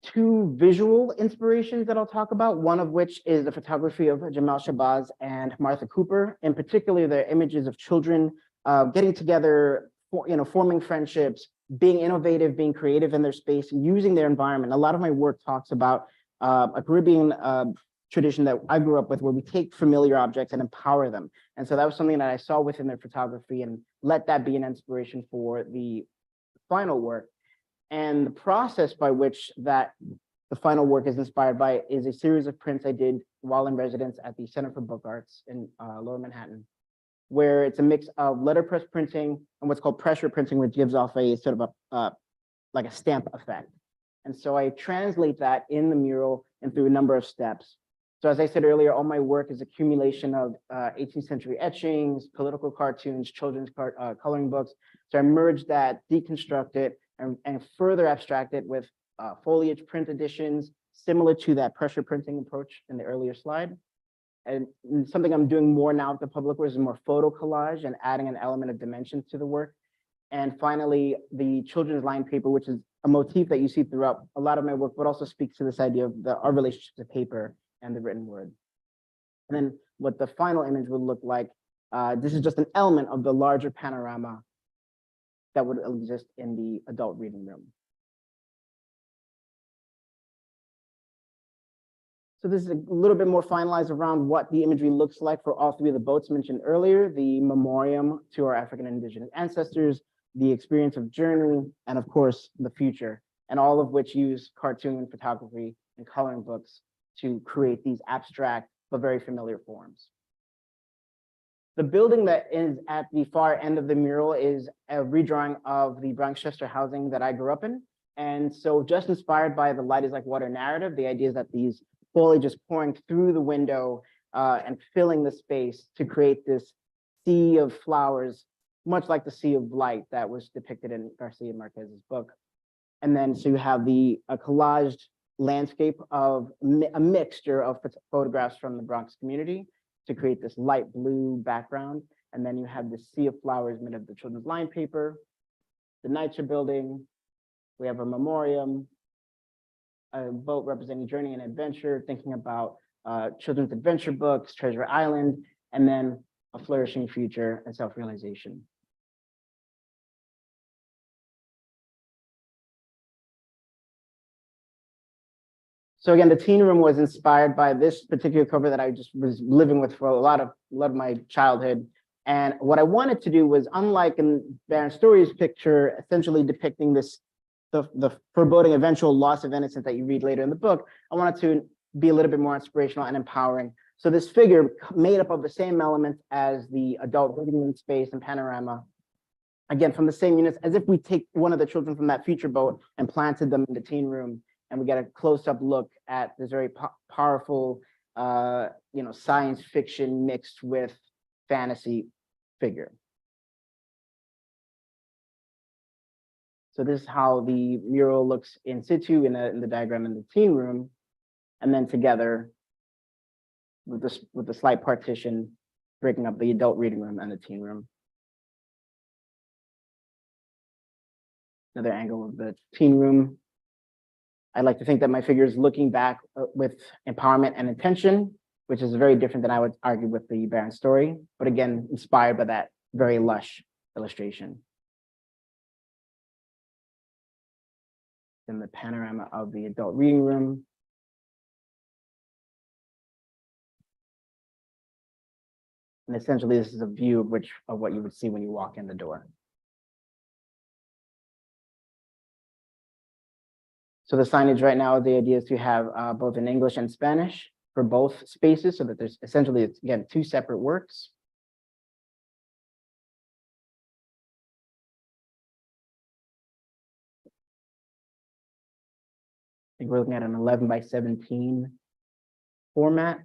Two visual inspirations that I'll talk about, one of which is the photography of Jamal Shabazz and Martha Cooper. In particular, their images of children getting together, forming friendships, being innovative, being creative in their space, and using their environment. A lot of my work talks about a Caribbean tradition that I grew up with, where we take familiar objects and empower them. And so that was something that I saw within their photography, and let that be an inspiration for the final work. And the process by which the final work is inspired by is a series of prints I did while in residence at the Center for Book Arts in Lower Manhattan, where it's a mix of letterpress printing and what's called pressure printing, which gives off a sort of like a stamp effect. And so I translate that in the mural and through a number of steps. So as I said earlier, all my work is accumulation of 18th century etchings, political cartoons, children's coloring books. So I merge that, deconstruct it, and further abstract it with foliage print editions, similar to that pressure printing approach in the earlier slide. And something I'm doing more now with the public works is more photo collage and adding an element of dimension to the work. And finally, the children's line paper, which is a motif that you see throughout a lot of my work, but also speaks to this idea of our relationship to paper and the written word. And then what the final image would look like, this is just an element of the larger panorama that would exist in the adult reading room. So this is a little bit more finalized around what the imagery looks like for all three of the boats mentioned earlier: the memoriam to our African and Indigenous ancestors, the experience of journey, and of course, the future, and all of which use cartoon, photography, and coloring books to create these abstract but very familiar forms. The building that is at the far end of the mural is a redrawing of the Bronx-Chester housing that I grew up in. And so just inspired by the light is like water narrative, the idea is that these foliage is pouring through the window and filling the space to create this sea of flowers, much like the sea of light that was depicted in Garcia Marquez's book. And then so you have a collaged landscape of a mixture of photographs from the Bronx community to create this light blue background. And then you have this sea of flowers made of the children's line paper, the NYCHA building. We have a memoriam, a boat representing journey and adventure, thinking about children's adventure books, Treasure Island, and then a flourishing future and self-realization. So again, the teen room was inspired by this particular cover that I just was living with for a lot of my childhood. And what I wanted to do was, unlike in Baron Story's picture, essentially depicting the foreboding eventual loss of innocence that you read later in the book, I wanted to be a little bit more inspirational and empowering. So this figure, made up of the same elements as the adult reading room space and panorama, again, from the same units, as if we take one of the children from that future boat and planted them in the teen room, and we get a close-up look at this very powerful, science fiction mixed with fantasy figure. So this is how the mural looks in situ in the diagram in the teen room, and then together with the slight partition breaking up the adult reading room and the teen room. Another angle of the teen room. I like to think that my figure is looking back with empowerment and intention, which is very different than I would argue with the Baron Story, but again, inspired by that very lush illustration. Then the panorama of the adult reading room. And essentially, this is a view of what you would see when you walk in the door. So the signage right now, the idea is to have both in English and Spanish for both spaces, so that there's essentially, it's again, two separate works. I think we're looking at an 11 by 17 format.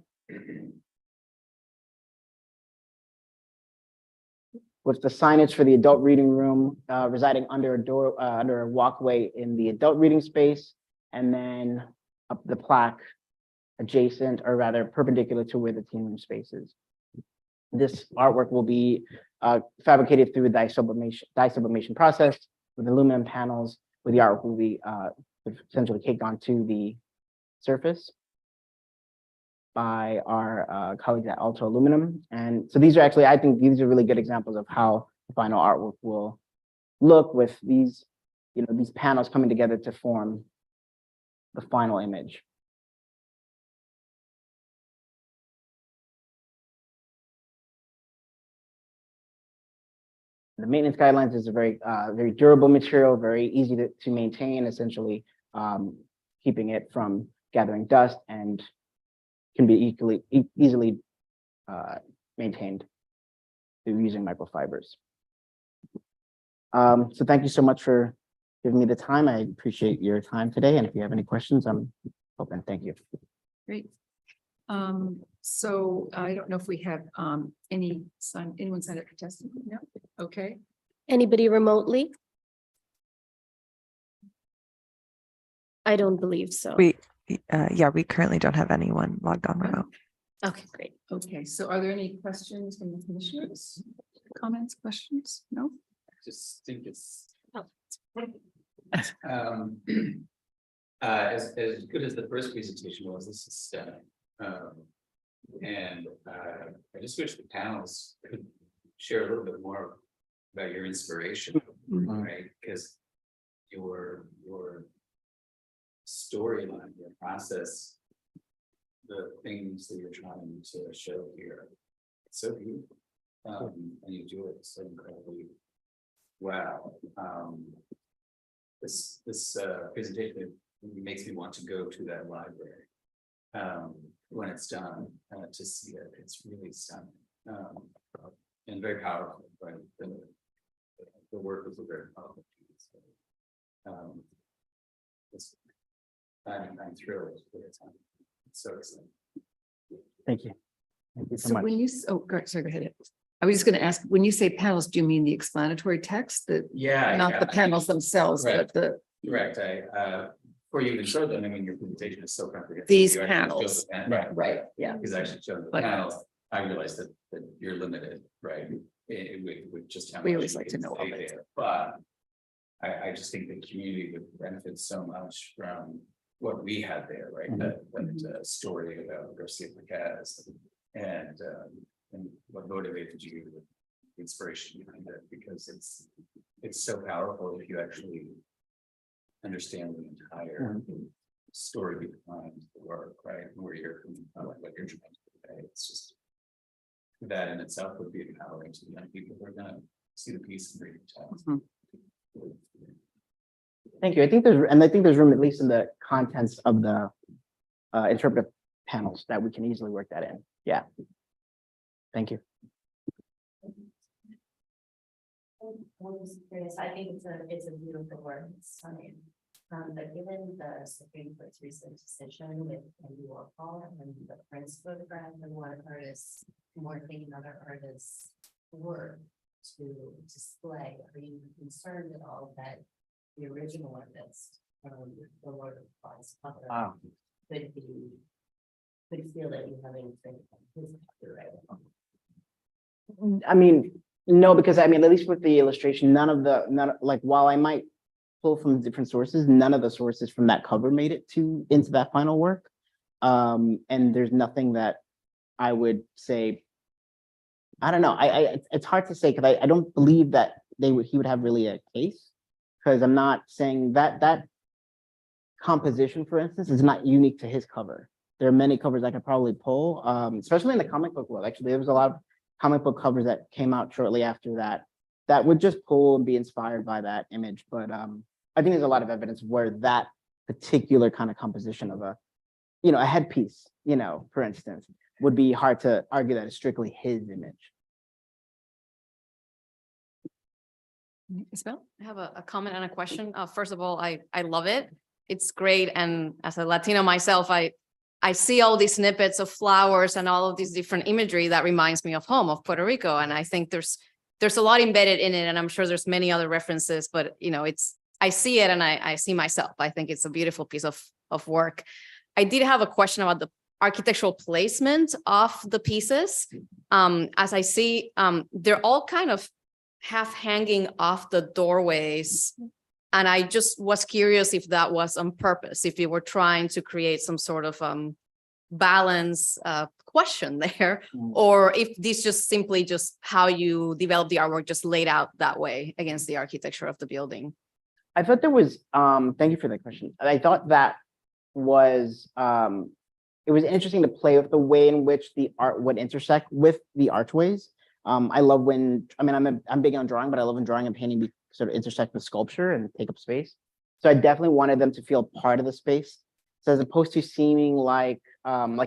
With the signage for the adult reading room residing under a door, under a walkway in the adult reading space, and then up the plaque adjacent, or rather perpendicular to where the teen room space is. This artwork will be fabricated through a dye sublimation process with aluminum panels, where the artwork will be essentially caked onto the surface by our colleagues at Alto Aluminum. And so these are actually, I think these are really good examples of how the final artwork will look with these, these panels coming together to form the final image. The maintenance guidelines is a very, very durable material, very easy to maintain, essentially keeping it from gathering dust, and can be easily maintained through using microfibers. So thank you so much for giving me the time. I appreciate your time today. And if you have any questions, I'm open. Thank you. Great. So I don't know if we have anyone signed up for testimony? No? Okay. Anybody remotely? I don't believe so. Yeah, we currently don't have anyone logged on remote. Okay, great. Okay, so are there any questions from the commissioners? Comments, questions? No? I just think it's as good as the first presentation was, this is stunning. And I just wish the panels could share a little bit more about your inspiration, right? Because your storyline, your process, the things that you're trying to show here, it's so beautiful. And you do it so incredibly well. This presentation makes me want to go to that library when it's done to see it. It's really stunning and very powerful. Right, the work was a very powerful piece. I'm thrilled for the time. It's so exciting. Thank you. Thank you so So much. when you, sorry, go ahead. I was just going to ask, when you say panels, do you mean the explanatory text that? Yeah. Not the panels themselves, Right. but the. Correct. Before you even show them, I mean, your presentation is so comprehensive. These You actually show panels. the pan- Right, yeah. Because actually showing the But- panels, I realized that you're limited, right? With just how much. We always you like to can know say of it. there. But I just think the community would benefit so much from what we had there, right? That story about Garcia Marquez and what motivated you, the inspiration behind it, because it's so powerful if you actually understand the entire story behind the work, right? Where you're coming from, what you're trying to convey. It's just that in itself would be empowering to the young people who are gonna see the piece and read the text. Thank you. I think there's room, at least in the contents of the interpretive panels, that we can easily work that in. Yeah. Thank you. I'm just curious, I think it's a beautiful work, it's stunning. But given the Supreme Court's recent decision with Andy Warhol and the Prince photograph and one artist morphing another artist's work to display, are you concerned at all that the original artist, the Lord of the Flies cover, could feel that you have anything on his copyright? I mean, no, because I mean, at least with the illustration, like, while I might pull from different sources, none of the sources from that cover made it into that final work. And there's nothing that I would say, I don't know. It's hard to say, because I don't believe that he would have really a case, because I'm not saying that composition, for instance, is not unique to his cover. There are many covers I could probably pull, especially in the comic book world. Actually, there was a lot of comic book covers that came out shortly after that, that would just pull and be inspired by that image. But I think there's a lot of evidence where that particular kind of composition of a, you know, a headpiece, you know, for instance, would be hard to argue that it's strictly his image. Isabel? I have a comment and a question. First of all, I love it. It's great. And as a Latina myself, I see all these snippets of flowers and all of these different imagery that reminds me of home, of Puerto Rico. And I think there's a lot embedded in it. And I'm sure there's many other references, but you know, I see it and I see myself. I think it's a beautiful piece of work. I did have a question about the architectural placement of the pieces. As I see, they're all kind of half hanging off the doorways. And I just was curious if that was on purpose, if you were trying to create some sort of balance question there, or if this just simply just how you develop the artwork just laid out that way against the architecture of the building. I thought there was, thank you for that question. I thought that was, it was interesting to play with the way in which the art would intersect with the archways. I love when, I mean, I'm big on drawing, but I love when drawing and painting sort of intersect with sculpture and take up space. So I definitely wanted them to feel part of the space. So as opposed to seeming like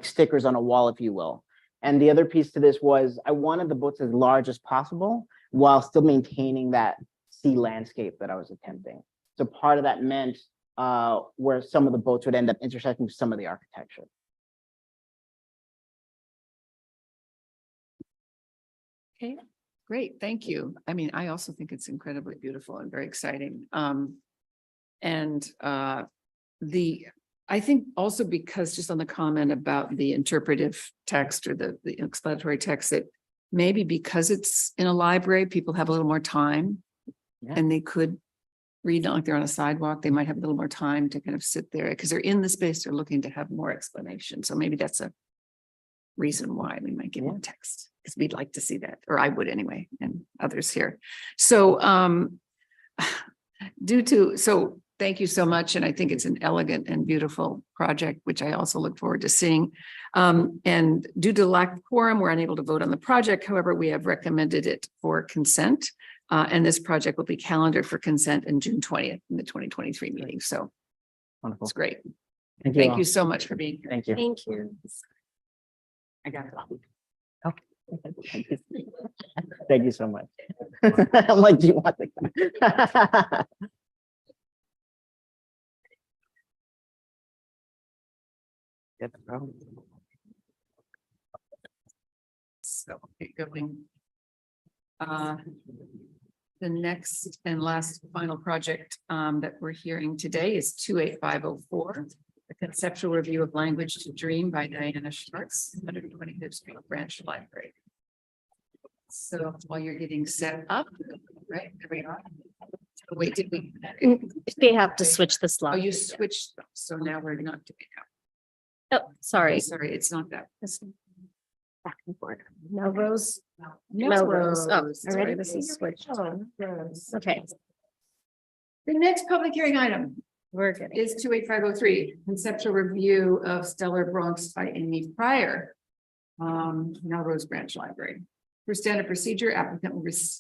stickers on a wall, if you will. And the other piece to this was I wanted the boats as large as possible while still maintaining that sea landscape that I was attempting. So part of that meant where some of the boats would end up intersecting with some of the architecture. Okay, great, thank you. I mean, I also think it's incredibly beautiful and very exciting. I think also because just on the comment about the interpretive text or the explanatory text, that maybe because it's in a library, people have a little more time and they could read, not like they're on a sidewalk, they might have a little more time to kind of sit there because they're in the space, they're looking to have more explanation. So maybe that's a reason why we might give more text, because we'd like to see that, or I would anyway, and others here. So thank you so much. And I think it's an elegant and beautiful project, which I also look forward to seeing. And due to lack of quorum, we're unable to vote on the project. However, we have recommended it for consent. And this project will be calendared for consent in June 20th in the 2023 meeting. So wonderful. It's great. Thank you so much for being here. Thank you. Thank you. I got it. Oh. Thank you so much. I'm like, do you want the So going. The next and last final project that we're hearing today is 28504, the conceptual review of language to dream by Diana Schwartz, 125th Street Branch Library. So while you're getting set up, right, there we are. Oh, wait, did we? They have to switch the Oh, slide. you switched, so now we're not doing that. Oh, sorry. Sorry, it's not that. Back and forth. Melrose. Melrose. Oh, Sorry, already this this is is switched. Okay, The next public hearing item we're good. is 28503, conceptual review of Stellar Bronx by Amy Pryor. Melrose Branch Library. For standard procedure, applicant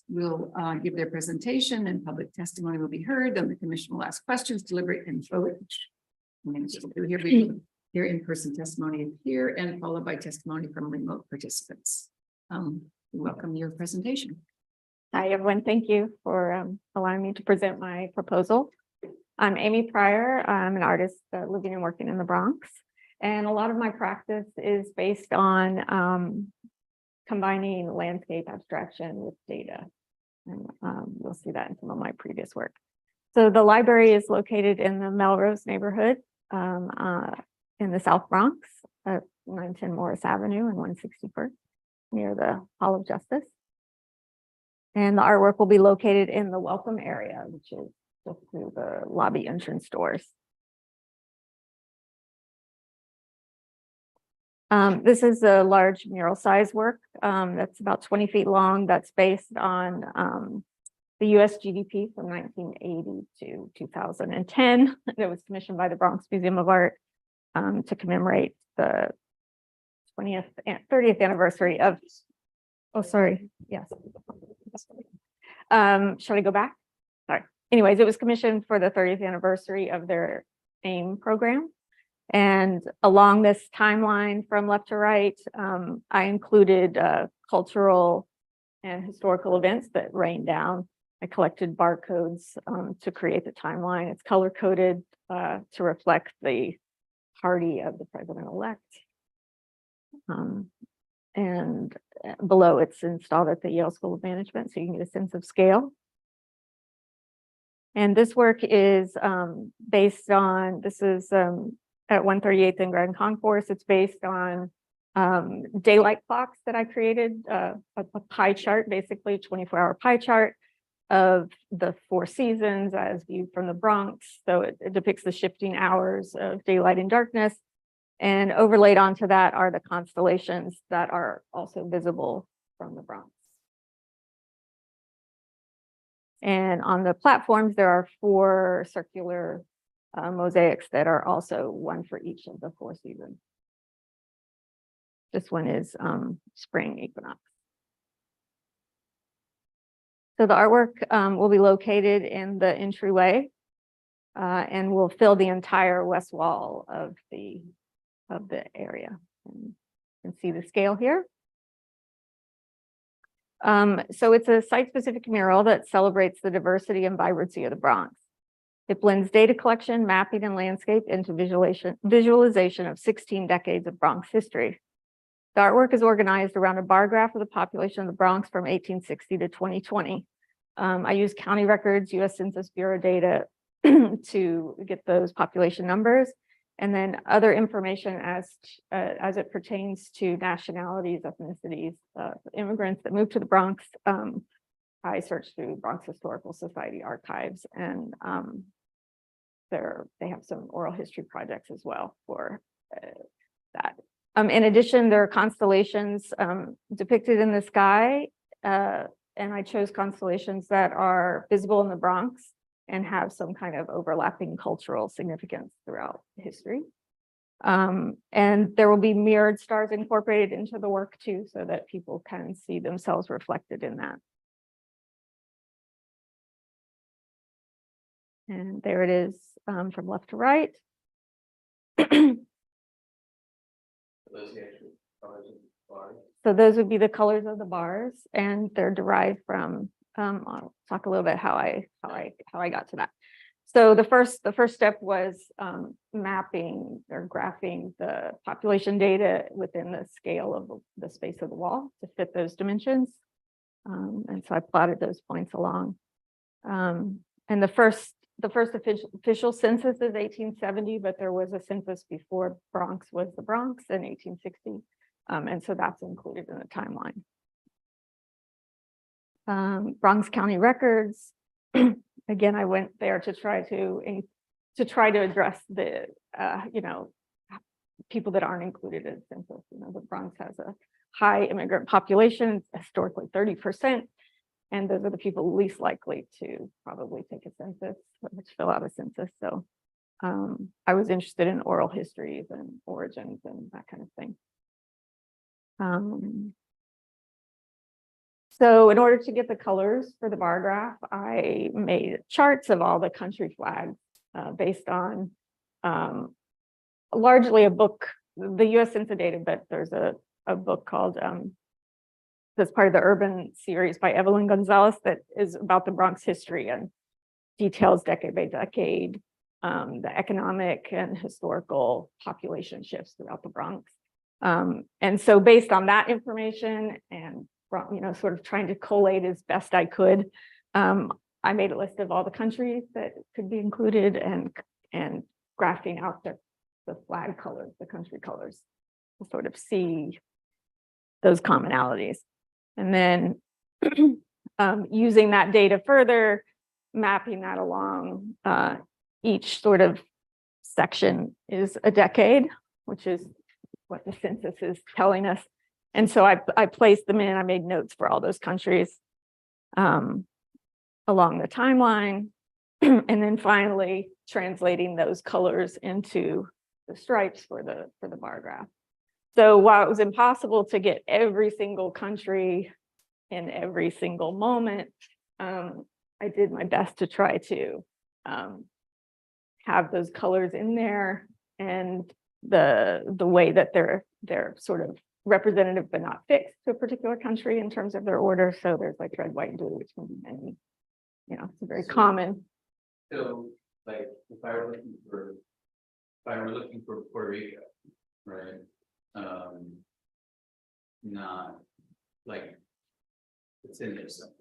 will give their presentation and public testimony will be heard. Then the commission will ask questions, deliberate and vote. And we'll do here in-person testimony here and followed by testimony from remote participants. We welcome your presentation. Hi, everyone. Thank you for allowing me to present my proposal. I'm Amy Pryor. I'm an artist living and working in the Bronx. And a lot of my practice is based on combining landscape abstraction with data. And you'll see that in some of my previous work. So the library is located in the Melrose neighborhood in the South Bronx at 910 Morris Avenue and 161st near the Hall of Justice. And the artwork will be located in the welcome area, which is just through the lobby entrance doors. This is a large mural size work that's about 20 feet long. That's based on the US GDP from 1980 to 2010. It was commissioned by the Bronx Museum of Art to commemorate the 30th anniversary of Oh, sorry. Yes. Shall I go back? Sorry. Anyways, it was commissioned for the 30th anniversary of their AIM program. And along this timeline from left to right, I included cultural and historical events that rain down. I collected barcodes to create the timeline. It's color coded to reflect the party of the president-elect. And below it's installed at the Yale School of Management, so you can get a sense of scale. And this work is based on, this is at 138th and Grand Concourse. It's based on daylight clocks that I created, a pie chart, basically 24-hour pie chart of the 4 seasons as viewed from the Bronx. So it depicts the shifting hours of daylight and darkness. And overlaid onto that are the constellations that are also visible from the Bronx. And on the platforms, there are 4 circular mosaics that are also one for each of the 4 seasons. This one is spring equinox. So the artwork will be located in the entryway and will fill the entire west wall of the area. And you can see the scale here. So it's a site-specific mural that celebrates the diversity and vibrancy of the Bronx. It blends data collection, mapping, and landscape into visualization of 16 decades of Bronx history. The artwork is organized around a bar graph of the population of the Bronx from 1860 to 2020. I use county records, US Census Bureau data to get those population numbers, and then other information as it pertains to nationalities, ethnicities, immigrants that moved to the Bronx. I searched through Bronx Historical Society archives, and they have some oral history projects as well for that. In addition, there are constellations depicted in the sky, and I chose constellations that are visible in the Bronx and have some kind of overlapping cultural significance throughout history. And there will be mirrored stars incorporated into the work too, so that people can see themselves reflected in that. And there it is from left to right. So those would be the colors of the bars, and they're derived from, I'll talk a little bit how I got to that. So the first step was mapping or graphing the population data within the scale of the space of the wall to fit those dimensions. And so I plotted those points along. And the first official census is 1870, but there was a census before Bronx was the Bronx in 1860. And so that's included in the timeline. Bronx County records. Again, I went there to try to address the, people that aren't included in the census. The Bronx has a high immigrant population, historically 30%. And those are the people least likely to probably take a census, or to fill out a census. So I was interested in oral histories and origins and that kind of thing. So in order to get the colors for the bar graph, I made charts of all the country flags based on largely a book, the US Census data, but there's a book called that's part of the Urban series by Evelyn Gonzalez that is about the Bronx history and details decade by decade the economic and historical population shifts throughout the Bronx. And so based on that information and sort of trying to collate as best I could, I made a list of all the countries that could be included and graphing out the flag colors, the country colors, to sort of see those commonalities. And then using that data further, mapping that along each sort of section is a decade, which is what the census is telling us. And so I placed them in, I made notes for all those countries along the timeline, and then finally translating those colors into the stripes for the bar graph. So while it was impossible to get every single country in every single moment. I did my best to try to have those colors in there, and the way that they're sort of representative but not fixed to a particular country in terms of their order. So there's like red, white, and blue, which can be many, you know, it's a very common. So like if I were looking for Puerto Rico, right? Not like it's in there somewhere.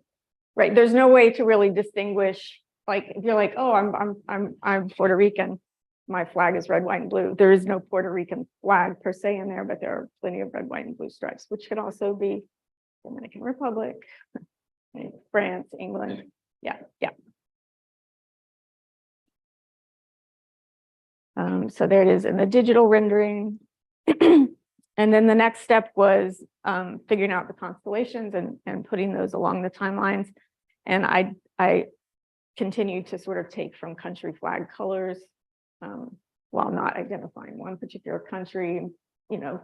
Right, there's no way to really distinguish, like, if you're like, oh, I'm Puerto Rican, my flag is red, white, and blue. There is no Puerto Rican flag per se in there, but there are plenty of red, white, and blue stripes, which could also be Dominican Republic, France, England. Yeah. So there it is in the digital rendering. And then the next step was figuring out the constellations and putting those along the timelines. And I continued to sort of take from country flag colors while not identifying one particular country, you know,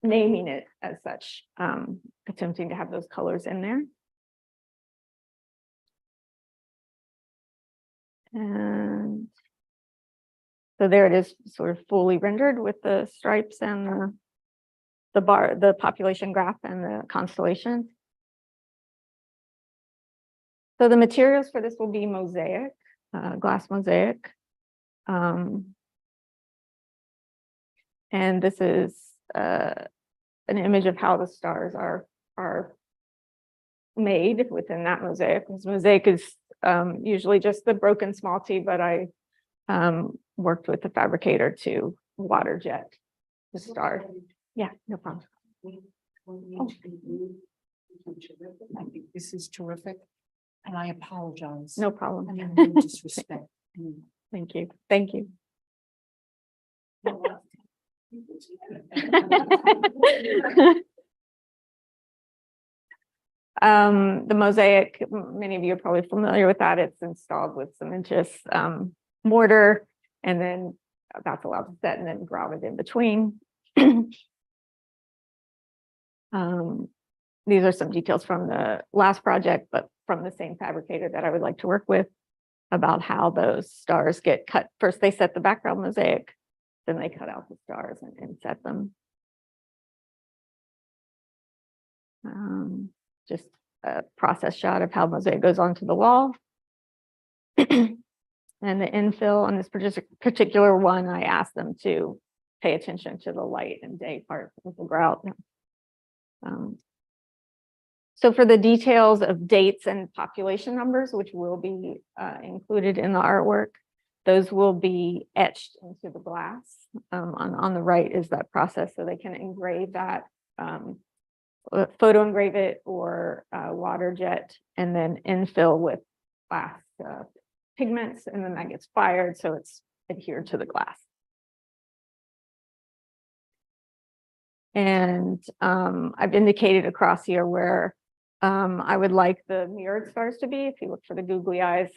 naming it as such, attempting to have those colors in there. And so there it is, sort of fully rendered with the stripes and the population graph and the constellations. So the materials for this will be mosaic, glass mosaic. And this is an image of how the stars are made within that mosaic. This mosaic is usually just the broken small t, but I worked with the fabricator to water jet the star. Yeah, no problem. I think this is terrific, and I apologize. No problem. I mean, no disrespect. Thank you. Thank you. The mosaic, many of you are probably familiar with that. It's installed with cementitious mortar, and then that's allowed to set and then grout it in between. These are some details from the last project, but from the same fabricator that I would like to work with, about how those stars get cut. First, they set the background mosaic, then they cut out the stars and set them. Just a process shot of how mosaic goes onto the wall. And the infill on this particular one, I asked them to pay attention to the light and day part of the grout. So for the details of dates and population numbers, which will be included in the artwork, those will be etched into the glass. On the right is that process, so they can engrave that, photo engrave it, or water jet, and then infill with glass pigments, and then that gets fired, so it's adhered to the glass. And I've indicated across here where I would like the mirrored stars to be, if you look for the googly eyes.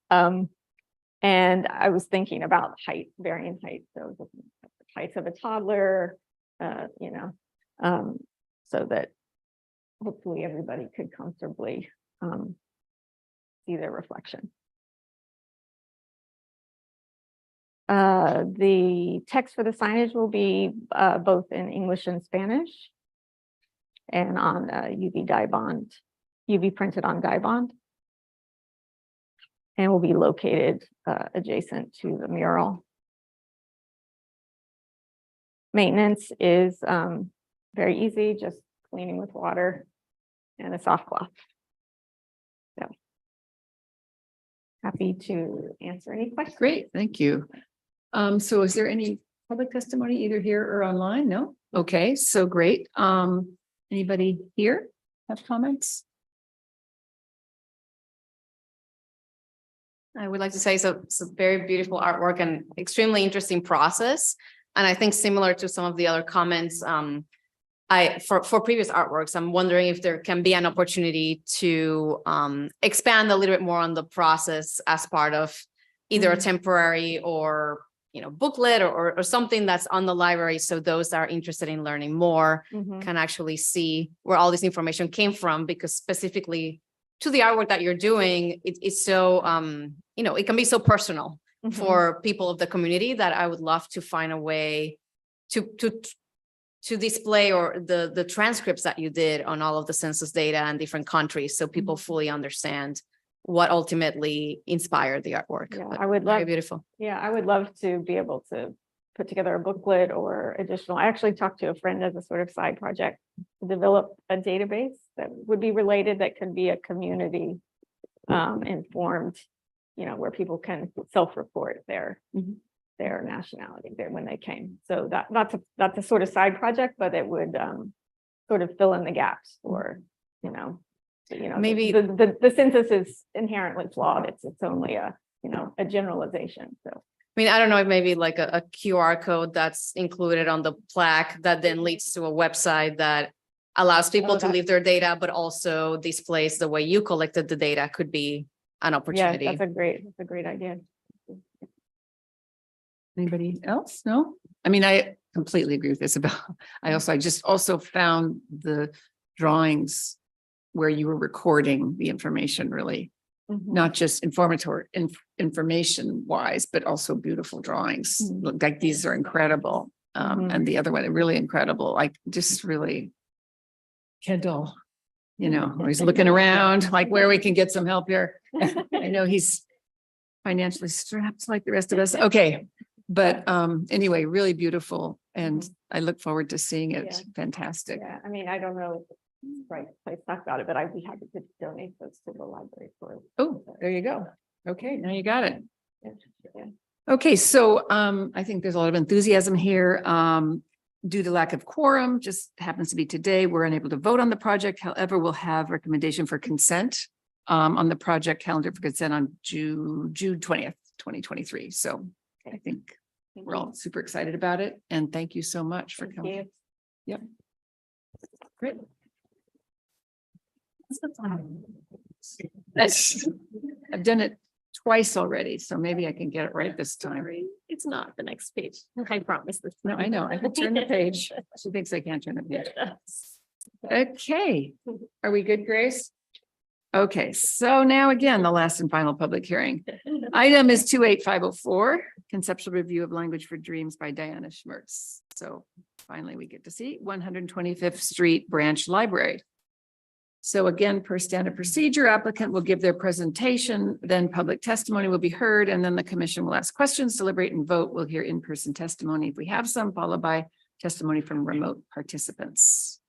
And I was thinking about height, varying height, so the heights of a toddler, you know, so that hopefully everybody could comfortably see their reflection. The text for the signage will be both in English and Spanish, and on UV dye bond, UV printed on dye bond, and will be located adjacent to the mural. Maintenance is very easy, just cleaning with water and a soft cloth. So happy to answer any questions. Great, thank you. So is there any public testimony either here or online? No? Okay, so great. Anybody here have comments? I would like to say it's a very beautiful artwork and extremely interesting process. And I think similar to some of the other comments, for previous artworks, I'm wondering if there can be an opportunity to expand a little bit more on the process as part of either a temporary or booklet or something that's on the library. So those that are interested in learning more Mhm. can actually see where all this information came from, because specifically to the artwork that you're doing, it's so, it can be so personal Mhm. for people of the community that I would love to find a way to display or the transcripts that you did on all of the census data and different countries, so people fully understand what ultimately inspired the artwork. Yeah, But I would very love, beautiful. yeah, I would love to be able to put together a booklet or additional. I actually talked to a friend as a sort of side project to develop a database that would be related, that could be a community informed, where people can self-report their nationality there when they came. So that's a sort of side project, but it would sort of fill in the gaps for, Maybe- the census is inherently flawed. It's only a generalization. So I mean, I don't know if maybe like a QR code that's included on the plaque that then leads to a website that allows people to leave their data, but also displays the way you collected the data could be an yeah, opportunity. that's a great idea. Anybody else? No? I mean, I completely agree with this about, I just also found the drawings where you were recording the information really, not just information wise, but also beautiful drawings. Like these are incredible. And the other one, really incredible, like just really Kendall, he's looking around like where we can get some help here. I know he's financially strapped like the rest of us. Okay. But anyway, really beautiful. And I look forward to seeing it. Yeah. Fantastic. Yeah, I mean, I don't know if it's right place to talk about it, but I'd be happy to donate those to the library for. Oh, there you go. Okay, now you got it. Yeah. Okay, so I think there's a lot of enthusiasm here. Due to lack of quorum, just happens to be today, we're unable to vote on the project. However, we'll have recommendation for consent on the project calendar for consent on June 20th, 2023. So I think we're all super excited about it. And thank you so much for coming. Yep. Great. I've done it twice already, so maybe I can get it right this time. It's not the next page. I promise this. No, I know. I can turn the page. She thinks I can't turn the page. Okay. Are we good, Grace? Okay, so now again, the last and final public hearing. Item is 28504, conceptual review of language for dreams by Diana Schmertz. So finally, we get to see 125th Street Branch Library. So again, per standard procedure, applicant will give their presentation, then public testimony will be heard, and then the commission will ask questions, deliberate and vote. We'll hear in-person testimony if we have some, followed by testimony from remote participants.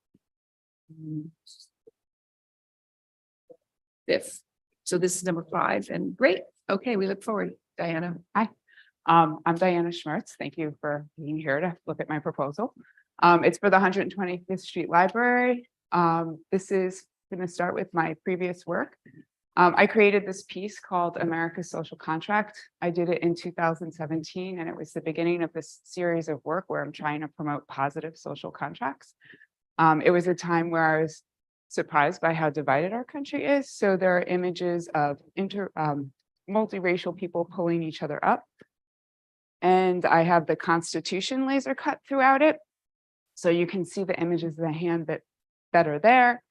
Fifth. So this is number 5 and great. Okay, we look forward. Diana. Hi, I'm Diana Schmertz. Thank you for being here to look at my proposal. It's for the 125th Street Library. This is going to start with my previous work. I created this piece called America's Social Contract. I did it in 2017, and it was the beginning of this series of work where I'm trying to promote positive social contracts. It was a time where I was surprised by how divided our country is. So there are images of multiracial people pulling each other up. And I have the Constitution laser cut throughout it. So you can see the images of the hand that are there.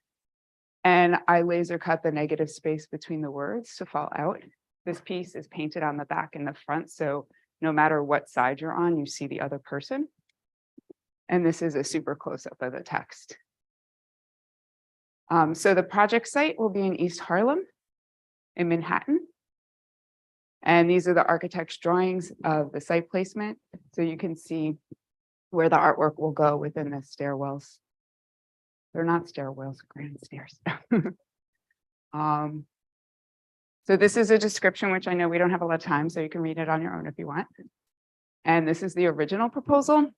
And I laser cut the negative space between the words to fall out. This piece is painted on the back and the front. So no matter what side you're on, you see the other person. And this is a super close-up of the text. So the project site will be in East Harlem in Manhattan. And these are the architect's drawings of the site placement. So you can see where the artwork will go within the stairwells. They're not stairwells, grand stairs. So this is a description, which I know we don't have a lot of time, so you can read it on your own if you want. And this is the original proposal.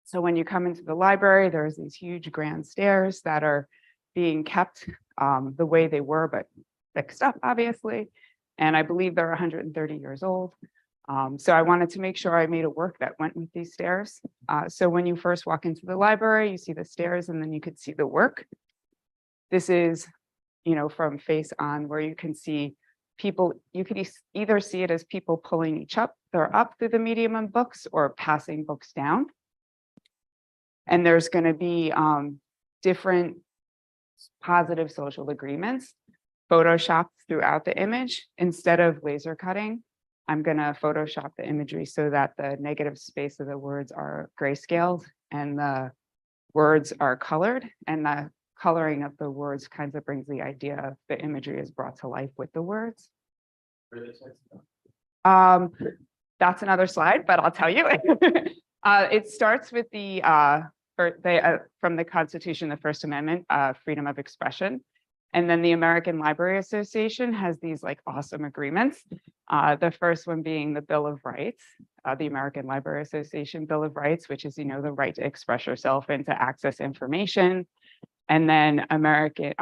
So when you come into the library, there's these huge grand stairs that are being kept the way they were, but fixed up, obviously. And I believe they're 130 years old. So I wanted to make sure I made a work that went with these stairs. So when you first walk into the library, you see the stairs and then you could see the work. This is, from face on, where you can see people, you could either see it as people pulling each they're up through the medium of books or passing books down. And there's going to be different positive social agreements photoshopped throughout the image. Instead of laser cutting, I'm going to Photoshop the imagery so that the negative space of the words are grayscaled and the words are colored, and the coloring of the words kind of brings the idea of the imagery is brought to life with the words. That's another slide, but I'll tell you. It starts with from the Constitution, the First Amendment, freedom of expression. And then the American Library Association has these like awesome agreements. The first one being the Bill of Rights, the American Library Association Bill of Rights, which is, the right to express yourself and to access information. And then American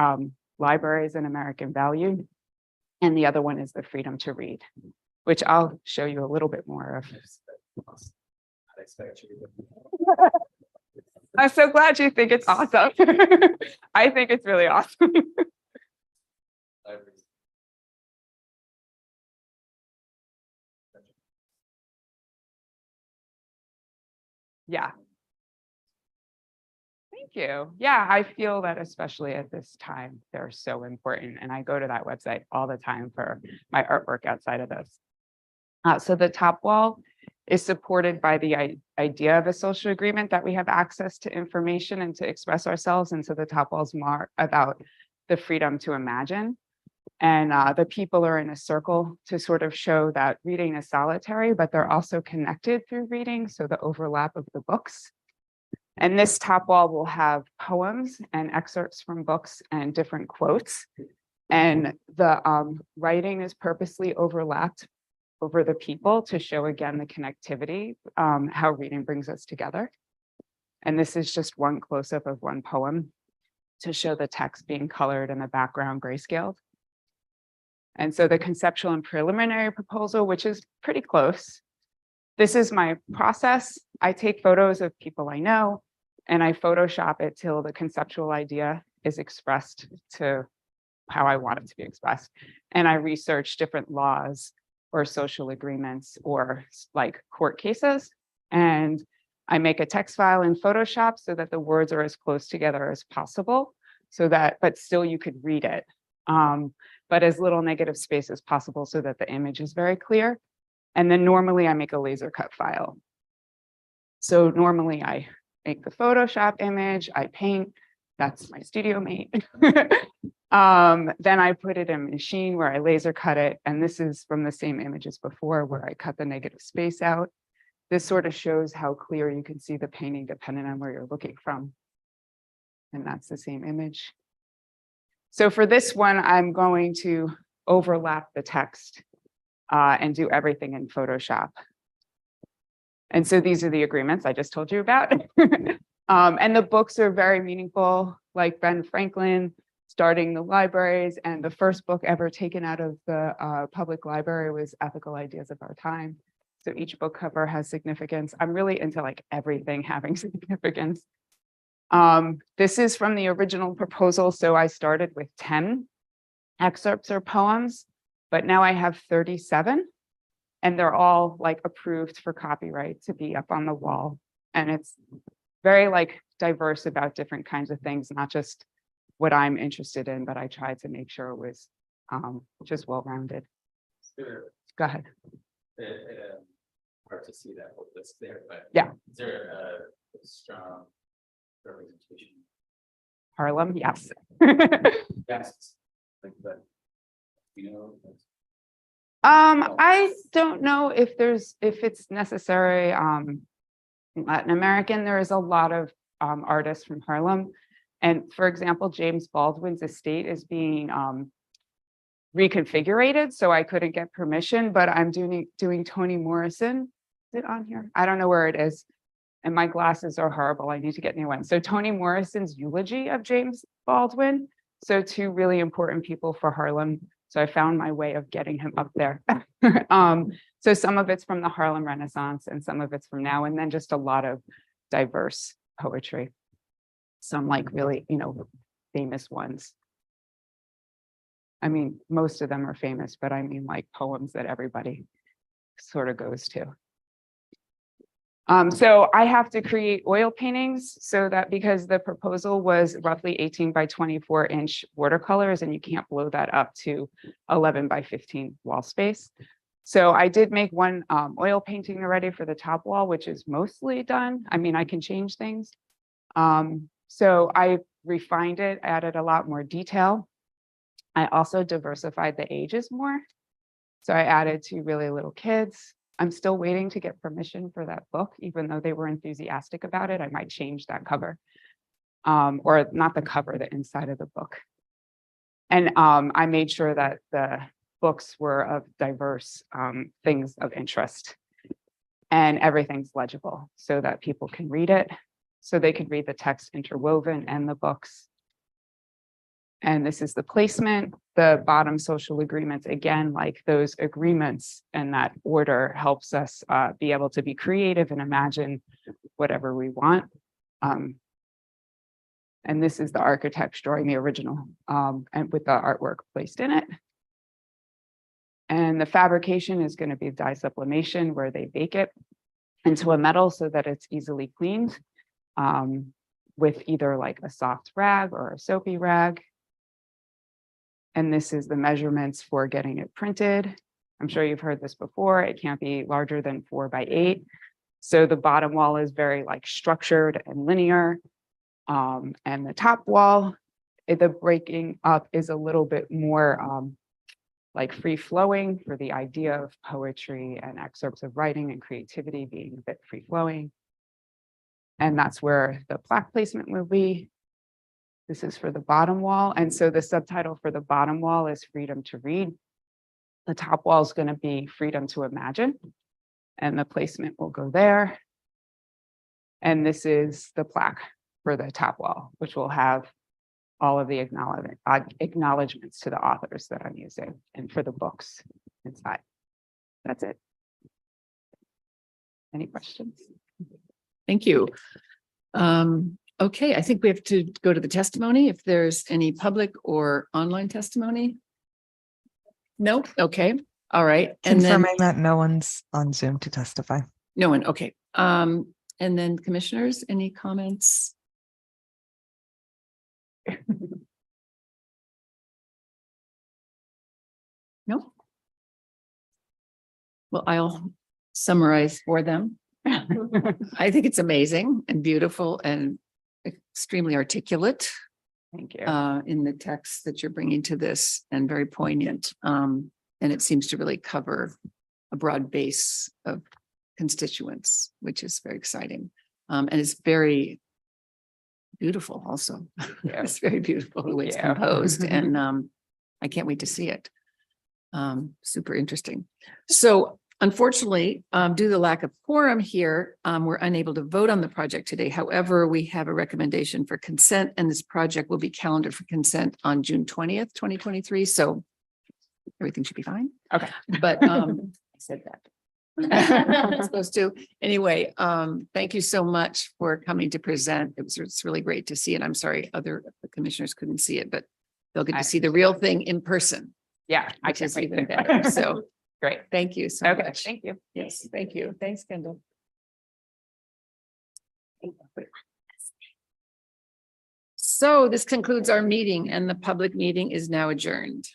libraries and American value. And the other one is the freedom to read, which I'll show you a little bit more of. I'm so glad you think it's awesome. I think it's really awesome. Yeah. Thank you. Yeah, I feel that especially at this time, they're so important. And I go to that website all the time for my artwork outside of this. So the top wall is supported by the idea of a social agreement that we have access to information and to express ourselves. And so the top wall is more about the freedom to imagine. And the people are in a circle to sort of show that reading is solitary, but they're also connected through reading. So the overlap of the books. And this top wall will have poems and excerpts from books and different quotes. And the writing is purposely overlapped over the people to show again the connectivity, how reading brings us together. And this is just one close-up of one poem to show the text being colored and the background grayscaled. And so the conceptual and preliminary proposal, which is pretty close. This is my process. I take photos of people I know and I Photoshop it till the conceptual idea is expressed to how I want it to be expressed. And I research different laws or social agreements or like court cases. And I make a text file in Photoshop so that the words are as close together as possible so that, but still you could read it. But as little negative space as possible so that the image is very clear. And then normally I make a laser cut file. So normally I make the Photoshop image, I paint, that's my studio mate. Then I put it in a machine where I laser cut it. And this is from the same image as before where I cut the negative space out. This sort of shows how clear you can see the painting depending on where you're looking from. And that's the same image. So for this one, I'm going to overlap the text and do everything in Photoshop. And so these are the agreements I just told you about. And the books are very meaningful, like Ben Franklin starting the libraries. And the first book ever taken out of the public library was Ethical Ideas of Our Time. So each book cover has significance. I'm really into like everything having significance. This is from the original proposal. So I started with 10 excerpts or poems, but now I have 37 and they're all like approved for copyright to be up on the wall. And it's very like diverse about different kinds of things, not just what I'm interested in, but I tried to make sure it was just well-rounded. Sure. Go ahead. Hard to see that list there, but yeah, is there a strong representation? Harlem, yes. Yes. Like that, I don't know if it's necessary. In Latin American, there is a lot of artists from Harlem. And for example, James Baldwin's estate is being reconfigured, so I couldn't get permission, but I'm doing Toni Morrison. Is it on here? I don't know where it is. And my glasses are horrible. I need to get new ones. So Toni Morrison's eulogy of James Baldwin. So two really important people for Harlem. So I found my way of getting him up there. So some of it's from the Harlem Renaissance and some of it's from now, and then just a lot of diverse poetry. Some like really, famous ones. I mean, most of them are famous, but I mean like poems that everybody sort of goes to. So I have to create oil paintings so that because the proposal was roughly 18 by 24 inch watercolors and you can't blow that up to 11 by 15 wall space. So I did make one oil painting already for the top wall, which is mostly done. I mean, I can change things. So I refined it, added a lot more detail. I also diversified the ages more. So I added 2 really little kids. I'm still waiting to get permission for that book, even though they were enthusiastic about it. I might change that cover, or not the cover, the inside of the book. And I made sure that the books were of diverse things of interest, and everything's legible so that people can read it, so they can read the text interwoven and the books. And this is the placement, the bottom social agreements, again, like those agreements and that order helps us be able to be creative and imagine whatever we want. And this is the architects drawing the original and with the artwork placed in it. And the fabrication is going to be dye sublimation, where they bake it into a metal so that it's easily cleaned with either like a soft rag or a soapy rag. And this is the measurements for getting it printed. I'm sure you've heard this before. It can't be larger than 4 by 8. So the bottom wall is very like structured and linear. And the top wall, the breaking up is a little bit more like free flowing, for the idea of poetry and excerpts of writing and creativity being a bit free flowing. And that's where the plaque placement will be. This is for the bottom wall. And so the subtitle for the bottom wall is Freedom to Read. The top wall is going to be Freedom to Imagine. And the placement will go there. And this is the plaque for the top wall, which will have all of the acknowledgements to the authors that I'm using, and for the books inside. That's it. Any questions? Thank you. Okay, I think we have to go to the testimony if there's any public or online testimony. No, okay, all right. And then Confirming that no one's on Zoom to testify. no one, okay. And then commissioners, any comments? No. Well, I'll summarize for them. I think it's amazing and beautiful and extremely articulate. Thank you. In the text that you're bringing to this, and very poignant. And it seems to really cover a broad base of constituents, which is very exciting. And it's very beautiful also. Yeah. It's very beautiful the way it's Yeah. composed, and I can't wait to see it. Super interesting. So unfortunately, due to the lack of quorum here, we're unable to vote on the project today. However, we have a recommendation for consent, and this project will be calendared for consent on June 20th, 2023. So everything should be fine. Okay. But I said that. I'm supposed to. Anyway, thank you so much for coming to present. It's really great to see it. I'm sorry other commissioners couldn't see it, but they'll get to see the real thing in person. Yeah, I Which can't is wait. even better. So Great. thank you so Okay, much. thank you. Yes, thank you. Thanks, Kendall. So this concludes our meeting, and the public meeting is now adjourned.